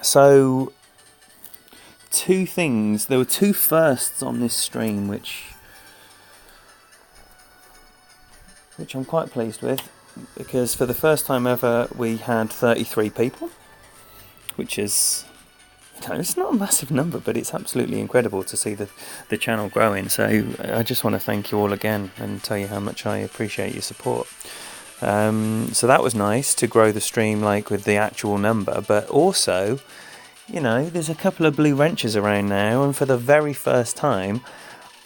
So, 2 things. There were 2 firsts on this stream, which I'm quite pleased with, because for the first time ever we had 33 people, which is, it's not a massive number, but it's absolutely incredible to see the channel growing. So I just want to thank you all again and tell you how much I appreciate your support. So that was nice to grow the stream with the actual number, but also, there's a couple of blue wrenches around now, and for the very first time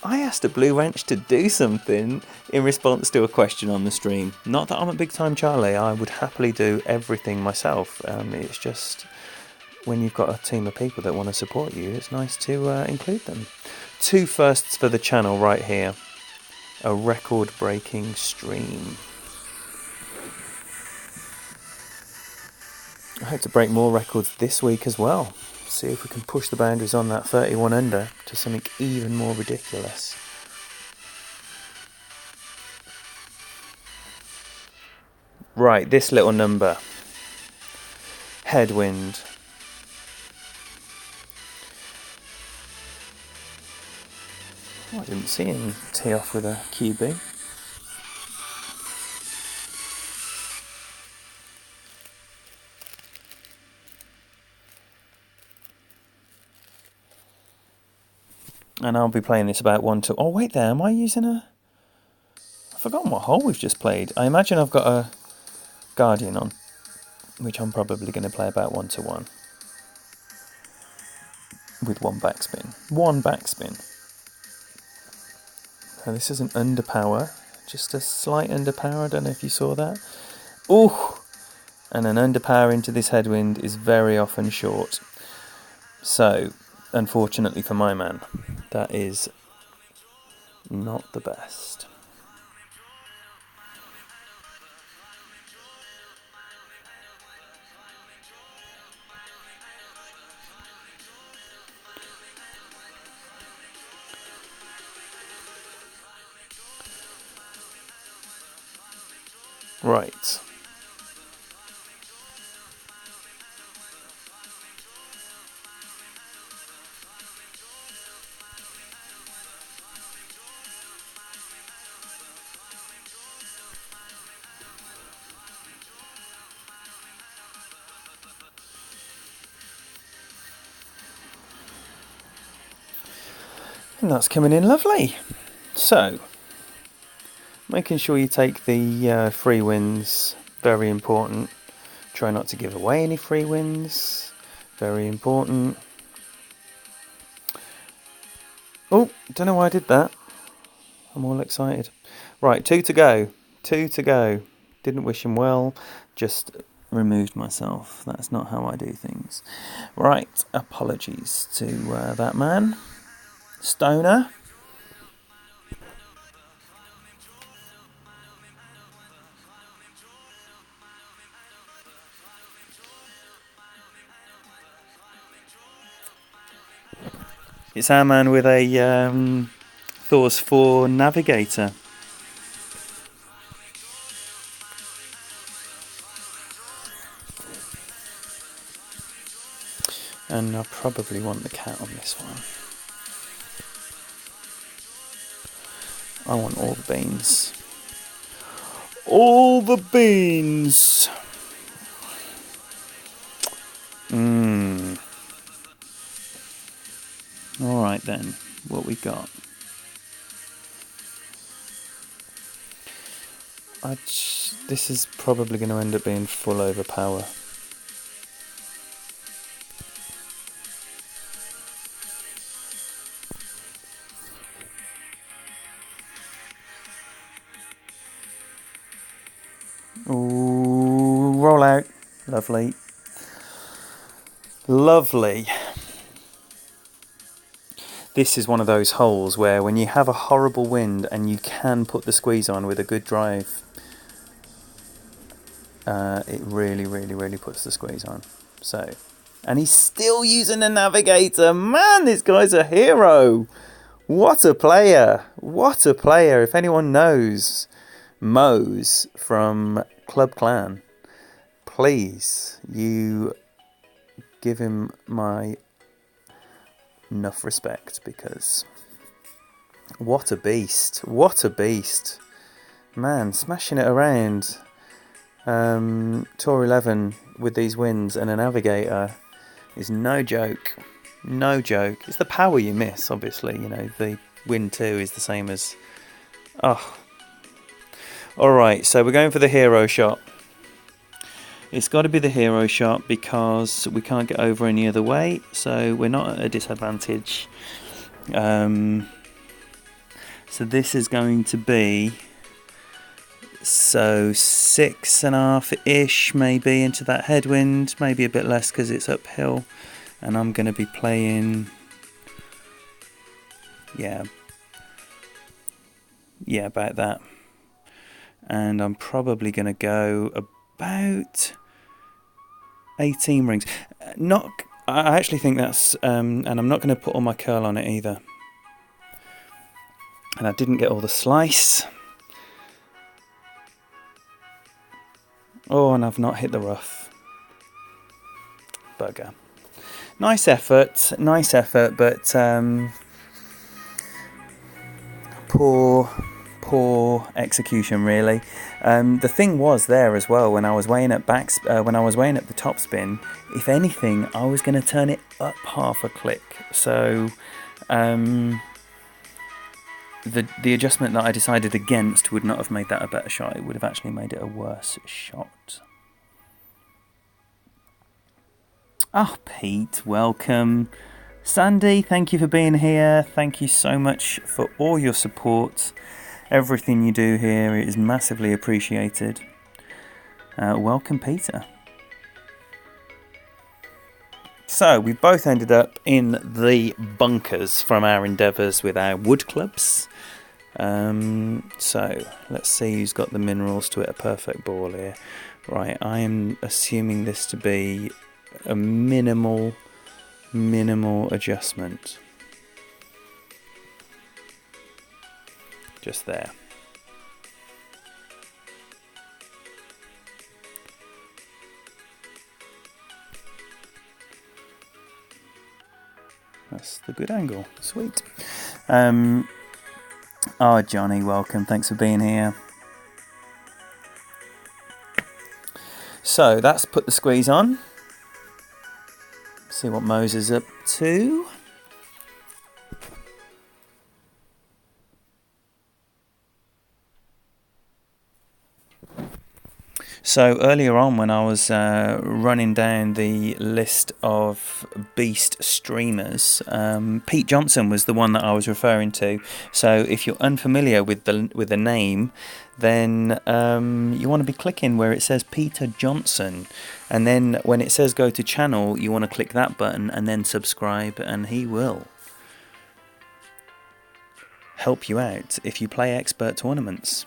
I asked a blue wrench to do something in response to a question on the stream. Not that I'm a big time Charlie, I would happily do everything myself. It's just when you've got a team of people that want to support you, it's nice to include them. 2 firsts for the channel right here. A record-breaking stream. I hope to break more records this week as well. See if we can push the boundaries on that 31 under to something even more ridiculous. Right, this little number. Headwind. Oh, I didn't see him tee off with a QB. And I'll be playing this about 1 to... Oh, wait there, am I using a... I've forgotten what hole we've just played. I imagine I've got a Guardian on, which I'm probably going to play about 1 to 1. With 1 backspin. 1 backspin. this is an underpower, just a slight underpower. I don't know if you saw that. Ooh, and an underpower into this headwind is very often short. So, unfortunately for my man, that is not the best. Right. And that's coming in lovely. So, making sure you take the free wins, very important. Try not to give away any free wins, very important. Oh, don't know why I did that. I'm all excited. Right, 2 to go. 2 to go. Didn't wish him well, just removed myself. That's not how I do things. Right, apologies to that man. Stoner. It's our man with a Thor's 4 Navigator. And I probably want the cat on this one. I want all the beans. All the beans! Alright then, what we got? This is probably going to end up being full overpower. Ooh, roll out. Lovely. Lovely. This is one of those holes where when you have a horrible wind and you can put the squeeze on with a good drive, it really, really, really puts the squeeze on. So, and he's still using the Navigator. Man, this guy's a hero. What a player. What a player. If anyone knows Mose from Club Clan, please, you give him my enough respect, because what a beast. What a beast. Man, smashing it around. Tour 11 with these wins and a Navigator is no joke. No joke. It's the power you miss, obviously. You know, the win 2 is the same as... Oh. Alright, so we're going for the hero shot. It's got to be the hero shot because we can't get over any other way, so we're not at a disadvantage. So this is going to be... So 6.5-ish maybe into that headwind, maybe a bit less because it's uphill, and I'm going to be playing, yeah, about that, and I'm probably going to go about 18 rings. I actually think that's, and I'm not going to put all my curl on it either, and I didn't get all the slice. Oh, and I've not hit the rough. Bugger. Nice effort, but poor execution, really. The thing was there as well when I was weighing up the topspin. If anything, I was going to turn it up half a click. So the adjustment that I decided against would not have made that a better shot. It would have actually made it a worse shot. Oh, Pete, welcome. Sandy, thank you for being here. Thank you so much for all your support. Everything you do here is massively appreciated. Welcome, Peter. So, we both ended up in the bunkers from our endeavours with our wood clubs. So, let's see who's got the minerals to hit a perfect ball here. Right, I am assuming this to be a minimal adjustment. Just there. That's the good angle. Sweet. Oh, Johnny, welcome. Thanks for being here. So, that's put the squeeze on. See what Moses is up to. So earlier on when I was running down the list of beast streamers, Pete Johnson was the one that I was referring to. So if you're unfamiliar with the name, then you want to be clicking where it says Peter Johnson, and then when it says go to channel, you want to click that button and then subscribe, and he will help you out if you play expert tournaments,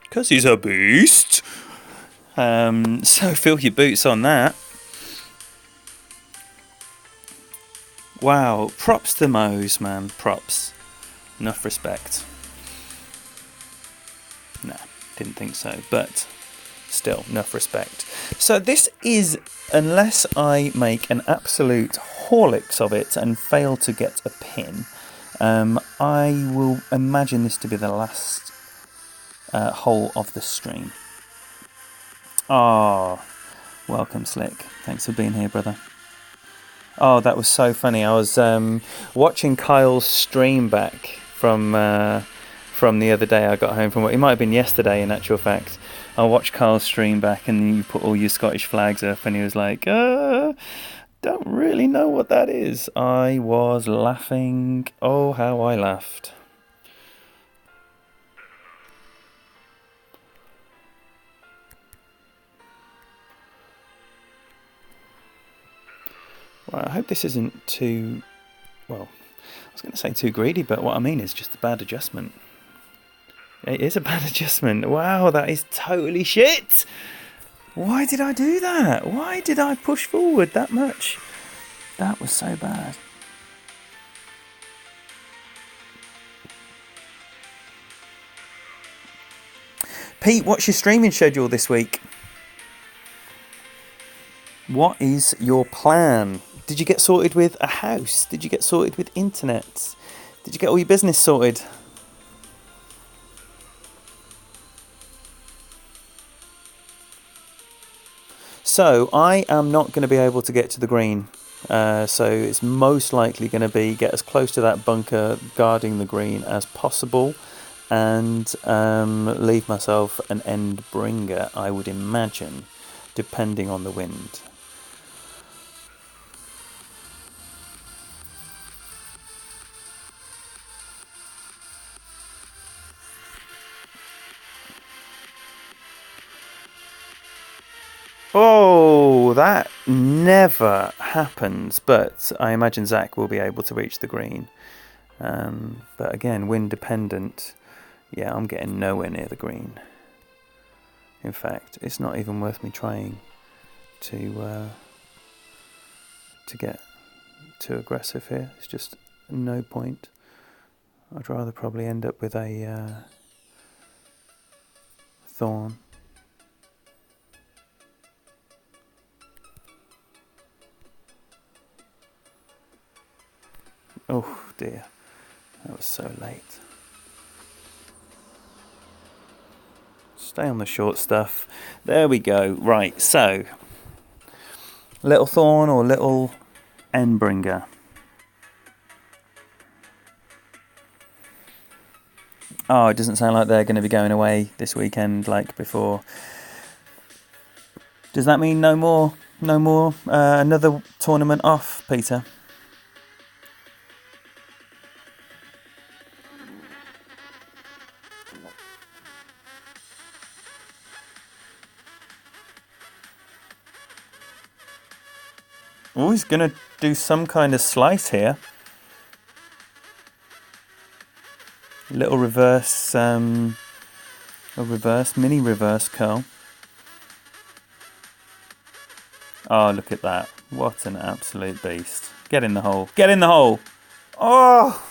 because he's a beast. So fill your boots on that. Wow, props to Mose, man. Props. Enough respect. Nah, didn't think so, but still, enough respect. So this is, unless I make an absolute horlicks of it and fail to get a pin, I will imagine this to be the last hole of the stream. Oh, welcome, Slick. Thanks for being here, brother. Oh, that was so funny. I was watching Kyle's stream back from the other day. I got home from work. It might have been yesterday, in actual fact. I watched Kyle's stream back, and you put all your Scottish flags up, and he was like, don't really know what that is. I was laughing. Oh, how I laughed. Right, I hope this isn't too, well, I was going to say too greedy, but what I mean is just a bad adjustment. It is a bad adjustment. Wow, that is totally shit. Why did I do that? Why did I push forward that much? That was so bad. Pete, what's your streaming schedule this week? What is your plan? Did you get sorted with a house? Did you get sorted with internet? Did you get all your business sorted? So, I am not going to be able to get to the green. So, it's most likely going to be get as close to that bunker guarding the green as possible and leave myself an end bringer, I would imagine, depending on the wind. Oh, that never happens, but I imagine Zach will be able to reach the green. But again, wind dependent. Yeah, I'm getting nowhere near the green. In fact, it's not even worth me trying to get too aggressive here. It's just no point. I'd rather probably end up with a thorn. Oh dear, that was so late. Stay on the short stuff. There we go. Right, so little thorn or little endbringer. Oh, it doesn't sound like they're going to be going away this weekend like before. Does that mean no more another tournament off, Peter? Oh, he's going to do some kind of slice here. Little reverse, mini reverse curl. Oh, look at that. What an absolute beast. Get in the hole. Get in the hole. Oh!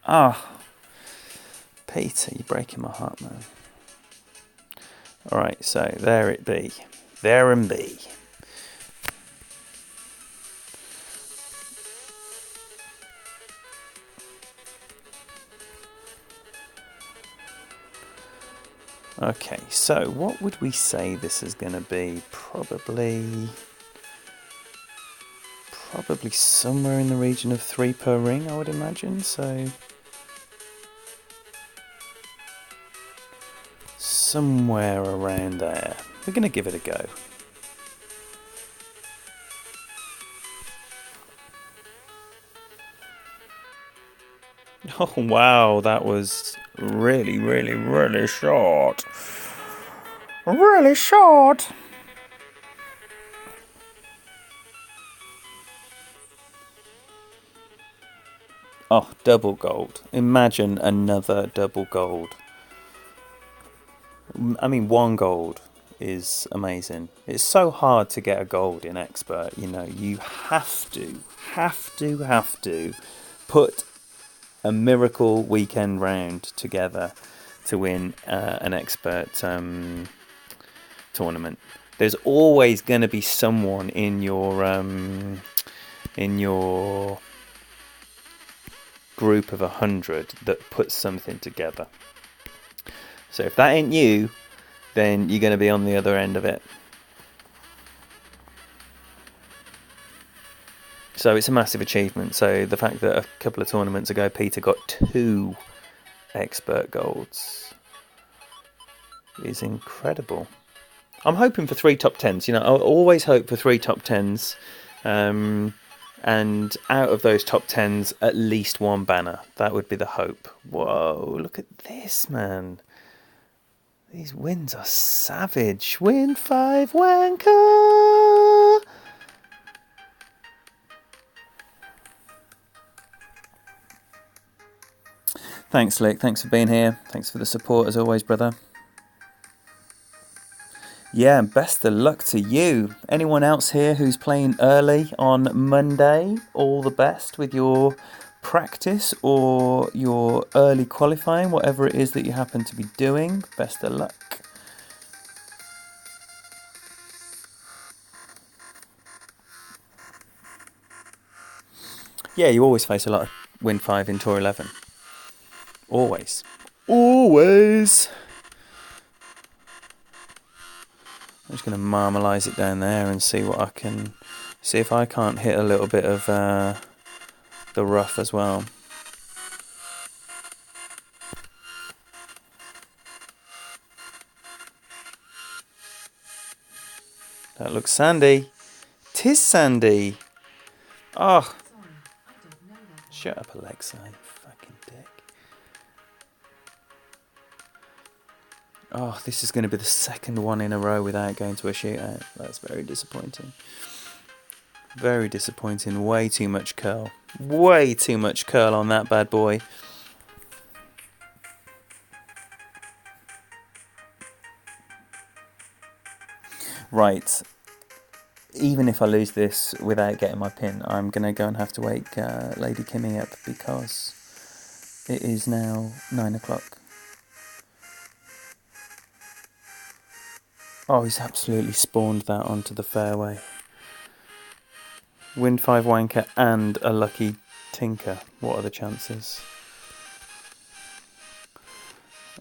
Ah. Peter, you're breaking my heart, man. Alright, so there it be. There and be. Okay, so what would we say this is going to be? Probably somewhere in the region of 3 per ring, I would imagine. So somewhere around there. We're going to give it a go. Oh wow, that was really, really, really short. Really short. Oh, double gold. Imagine another double gold. I mean, 1 gold is amazing. It's so hard to get a gold in Expert, you know. You have to put a miracle weekend round together to win an Expert tournament. There's always going to be someone in your group of 100 that puts something together. So if that ain't you, then you're going to be on the other end of it. So it's a massive achievement. So the fact that a couple of tournaments ago Peter got 2 Expert golds is incredible. I'm hoping for 3 top 10s. You know, I always hope for 3 top 10s. And out of those top 10s, at least 1 banner. That would be the hope. Whoa, look at this, man. These wins are savage. Win 5 wanker. Thanks, Lick. Thanks for being here. Thanks for the support as always, brother. Yeah, best of luck to you. Anyone else here who's playing early on Monday, all the best with your practice or your early qualifying, whatever it is that you happen to be doing. Best of luck. Yeah, you always face a lot of Win 5 in Tour 11. Always. Always. I'm just going to marmalise it down there and see what I can... See if I can't hit a little bit of the rough as well. That looks sandy. 'Tis sandy. Oh. Shut up, Alexa, you fucking dick. Oh, this is going to be the second one in a row without going to a shootout. That's very disappointing. Very disappointing. Way too much curl. Way too much curl on that bad boy. Right. Even if I lose this without getting my pin, I'm going to go and have to wake Lady Kimmy up because it is now 9 o'clock. Oh, he's absolutely spawned that onto the fairway. Win 5 wanker and a lucky tinker. What are the chances?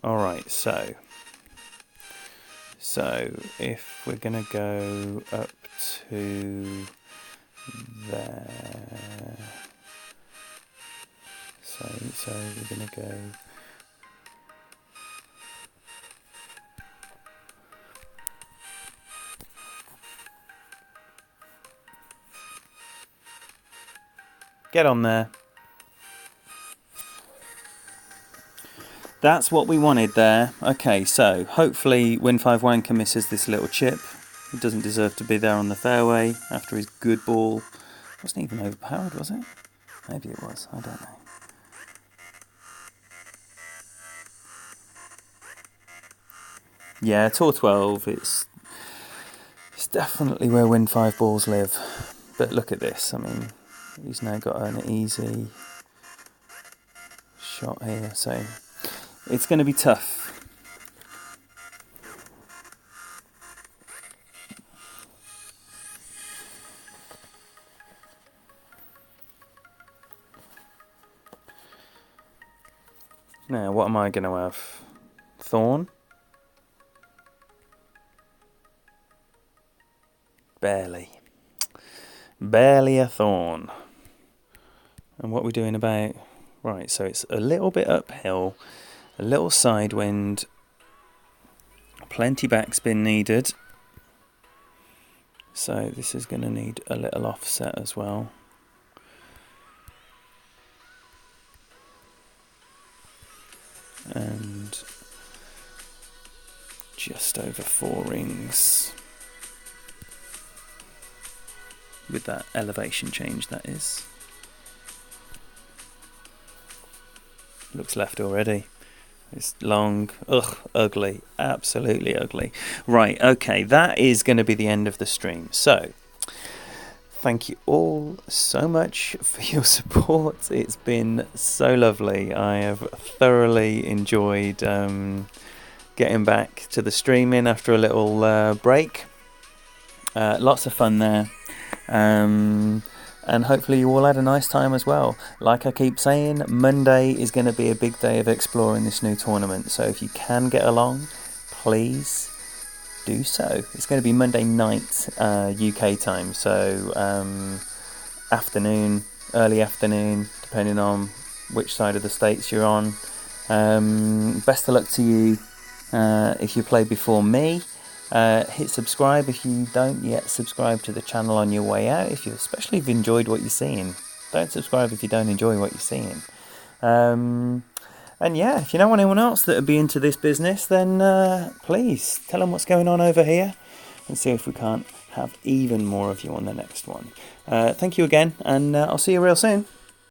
Alright, so if we're going to go up to there, so we're going to go get on there. That's what we wanted there. Okay, so hopefully Win5 Wanker misses this little chip. He doesn't deserve to be there on the fairway after his good ball. Wasn't even overpowered, was it? Maybe it was, I don't know. Yeah, Tour 12, it's definitely where Win5 balls live. But look at this, I mean, he's now got an easy shot here, so it's going to be tough. Now, what am I going to have? Thorn? Barely. Barely a thorn. And what we're doing about... Right, so it's a little bit uphill, a little side wind, plenty backspin needed. So this is going to need a little offset as well. And just over 4 rings. With that elevation change, that is. Looks left already. It's long. Ugh, ugly. Absolutely ugly. Right, okay, that is going to be the end of the stream. So, thank you all so much for your support. It's been so lovely. I have thoroughly enjoyed getting back to the streaming after a little break. Lots of fun there. And hopefully you all had a nice time as well. Like I keep saying, Monday is going to be a big day of exploring this new tournament. So if you can get along, please do so. It's going to be Monday night UK time. So afternoon, early afternoon, depending on which side of the States you're on. Best of luck to you if you play before me. Hit subscribe if you don't yet subscribe to the channel on your way out, especially if you've enjoyed what you're seeing. Don't subscribe if you don't enjoy what you're seeing. And yeah, if you know anyone else that would be into this business, then please tell them what's going on over here and see if we can't have even more of you on the next one. Thank you again, and I'll see you real soon.